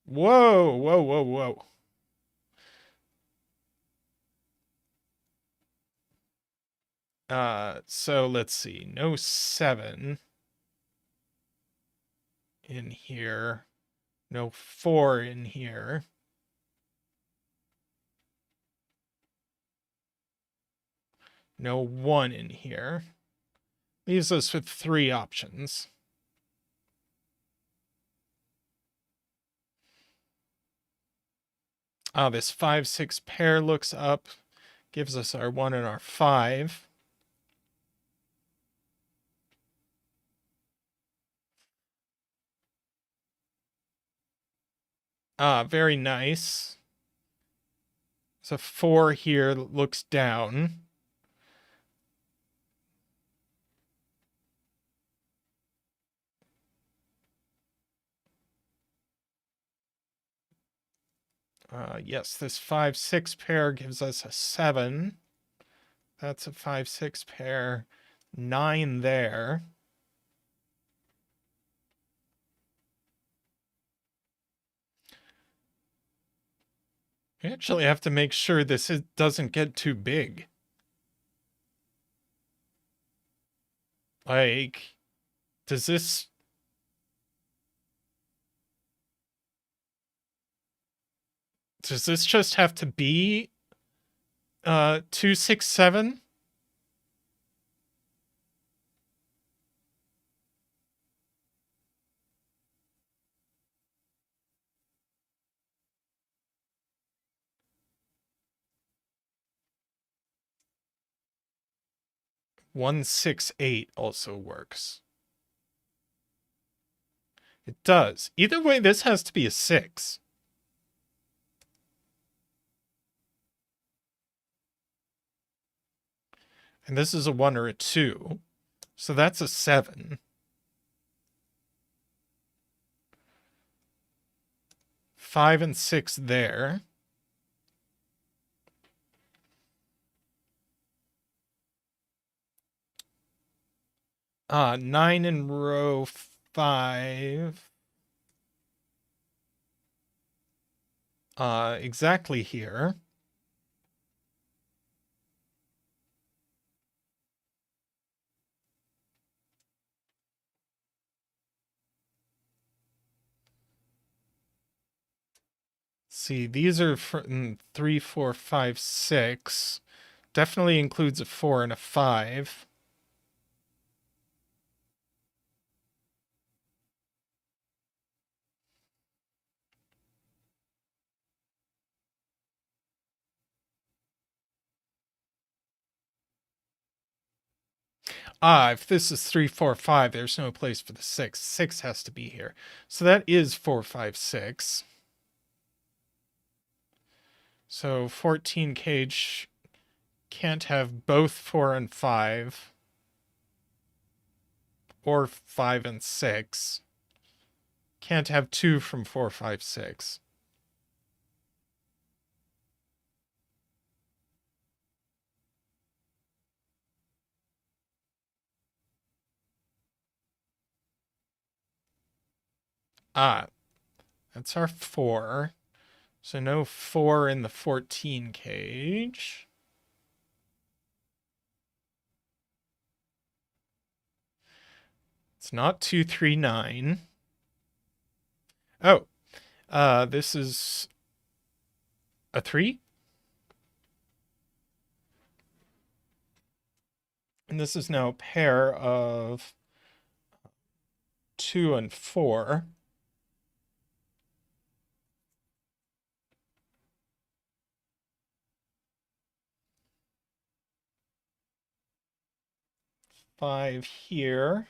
A: Whoa, whoa, whoa, whoa. So let's see. No 7 in here. No 4 in here. No 1 in here. Leaves us with 3 options. This 5, 6 pair looks up. Gives us our 1 and our 5. Very nice. So 4 here looks down. Yes, this 5, 6 pair gives us a 7. That's a 5, 6 pair. 9 there. We actually have to make sure this doesn't get too big. Like, does this just have to be 2, 6, 7? One, 6, 8 also works. It does. Either way, this has to be a 6. And this is a 1 or a 2. So that's a 7. 5 and 6 there. Nine in row 5. Exactly here. See, these are 3, 4, 5, 6. Definitely includes a 4 and a 5. If this is 3, 4, 5, there's no place for the 6. 6 has to be here. So that is 4, 5, 6. So 14 cage can't have both 4 and 5. Or 5 and 6. Can't have 2 from 4, 5, 6. Ah, that's our 4. So no 4 in the 14 cage. It's not 2, 3, 9. Oh, this is a 3. And this is now a pair of 2 and 4. Five here.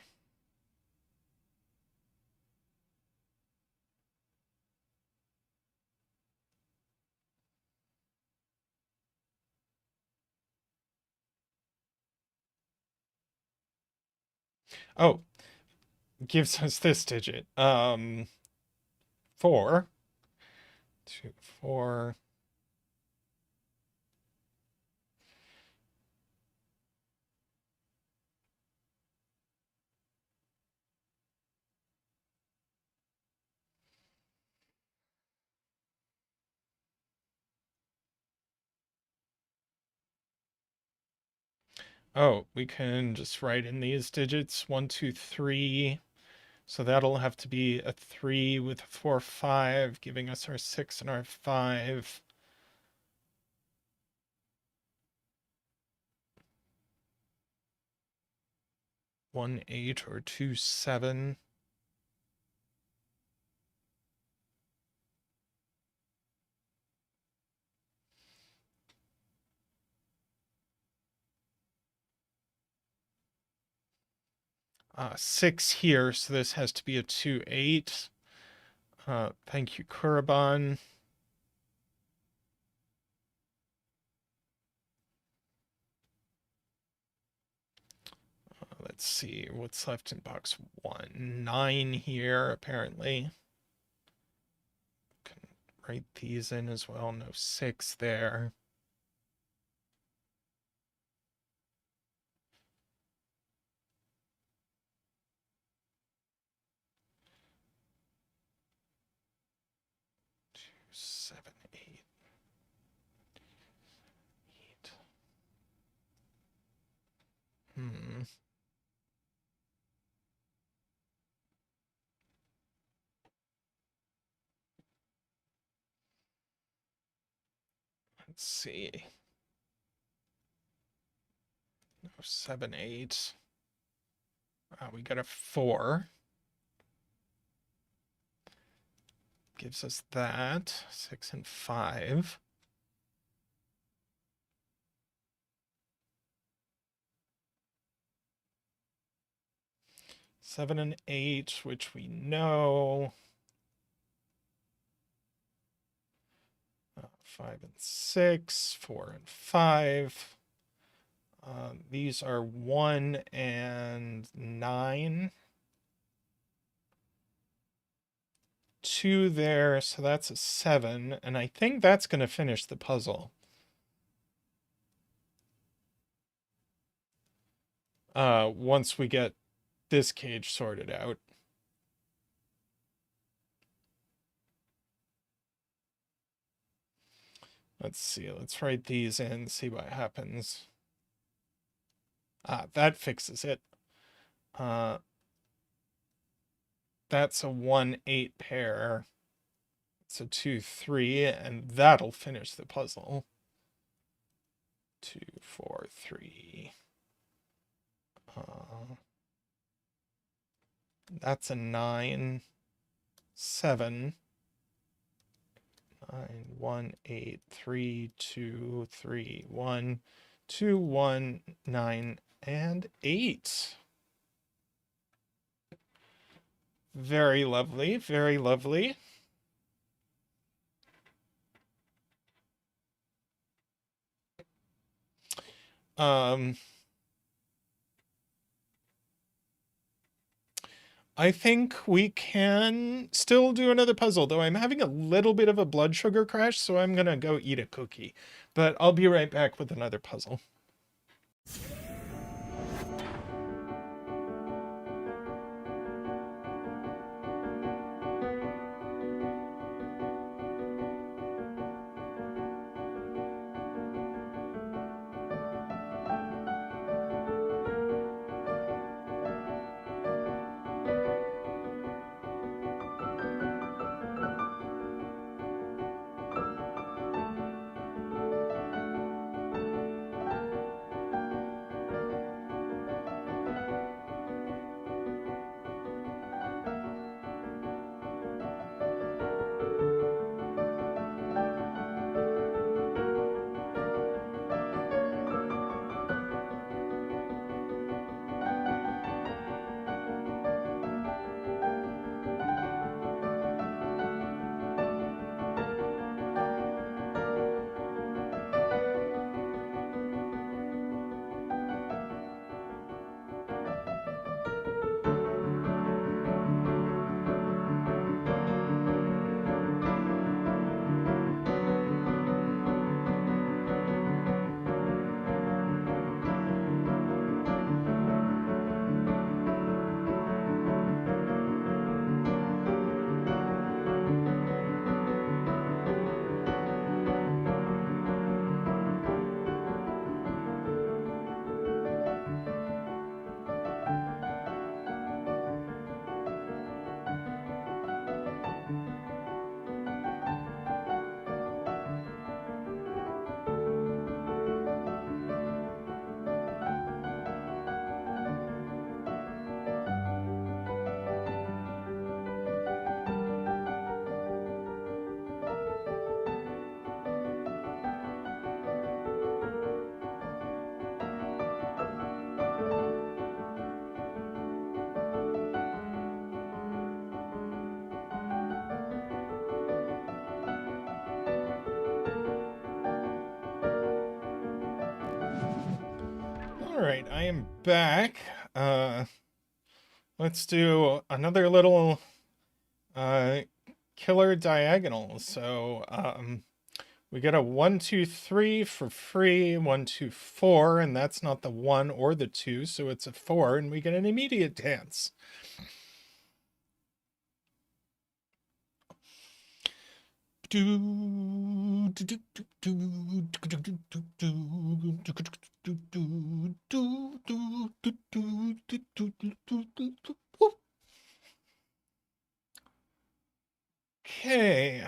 A: Oh, gives us this digit. 4. 2, 4. Oh, we can just write in these digits 1, 2, 3. So that'll have to be a 3 with a 4, 5, giving us our 6 and our 5. One 8 or 2 7. Six here, so this has to be a 2 8. Thank you, Kuraban. Let's see what's left in box 1. 9 here, apparently. Can write these in as well. No 6 there. Two, 7, 8. 8. Let's see. No 7, 8. We got a 4. Gives us that. 6 and 5. Seven and 8, which we know. 5 and 6, 4 and 5. These are 1 and 9. 2 there, so that's a 7. And I think that's going to finish the puzzle. Once we get this cage sorted out. Let's see. Let's write these in, see what happens. That fixes it. That's a 1, 8 pair. It's a 2, 3, and that'll finish the puzzle. 2, 4, 3. That's a 9, 7. 9, 1, 8, 3, 2, 3, 1, 2, 1, 9, and 8. Very lovely, very lovely. I think we can still do another puzzle, though I'm having a little bit of a blood sugar crash, so I'm gonna go eat a cookie. But I'll be right back with another puzzle. All right, I am back. Uh, let's do another little uh, killer diagonal. So we get a 1, 2, 3 for free, 1, 2, 4, and that's not the 1 or the 2, so it's a 4, and we get an immediate dance. Okay.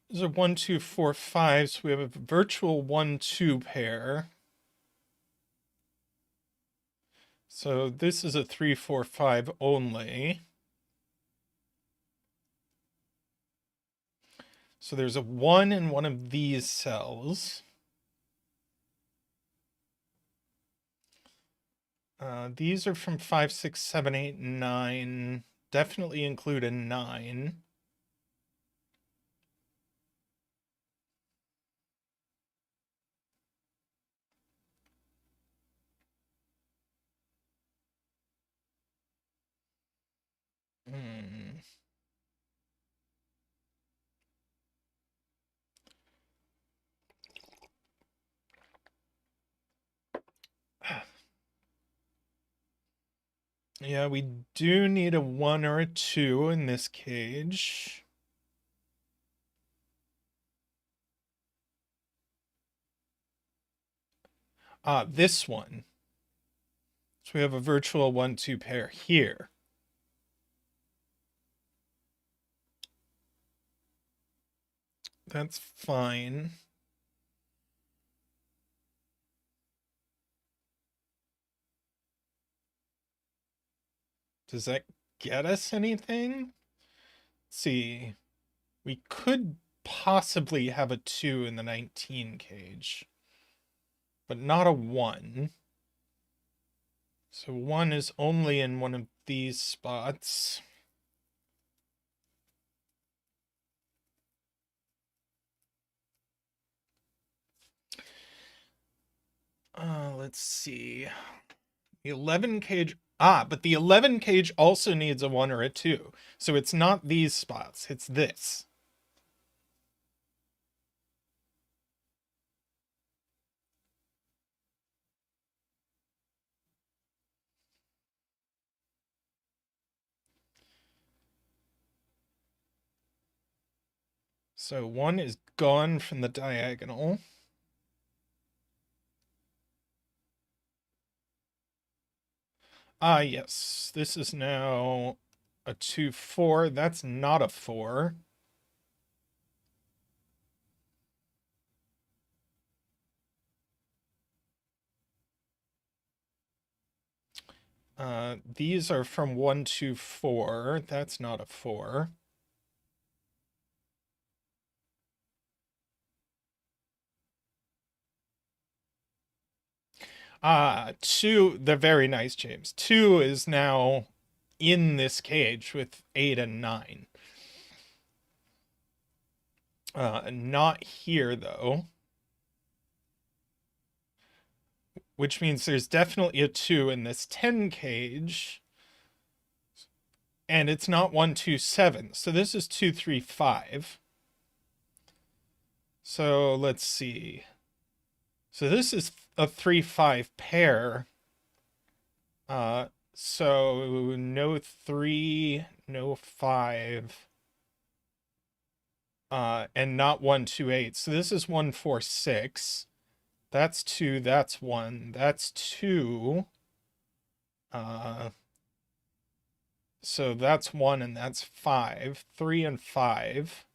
A: These are 1, 2, 4, 5, so we have a virtual 1, 2 pair. So this is a 3, 4, 5 only. So there's a 1 in one of these cells. These are from 5, 6, 7, 8, 9. Definitely include a 9. Hmm. Yeah, we do need a 1 or a 2 in this cage. This one. So we have a virtual 1, 2 pair here. That's fine. Does that get us anything? Let's see. We could possibly have a 2 in the 19 cage, but not a 1. So 1 is only in one of these spots. Let's see. The 11 cage. Ah, but the 11 cage also needs a 1 or a 2. So it's not these spots, it's this. So 1 is gone from the diagonal. Ah, yes. This is now a 2, 4. That's not a 4. These are from 1 to 4. That's not a 4. 2, they're very nice, James. 2 is now in this cage with 8 and 9. Not here, though. Which means there's definitely a 2 in this 10 cage. And it's not 1, 2, 7. So this is 2, 3, 5. So let's see. So this is a 3, 5 pair. So no 3, no 5. And not 1, 2, 8. So this is 1, 4, 6. That's 2, that's 1, that's 2. So that's 1 and that's 5. 3 and 5.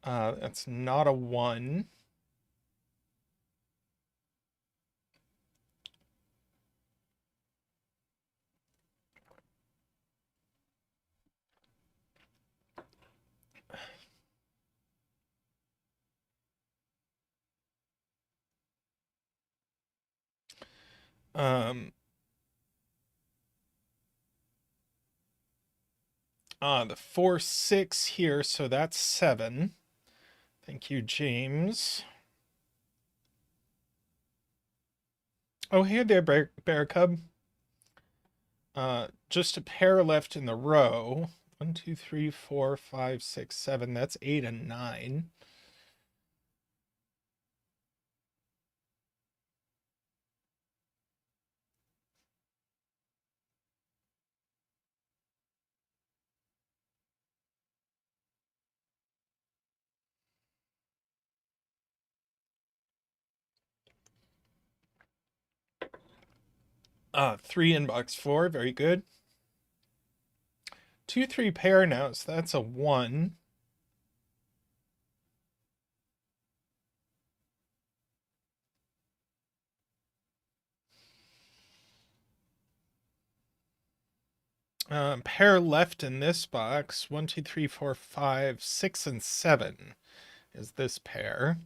A: That's not a 1. The 4, 6 here, so that's 7. Thank you, James. Oh, hey there, Bear Cub. Just a pair left in the row. 1, 2, 3, 4, 5, 6, 7. That's 8 and 9. Three in box 4. Very good. 2, 3 pair now, so that's a 1. Pair left in this box. 1, 2, 3, 4, 5, 6, and 7 is this pair.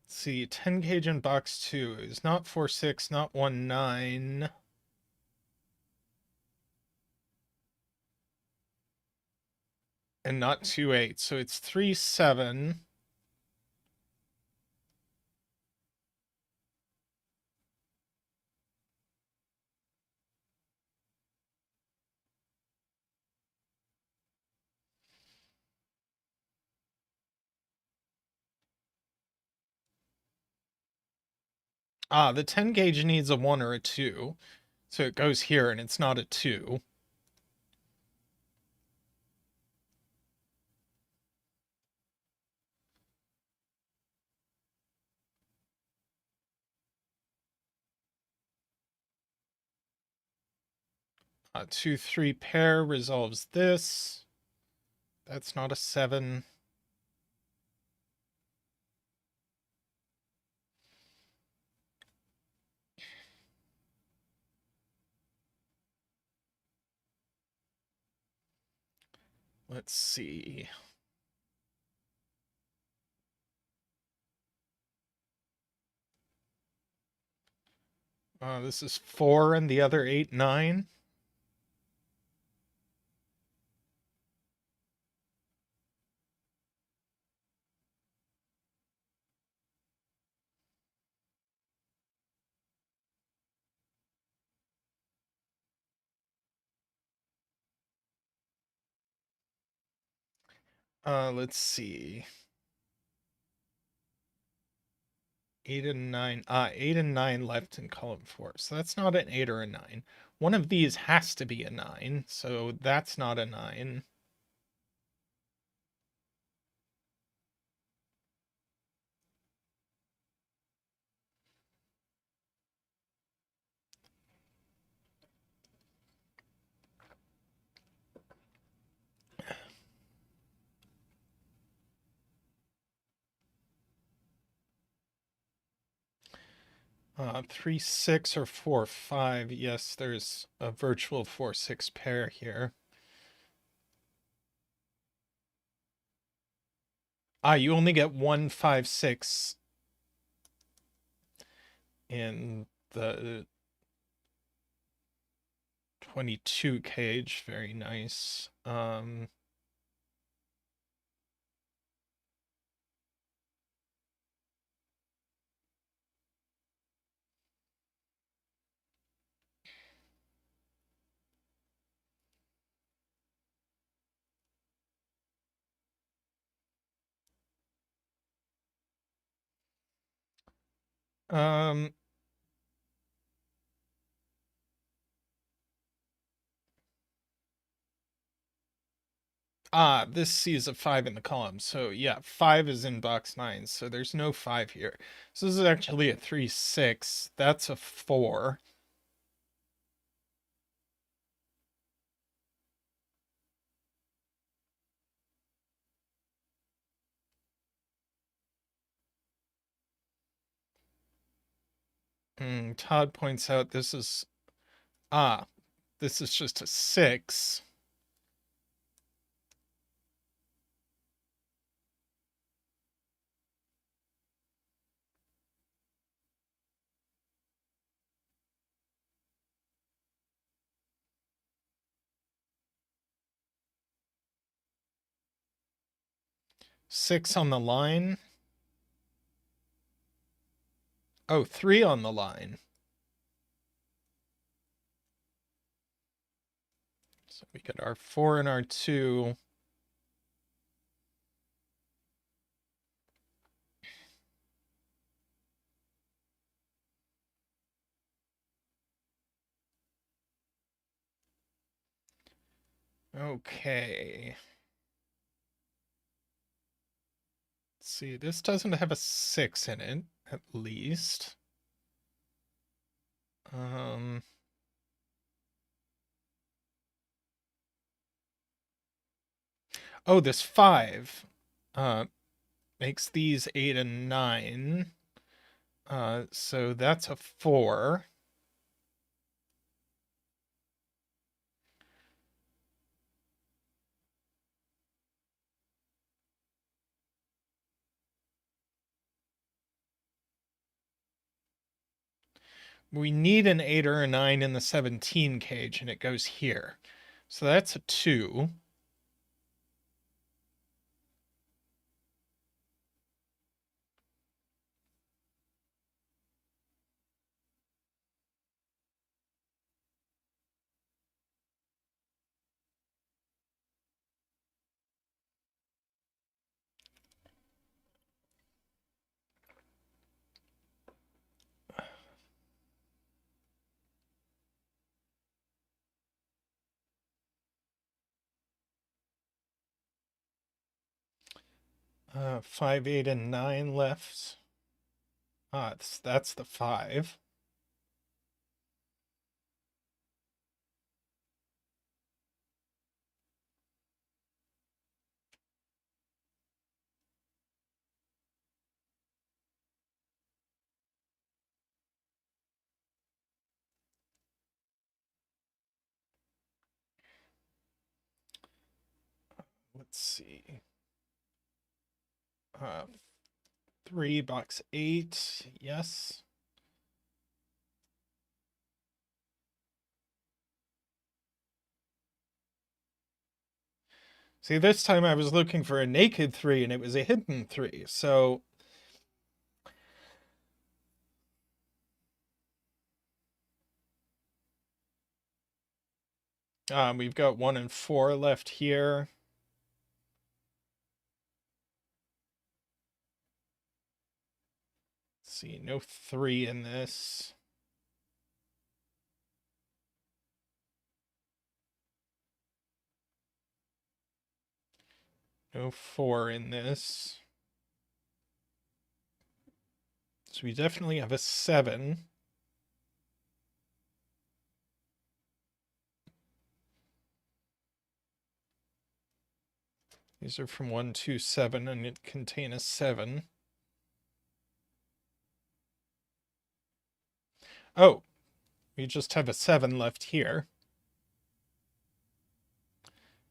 A: Let's see, 10 cage in box 2 is not 4, 6, not 1, 9. And not 2, 8. So it's 3, 7. The 10 gauge needs a 1 or a 2. So it goes here and it's not a 2. A 2, 3 pair resolves this. That's not a 7. Let's see. This is 4 and the other 8, 9. Let's see. 8 and 9 left in column 4. So that's not an 8 or a 9. One of these has to be a 9, so that's not a 9. Three, 6 or 4, 5. Yes, there's a virtual 4, 6 pair here. You only get 1, 5, 6 in the 22 cage. Very nice. Um, this sees a 5 in the column. So yeah, 5 is in box 9. So there's no 5 here. So this is actually a 3, 6. That's a 4. Todd points out this is just a 6. Six on the line. Oh, 3 on the line. So we get our 4 and our 2. Okay. Let's see, this doesn't have a 6 in it, at least. Oh, this 5 makes these 8 and 9. So that's a 4. We need an 8 or a 9 in the 17 cage, and it goes here. So that's a 2. Five, 8, and 9 left. That's the 5. Let's see. 3, box 8. Yes. See, this time I was looking for a naked 3 and it was a hidden 3. So we've got 1 and 4 left here. see, no 3 in this. No 4 in this. So we definitely have a 7. These are from 1, 2, 7, and it contain a 7. Oh, we just have a 7 left here.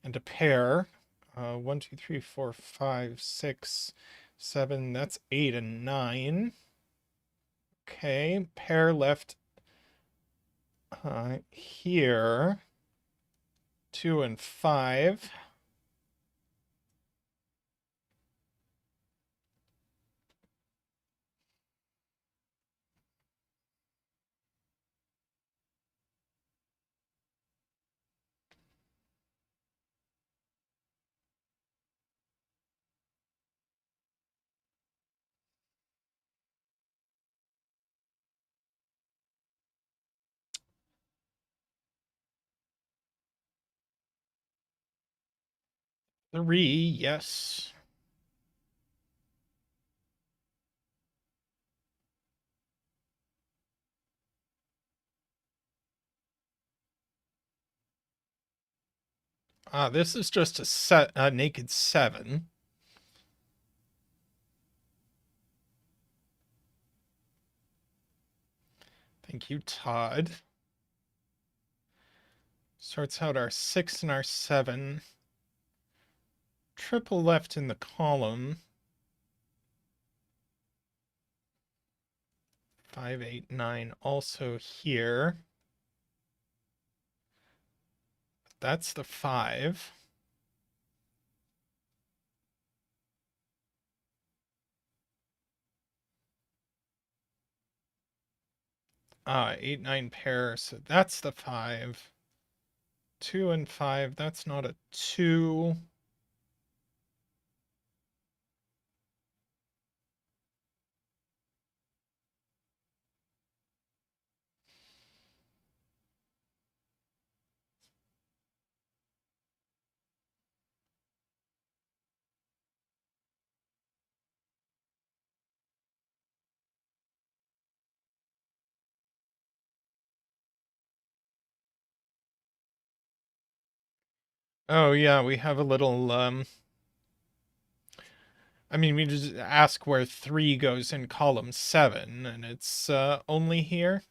A: And a pair. 1, 2, 3, 4, 5, 6, 7. That's 8 and 9. Okay, pair left here. 2 and 5. Three, yes. This is just a naked 7. Thank you, Todd. Sorts out our 6 and our 7. Triple left in the column. 5, 8, 9 also here. That's the 5. Ah, 8, 9 pair, so that's the 5. 2 and 5, that's not a 2. Oh yeah, we have a little I mean, we just ask where 3 goes in column 7, and it's only here.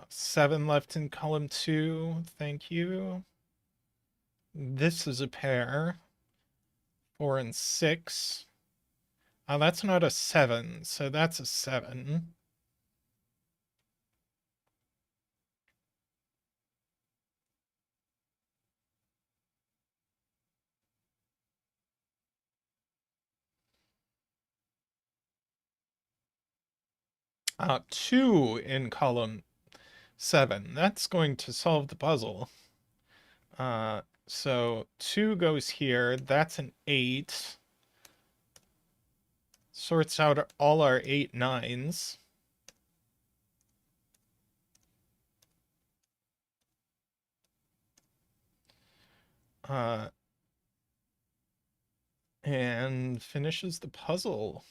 A: 7 left in column 2, thank you. This is a pair. 4 and 6. That's not a 7, so that's a 7. Two in column 7. That's going to solve the puzzle. So 2 goes here. That's an 8. Sorts out all our 8 9s. And finishes the puzzle.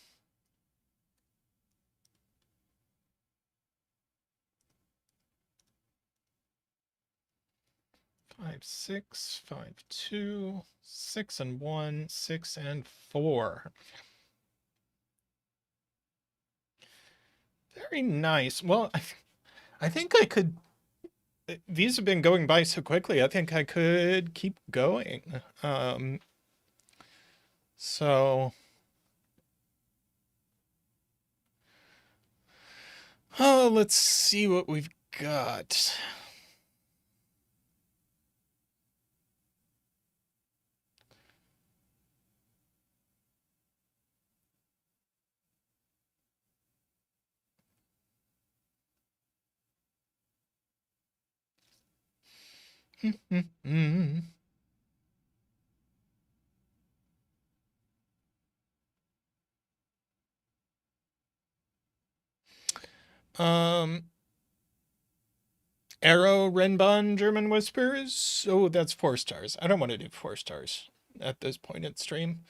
A: 5, 6, 5, 2, 6 and 1, 6 and 4. Very nice. Well, I think I could. These have been going by so quickly. I think I could keep going. So, oh, let's see what we've got. Arrow Renbahn German Whispers. Oh, that's 4 stars. I don't want to do 4 stars at this point in stream.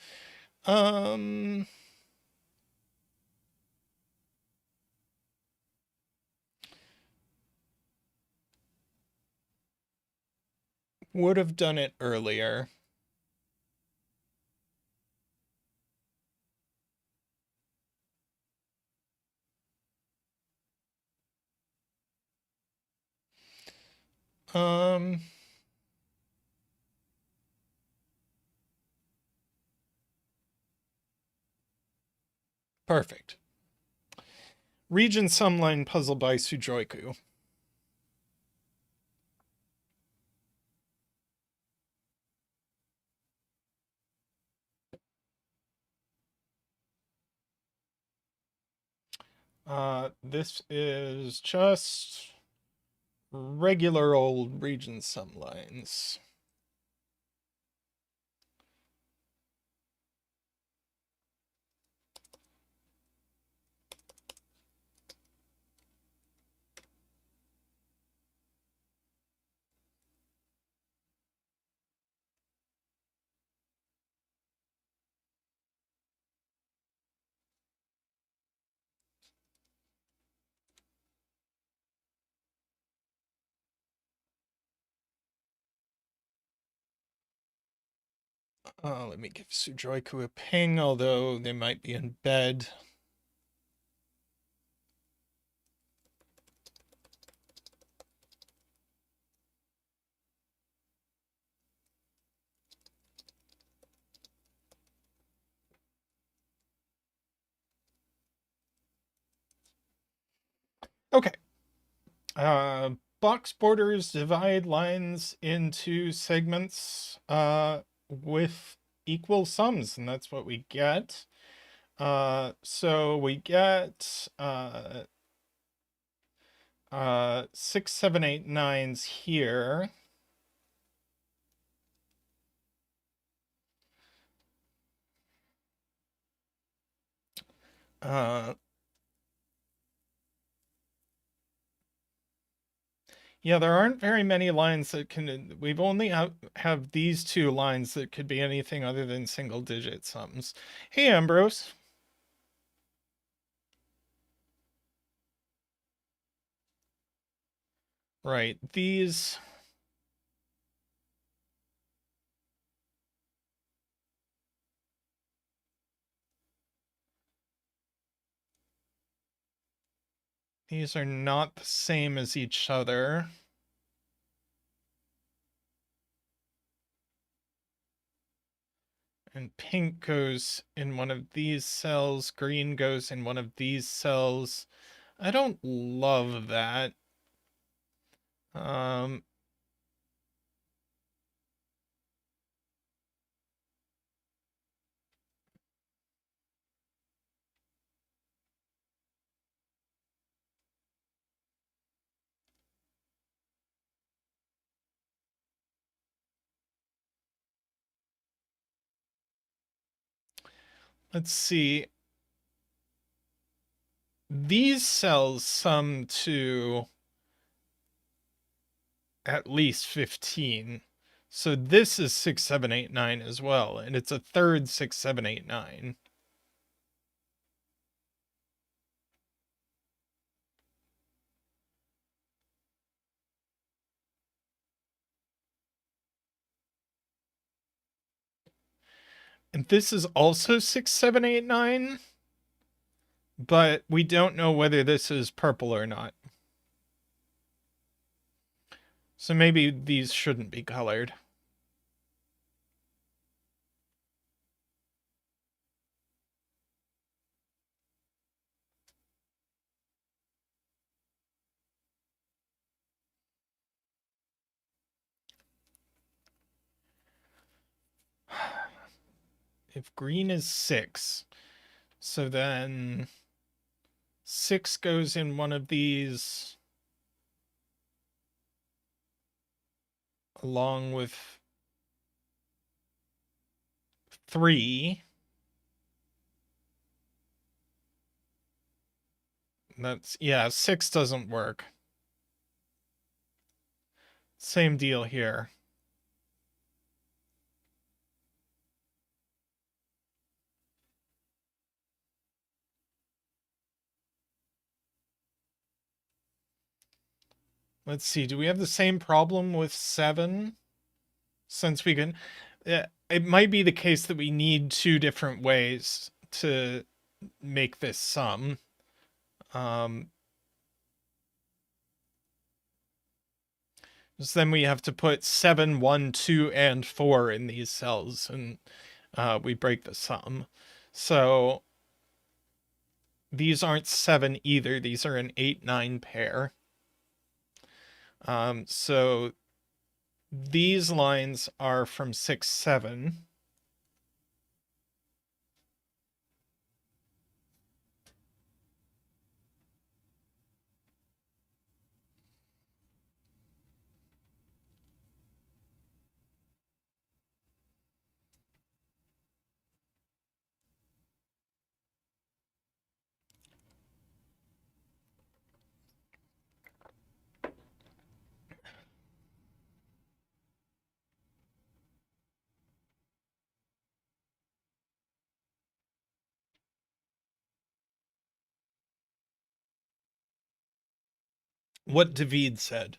A: Would have done it earlier. Perfect. Region Sumline Puzzle by Sujoiku. This is just regular old region sumlines. Let me give Sujoiku a ping, although they might be in bed. Okay. Box borders divide lines into segments with equal sums, and that's what we get. So we get 6, 7, 8, 9s here. Yeah, there aren't very many lines that can. We've only have these 2 lines that could be anything other than single digit sums. Hey, Ambrose. Right, these. These are not the same as each other. And pink goes in one of these cells, green goes in one of these cells. I don't love that. Let's see. These cells sum to at least 15. So this is 6, 7, 8, 9 as well. And it's a third 6, 7, 8, 9. And this is also 6, 7, 8, 9. But we don't know whether this is purple or not. So maybe these shouldn't be colored. If green is 6, so then 6 goes in one of these along with 3. Yeah, 6 doesn't work. Same deal here. Let's see, do we have the same problem with 7? Since we can, it might be the case that we need 2 different ways to make this sum. So then we have to put 7, 1, 2, and 4 in these cells, and we break the sum. So these aren't 7 either. These are an 8, 9 pair. So these lines are from 6, 7. What David said.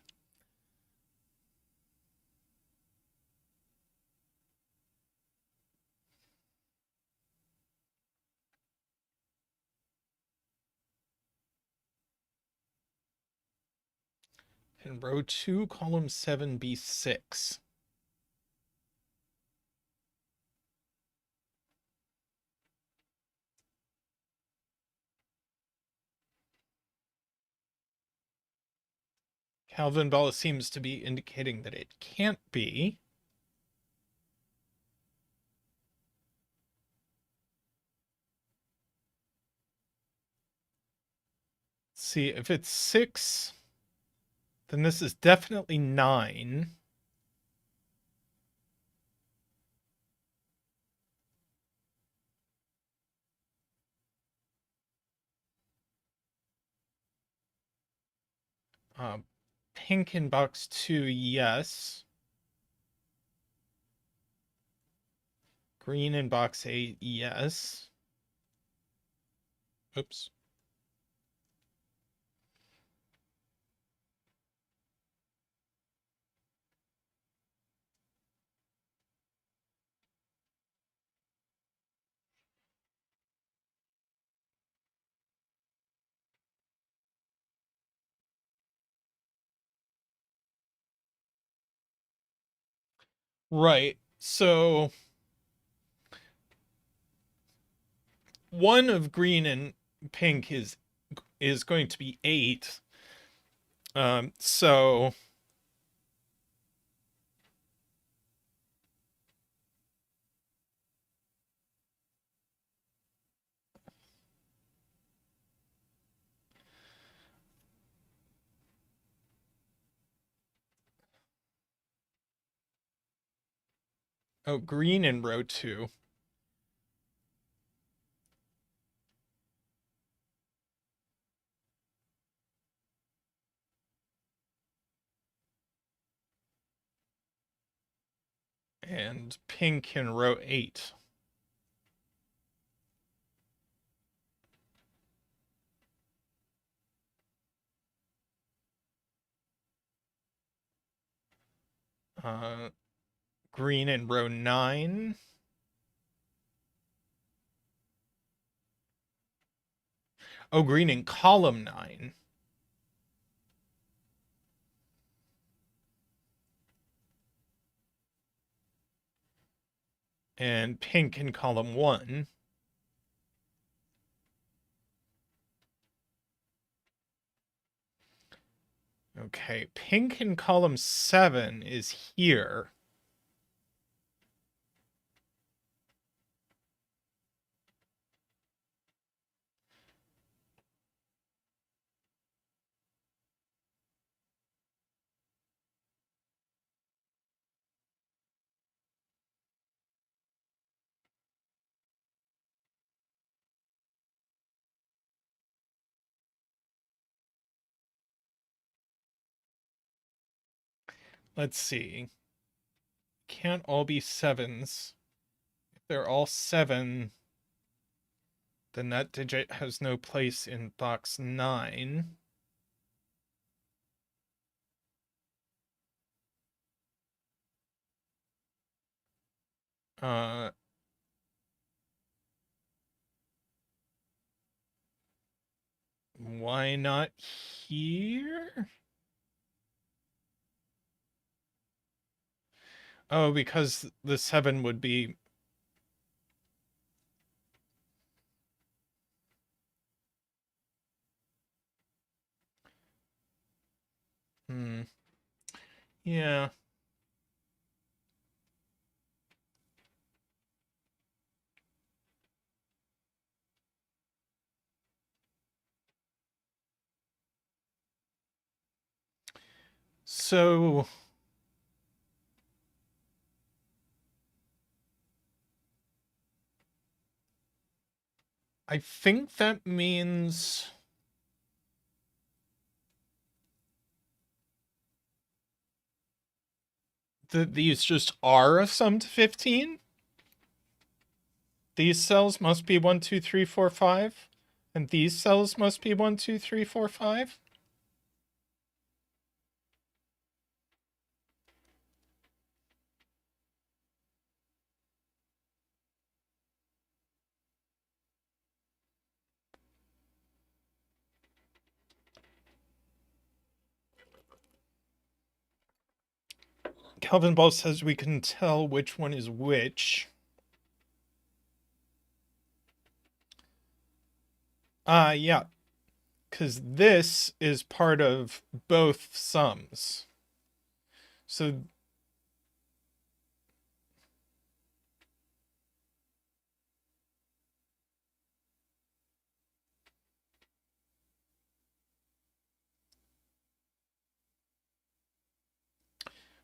A: In row 2, column 7, be 6. Calvin Ball seems to be indicating that it can't be. Let's see, if it's 6, then this is definitely 9. Pink in box 2, yes. Green in box 8, yes. Oops. Right. So one of green and pink is going to be 8. So green in row 2. And pink in row 8. Green in row 9. Oh, green in column 9. And pink in column 1. Okay, pink in column 7 is here. let's see. Can't all be 7s. If they're all 7, then that digit has no place in box 9. Why not here? Oh, because the 7 would be... Yeah. So... I think that means... that these just are a sum to 15? These cells must be 1, 2, 3, 4, 5, and these cells must be 1, 2, 3, 4, 5? Calvin Ball says we can tell which one is which. Yeah. Because this is part of both sums. So...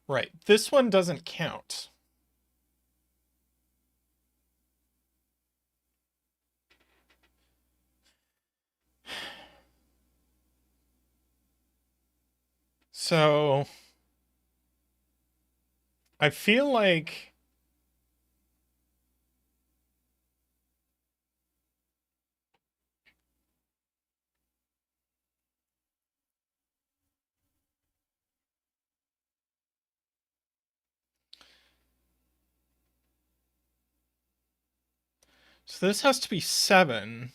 A: Right. This one doesn't count. So... I feel like... So this has to be 7.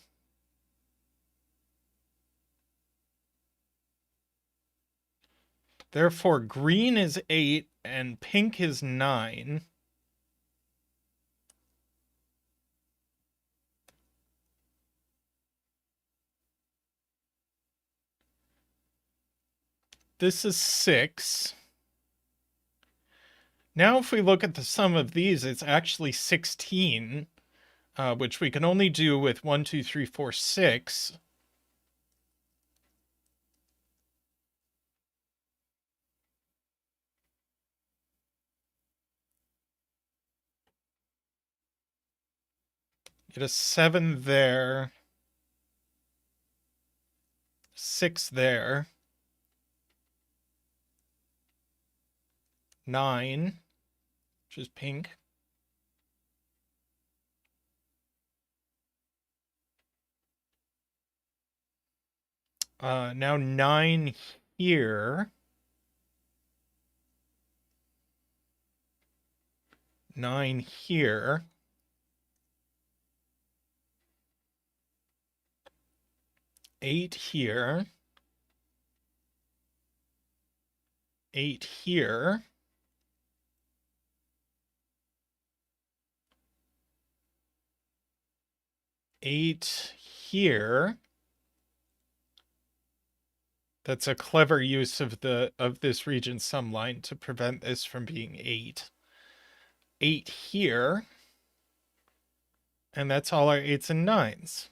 A: Therefore, green is 8 and pink is 9. This is 6. Now, if we look at the sum of these, it's actually 16, which we can only do with 1, 2, 3, 4, 6. Get a 7 there. 6 there. 9, which is pink. Now 9 here. 9 here. 8 here. 8 here. 8 here. That's a clever use of this region sum line to prevent this from being 8. 8 here. And that's all our 8s and 9s.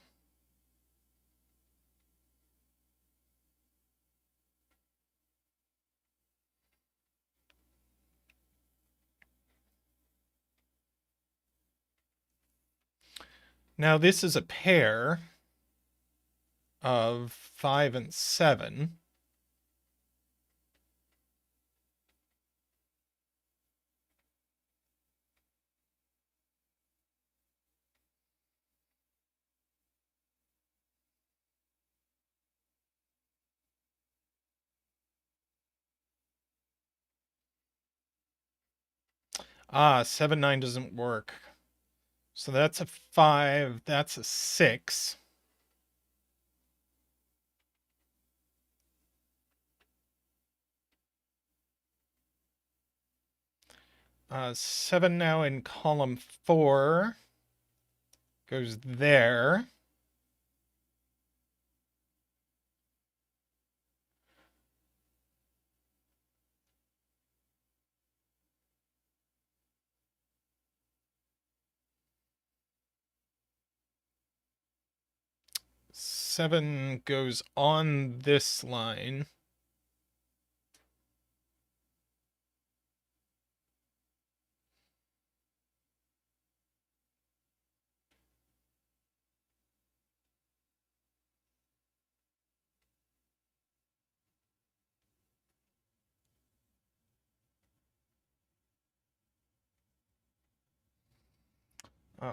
A: Now this is a pair of 5 and 7. Ah, 7, 9 doesn't work. So that's a 5, that's a 6. 7 now in column 4 goes there. Seven goes on this line.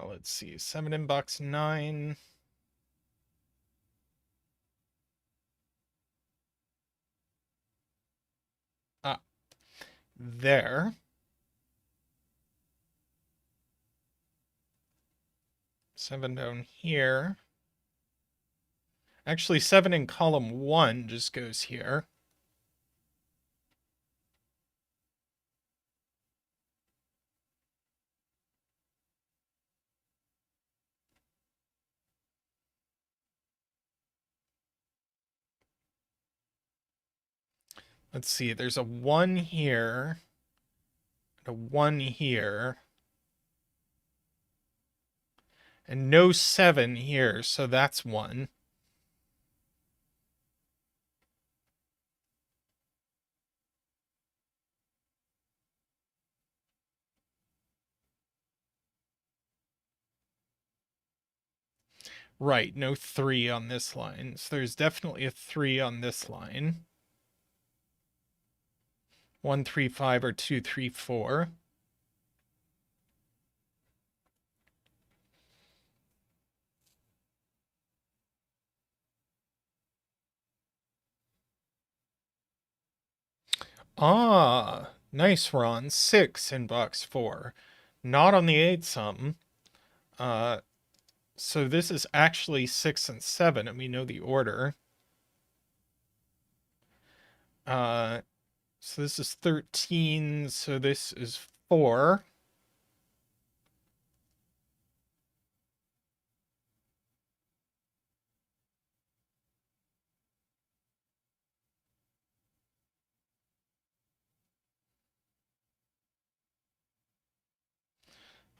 A: Let's see. 7 in box 9. Ah, there. 7 down here. Actually, 7 in column 1 just goes here. Let's see. There's a 1 here. And a 1 here. And no 7 here, so that's 1. Right, no 3 on this line. So there's definitely a 3 on this line. 1, 3, 5, or 2, 3, 4. Ah, nice, Ron. 6 in box 4. Not on the 8 sum. So this is actually 6 and 7, and we know the order. So this is 13, so this is 4.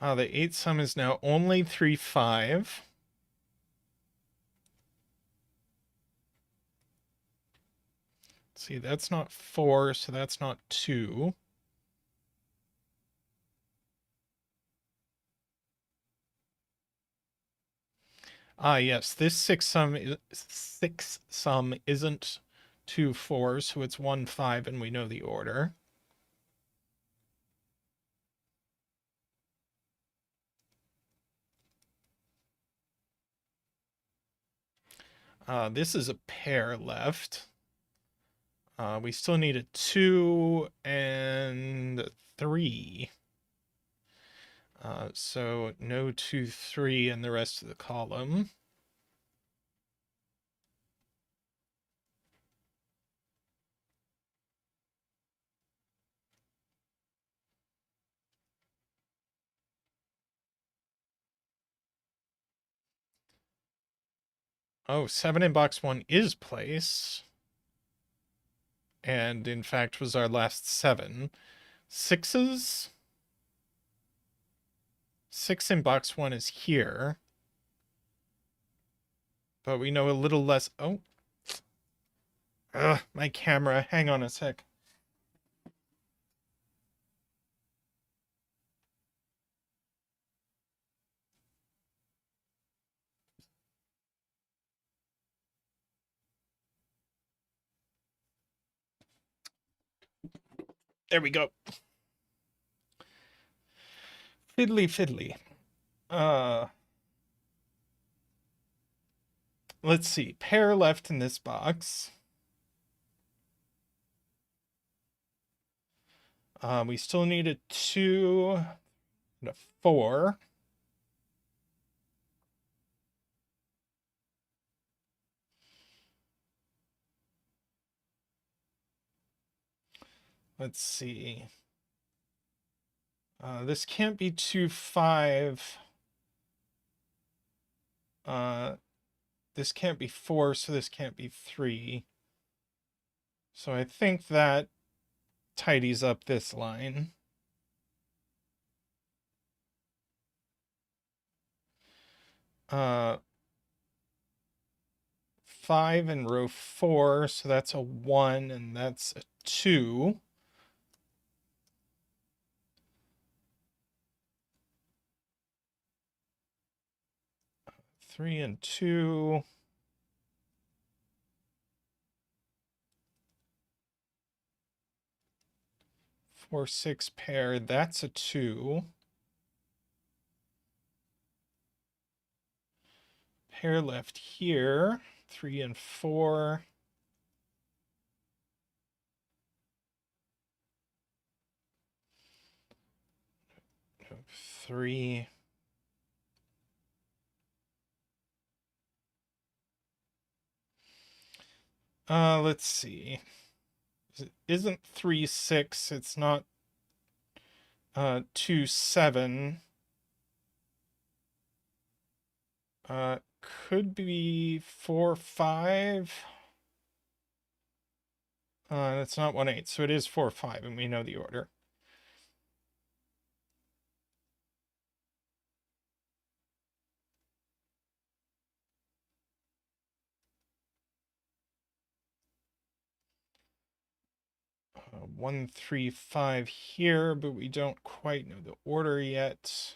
A: The 8 sum is now only 3, 5. See, that's not 4, so that's not 2. Yes, this 6 sum isn't 2, 4, so it's 1, 5, and we know the order. This is a pair left. We still need a 2 and a 3. So no 2, 3 in the rest of the column. Oh, 7 in box 1 is place. And in fact was our last 7. 6s? 6 in box 1 is here. But we know a little less. Oh. Ugh, my camera. Hang on a sec. There we go. Fiddly fiddly. Let's see. Pair left in this box. We still need a 2 and a 4. Let's see. This can't be 2, 5. This can't be 4, so this can't be 3. So I think that tidies up this line. Uh, 5 in row 4, so that's a 1, and that's a 2. Three and 2. 4, 6 pair, that's a 2. Pair left here, 3 and 4. 3. Let's see. It isn't 3, 6. It's not 2, 7. Could be 4, 5. That's not 1, 8. So it is 4, 5, and we know the order. Uh, 1, 3, 5 here, but we don't quite know the order yet.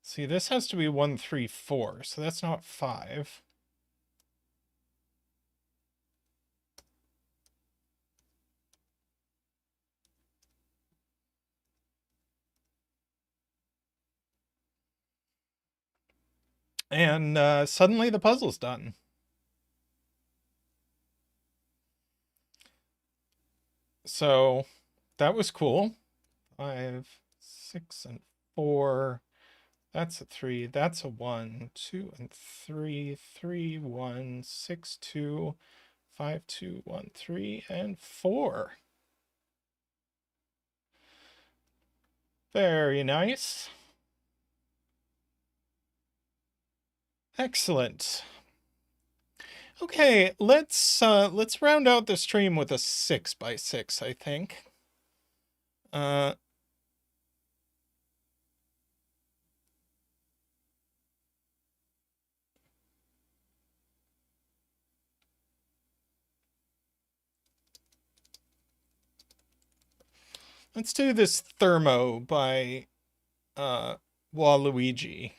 A: See, this has to be 1, 3, 4, so that's not 5. And suddenly the puzzle's done. So that was cool. 5, 6, and 4. That's a 3. That's a 1. 2 and 3. 3, 1, 6, 2. 5, 2, 1, 3, and 4. Very nice. Excellent. Okay, let's round out the stream with a 6 by 6, I think. Let's do this Thermo by Waluigi.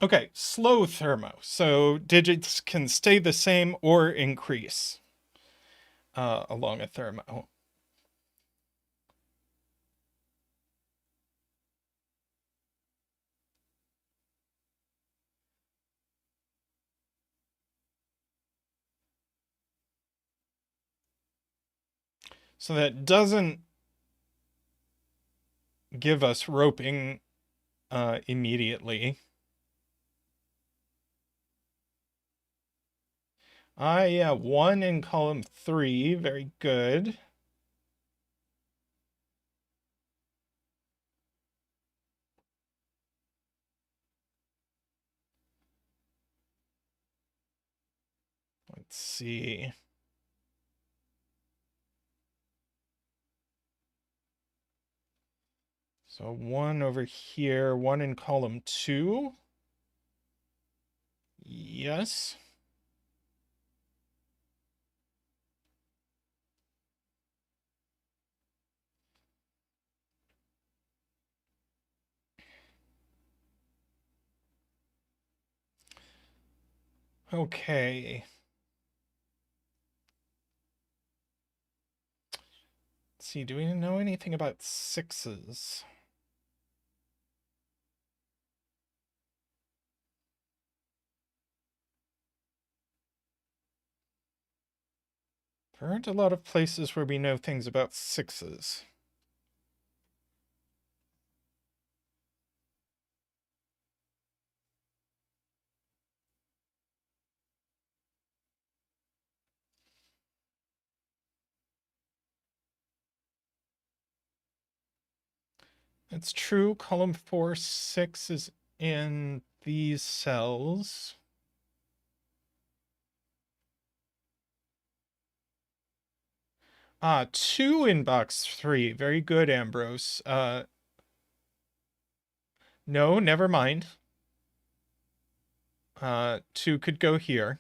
A: Okay, slow Thermo. So digits can stay the same or increase along a Thermo. So that doesn't give us roping immediately. Yeah, 1 in column 3. Very good. Let's see. So 1 over here, 1 in column 2. Yes. Okay. Let's see, do we know anything about sixes? There aren't a lot of places where we know things about sixes. That's true. Column 4, 6 is in these cells. Ah, 2 in box 3. Very good, Ambrose. No, never mind. 2 could go here.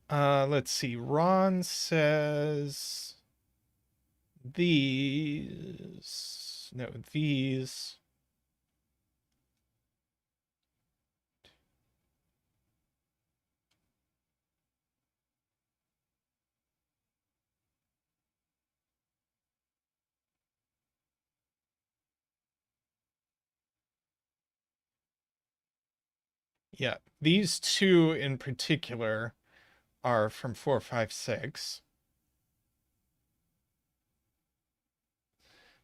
A: Let's see. Ron says these. No, these. Yeah, these 2 in particular are from 4, 5, 6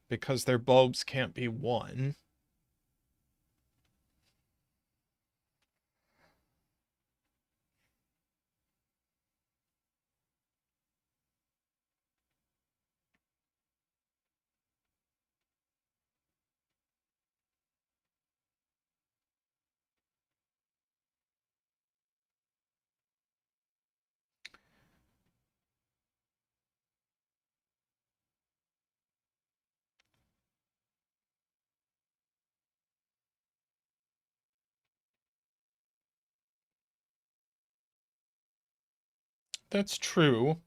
A: because their bulbs can't be 1. That's true.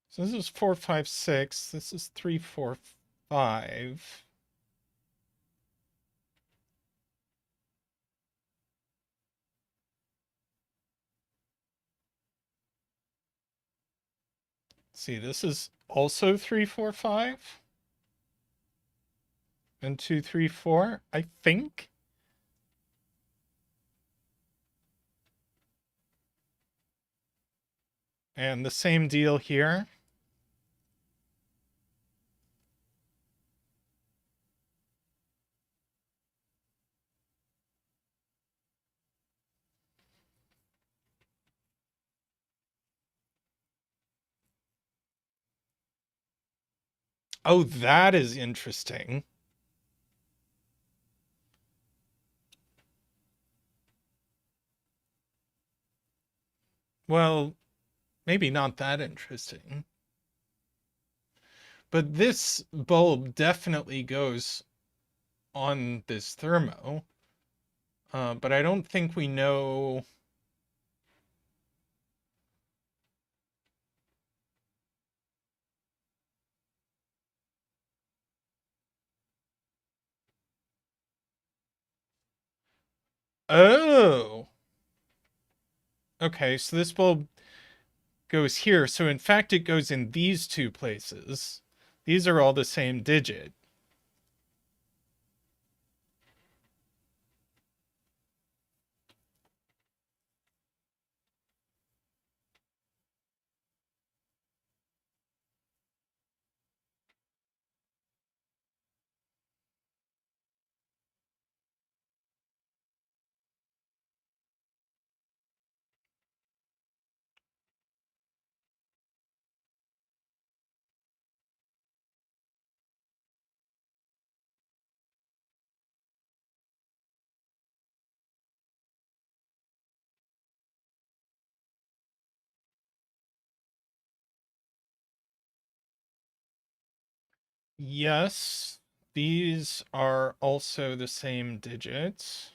A: So this is 4, 5, 6. This is 3, 4, 5. See, this is also 3, 4, 5. And 2, 3, 4, I think. And the same deal here. Oh, that is interesting. Well, maybe not that interesting. But this bulb definitely goes on this thermo. But I don't think we know. Oh, okay. So this bulb goes here. So in fact, it goes in these 2 places. These are all the same digit. Yes, these are also the same digits.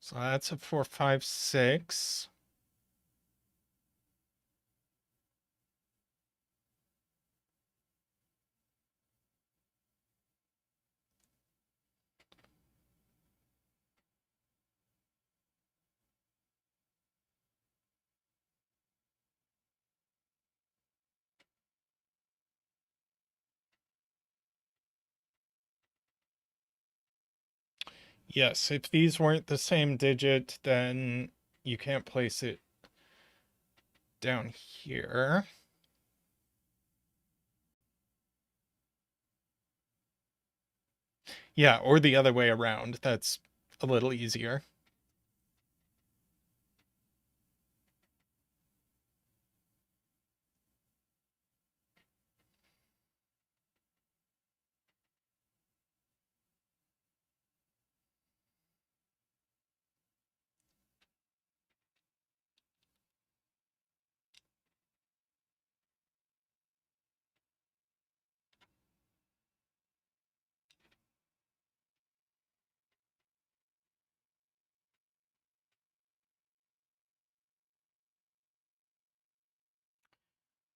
A: So that's a 4, 5, 6. Yes, if these weren't the same digit, then you can't place it down here. Yeah, or the other way around. That's a little easier.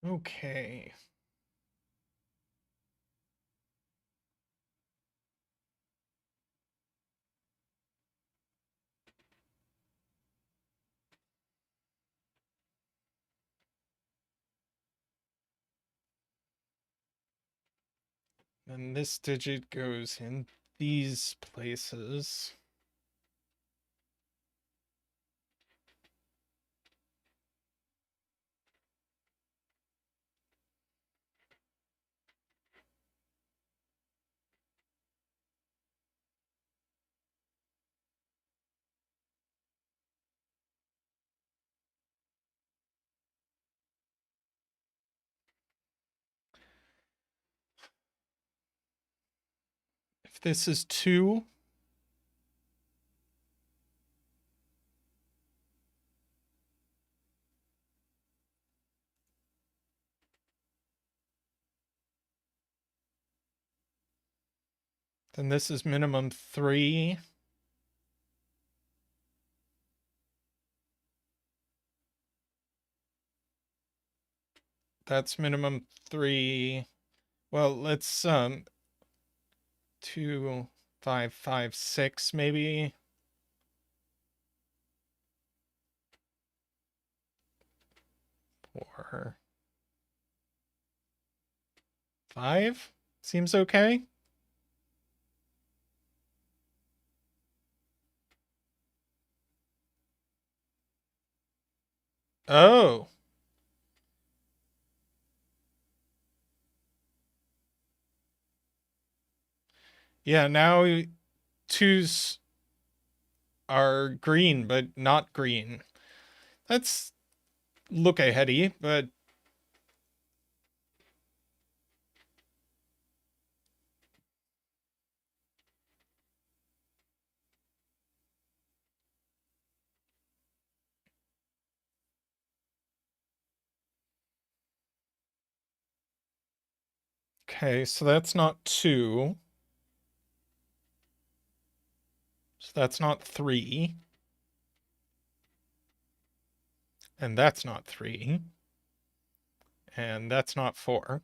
A: Okay. And this digit goes in these places. If this is 2, then this is minimum 3. That's minimum 3. Well, let's 2, 5, 5, 6 maybe. 4, 5 seems okay. Oh. Yeah, now 2s are green, but not green. That's look aheady, but okay, so that's not 2. So that's not 3. And that's not 3. And that's not 4.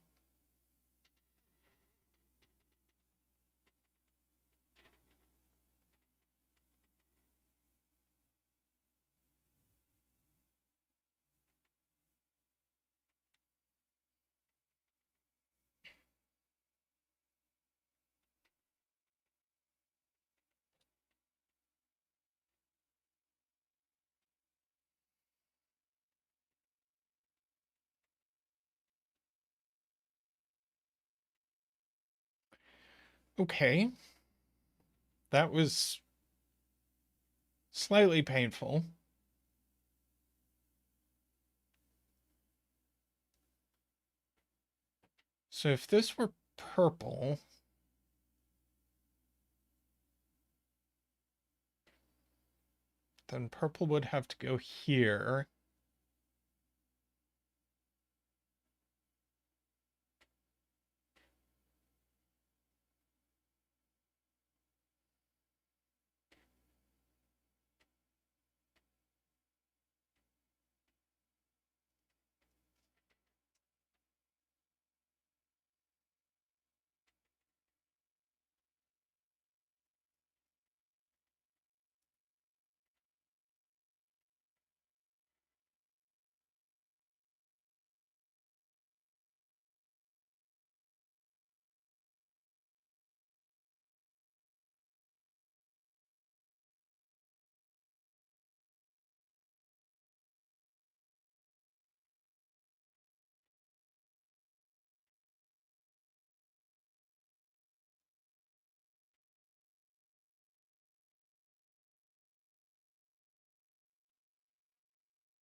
A: Okay. That was slightly painful. So if this were purple, then purple would have to go here.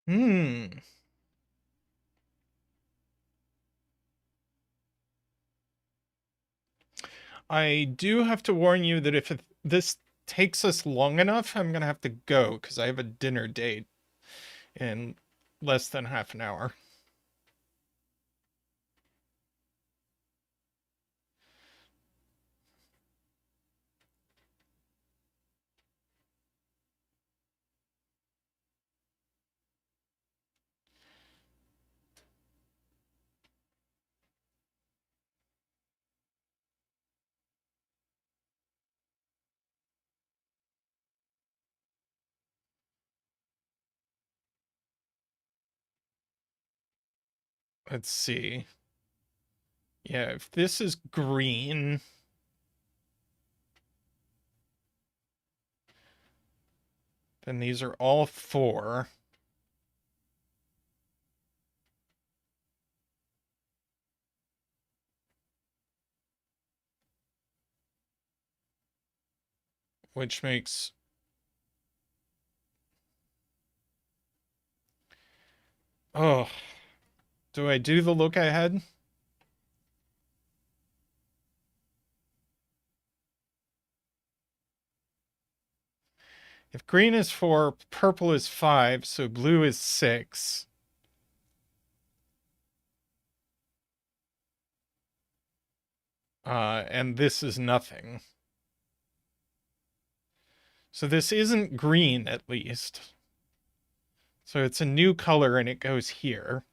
A: Hmm. I do have to warn you that if this takes us long enough, I'm gonna have to go because I have a dinner date in less than half an hour. Let's see. Yeah, if this is green, then these are all four. Which makes... Oh, do I do the look ahead? If green is 4, purple is 5, so blue is 6. And this is nothing. So this isn't green, at least. So it's a new color and it goes here.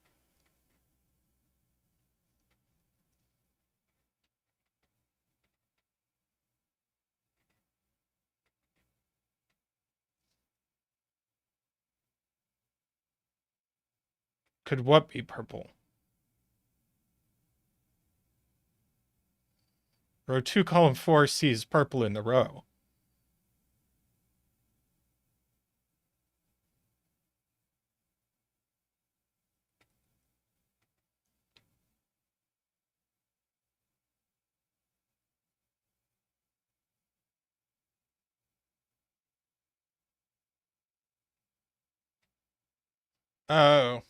A: Could what be purple? Row 2, column 4 sees purple in the row. Oh,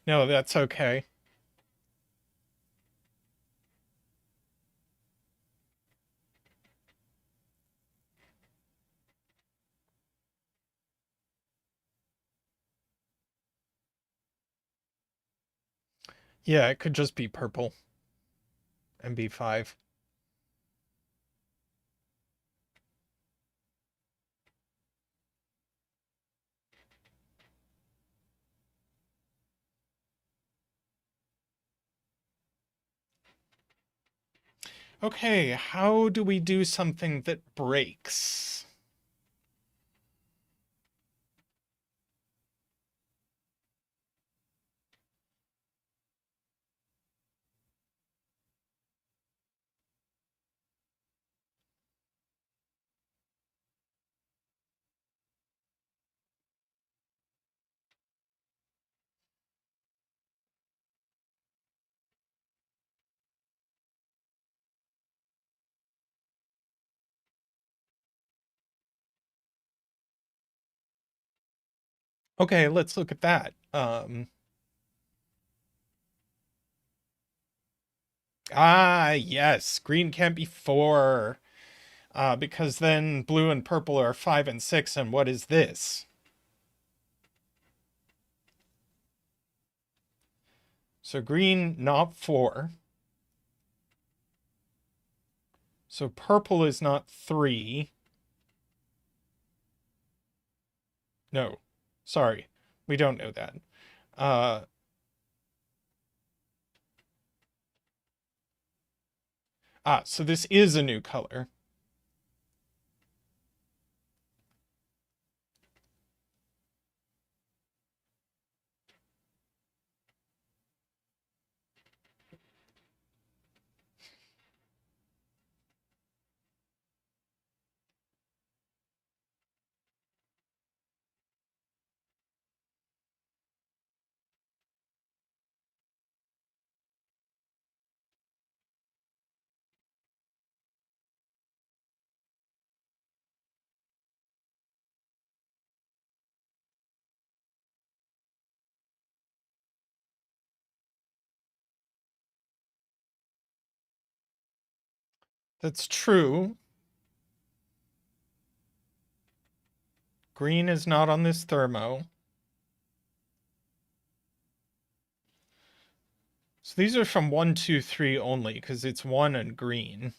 A: no, that's okay. Yeah, it could just be purple and be 5. Okay, how do we do something that breaks? Okay, let's look at that. Yes, green can't be 4. Because then blue and purple are 5 and 6, and what is this? So green, not 4. So purple is not 3. No, sorry, we don't know that. Uh, so this is a new color. That's true. Green is not on this thermo. So these are from 1, 2, 3 only, because it's 1 and green.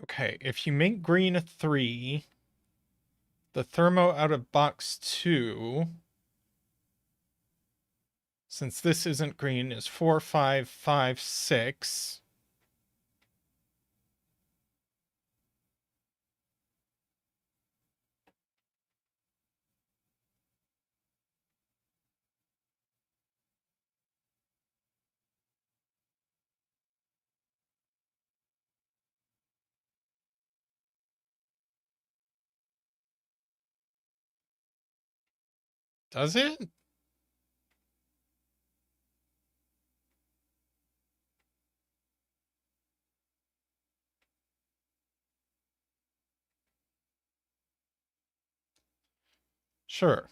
A: Okay, if you make green a 3, the thermo out of box 2, since this isn't green, is 4, 5, 5, 6. Does it? Sure.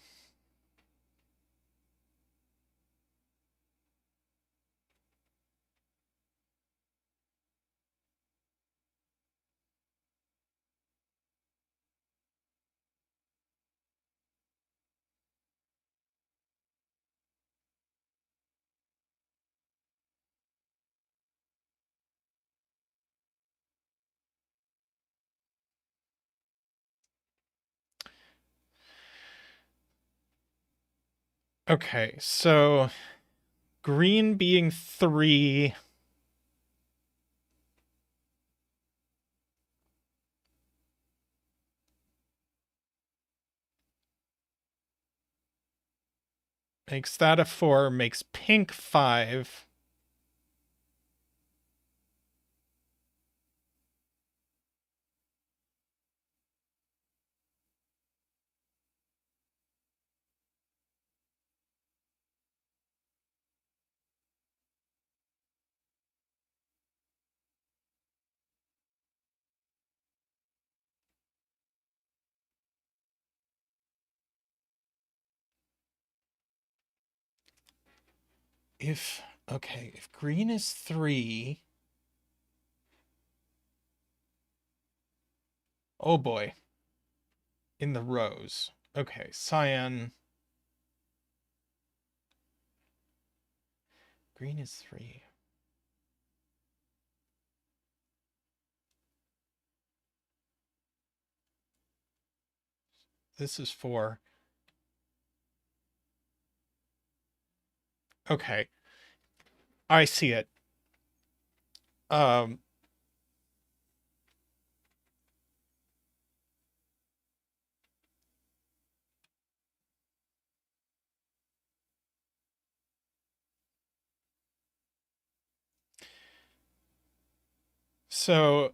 A: Okay, so green being 3 makes that a 4, makes pink 5. If green is 3, oh boy, in the rows. Okay, cyan. Green is 3. This is 4. Okay, I see it. Um, so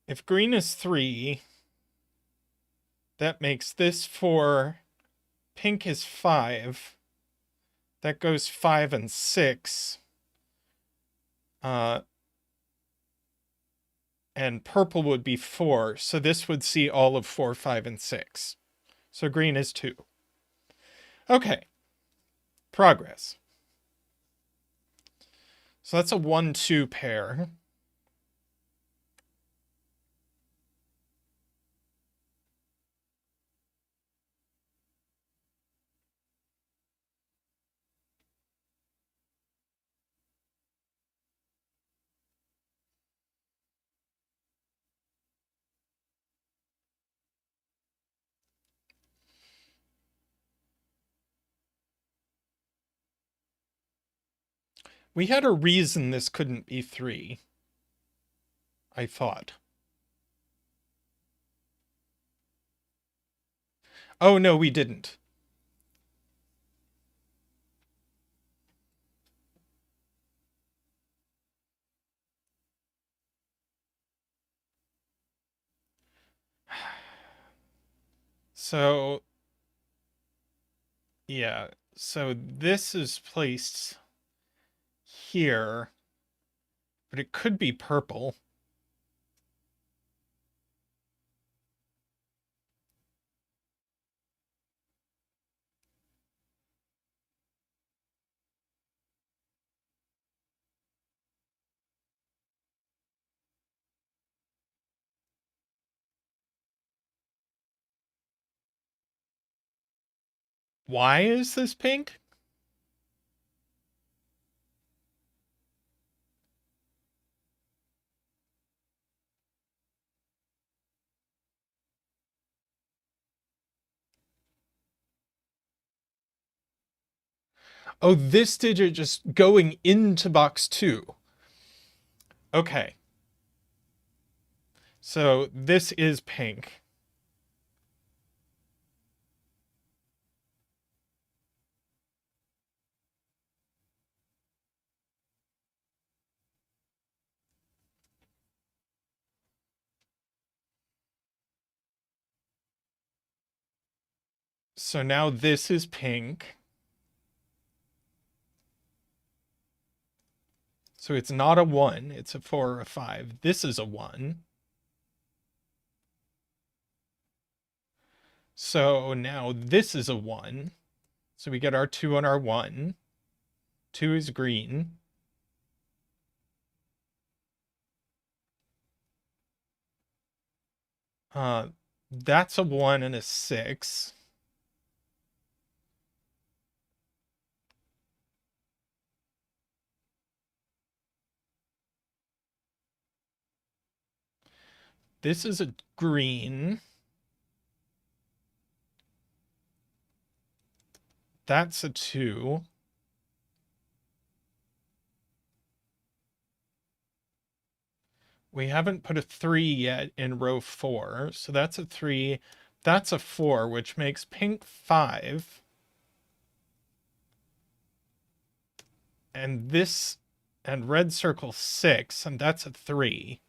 A: if green is 3, that makes this 4. Pink is 5. That goes 5 and 6. And purple would be 4. So this would see all of 4, 5, and 6. So green is 2. Okay. Progress. So that's a 1, 2 pair. We had a reason this couldn't be 3, I thought. Oh, no, we didn't. So, yeah. So this is placed here, but it could be purple. Why is this pink? Oh, this digit just going into box 2. Okay. So this is pink. So now this is pink. So it's not a 1, it's a 4 or a 5. This is a 1. So now this is a 1. So we get our 2 and our 1. 2 is green. That's a 1 and a 6. This is a green. That's a 2. We haven't put a 3 yet in row 4. So that's a 3. That's a 4, which makes pink 5. And this, and red circle 6, and that's a 3.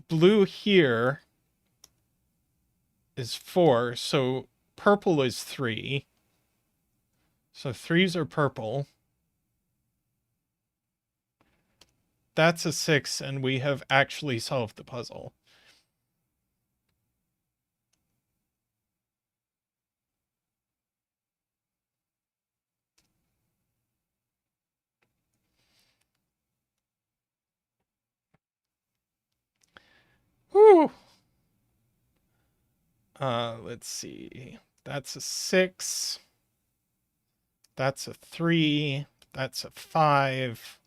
A: Blue here is 4, so purple is 3. So 3s are purple. That's a 6, and we have actually solved the puzzle. Whew. Let's see. That's a 6. That's a 3. That's a 5.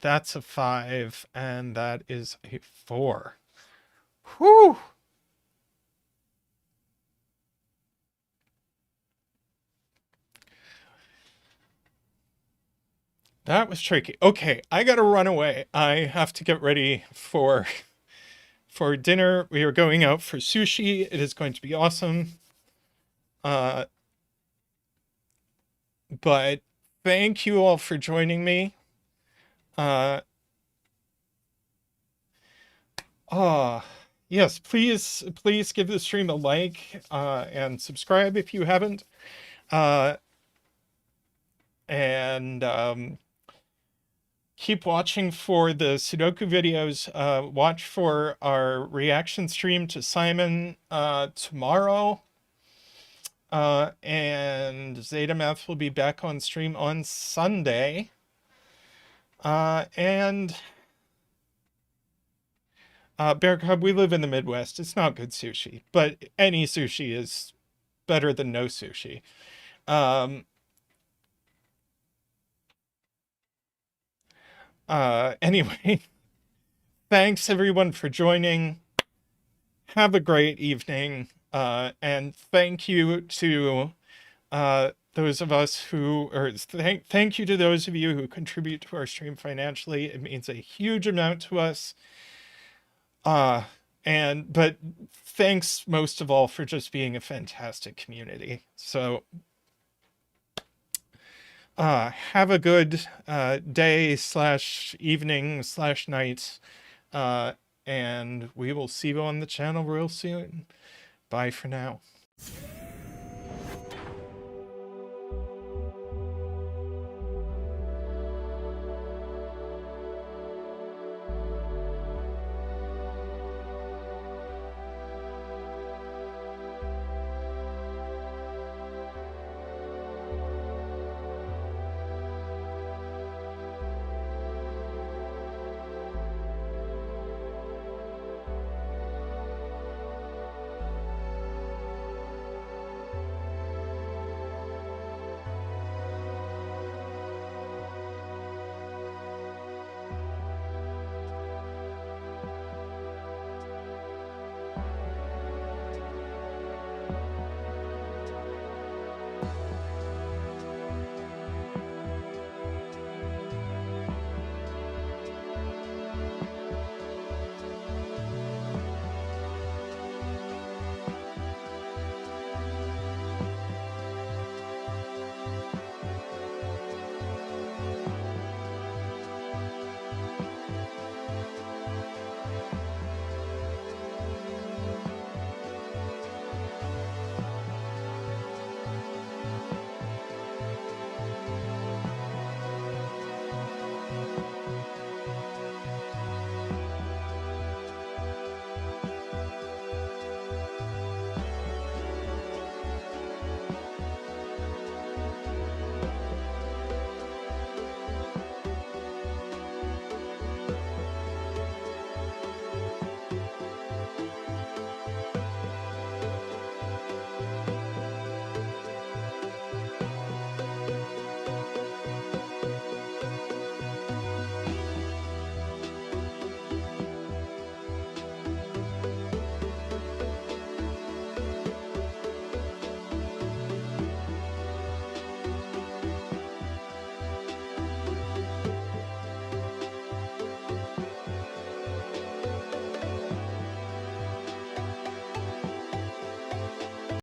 A: That's a 5. And that is a 4. Whew. That was tricky. Okay, I gotta run away. I have to get ready for dinner. We are going out for sushi. It is going to be awesome. But thank you all for joining me. Yes, please give the stream a like and subscribe if you haven't. And keep watching for the Sudoku videos. Watch for our reaction stream to Simon tomorrow. And Zeta Math will be back on stream on Sunday. And Bear Cub, we live in the Midwest. It's not good sushi, but any sushi is better than no sushi. Anyway, thanks everyone for joining. Have a great evening. And thank you to those of us who, or thank you to those of you who contribute to our stream financially. It means a huge amount to us. But thanks most of all for just being a fantastic community. So have a good day / evening / night. And we will see you on the channel real soon. Bye for now.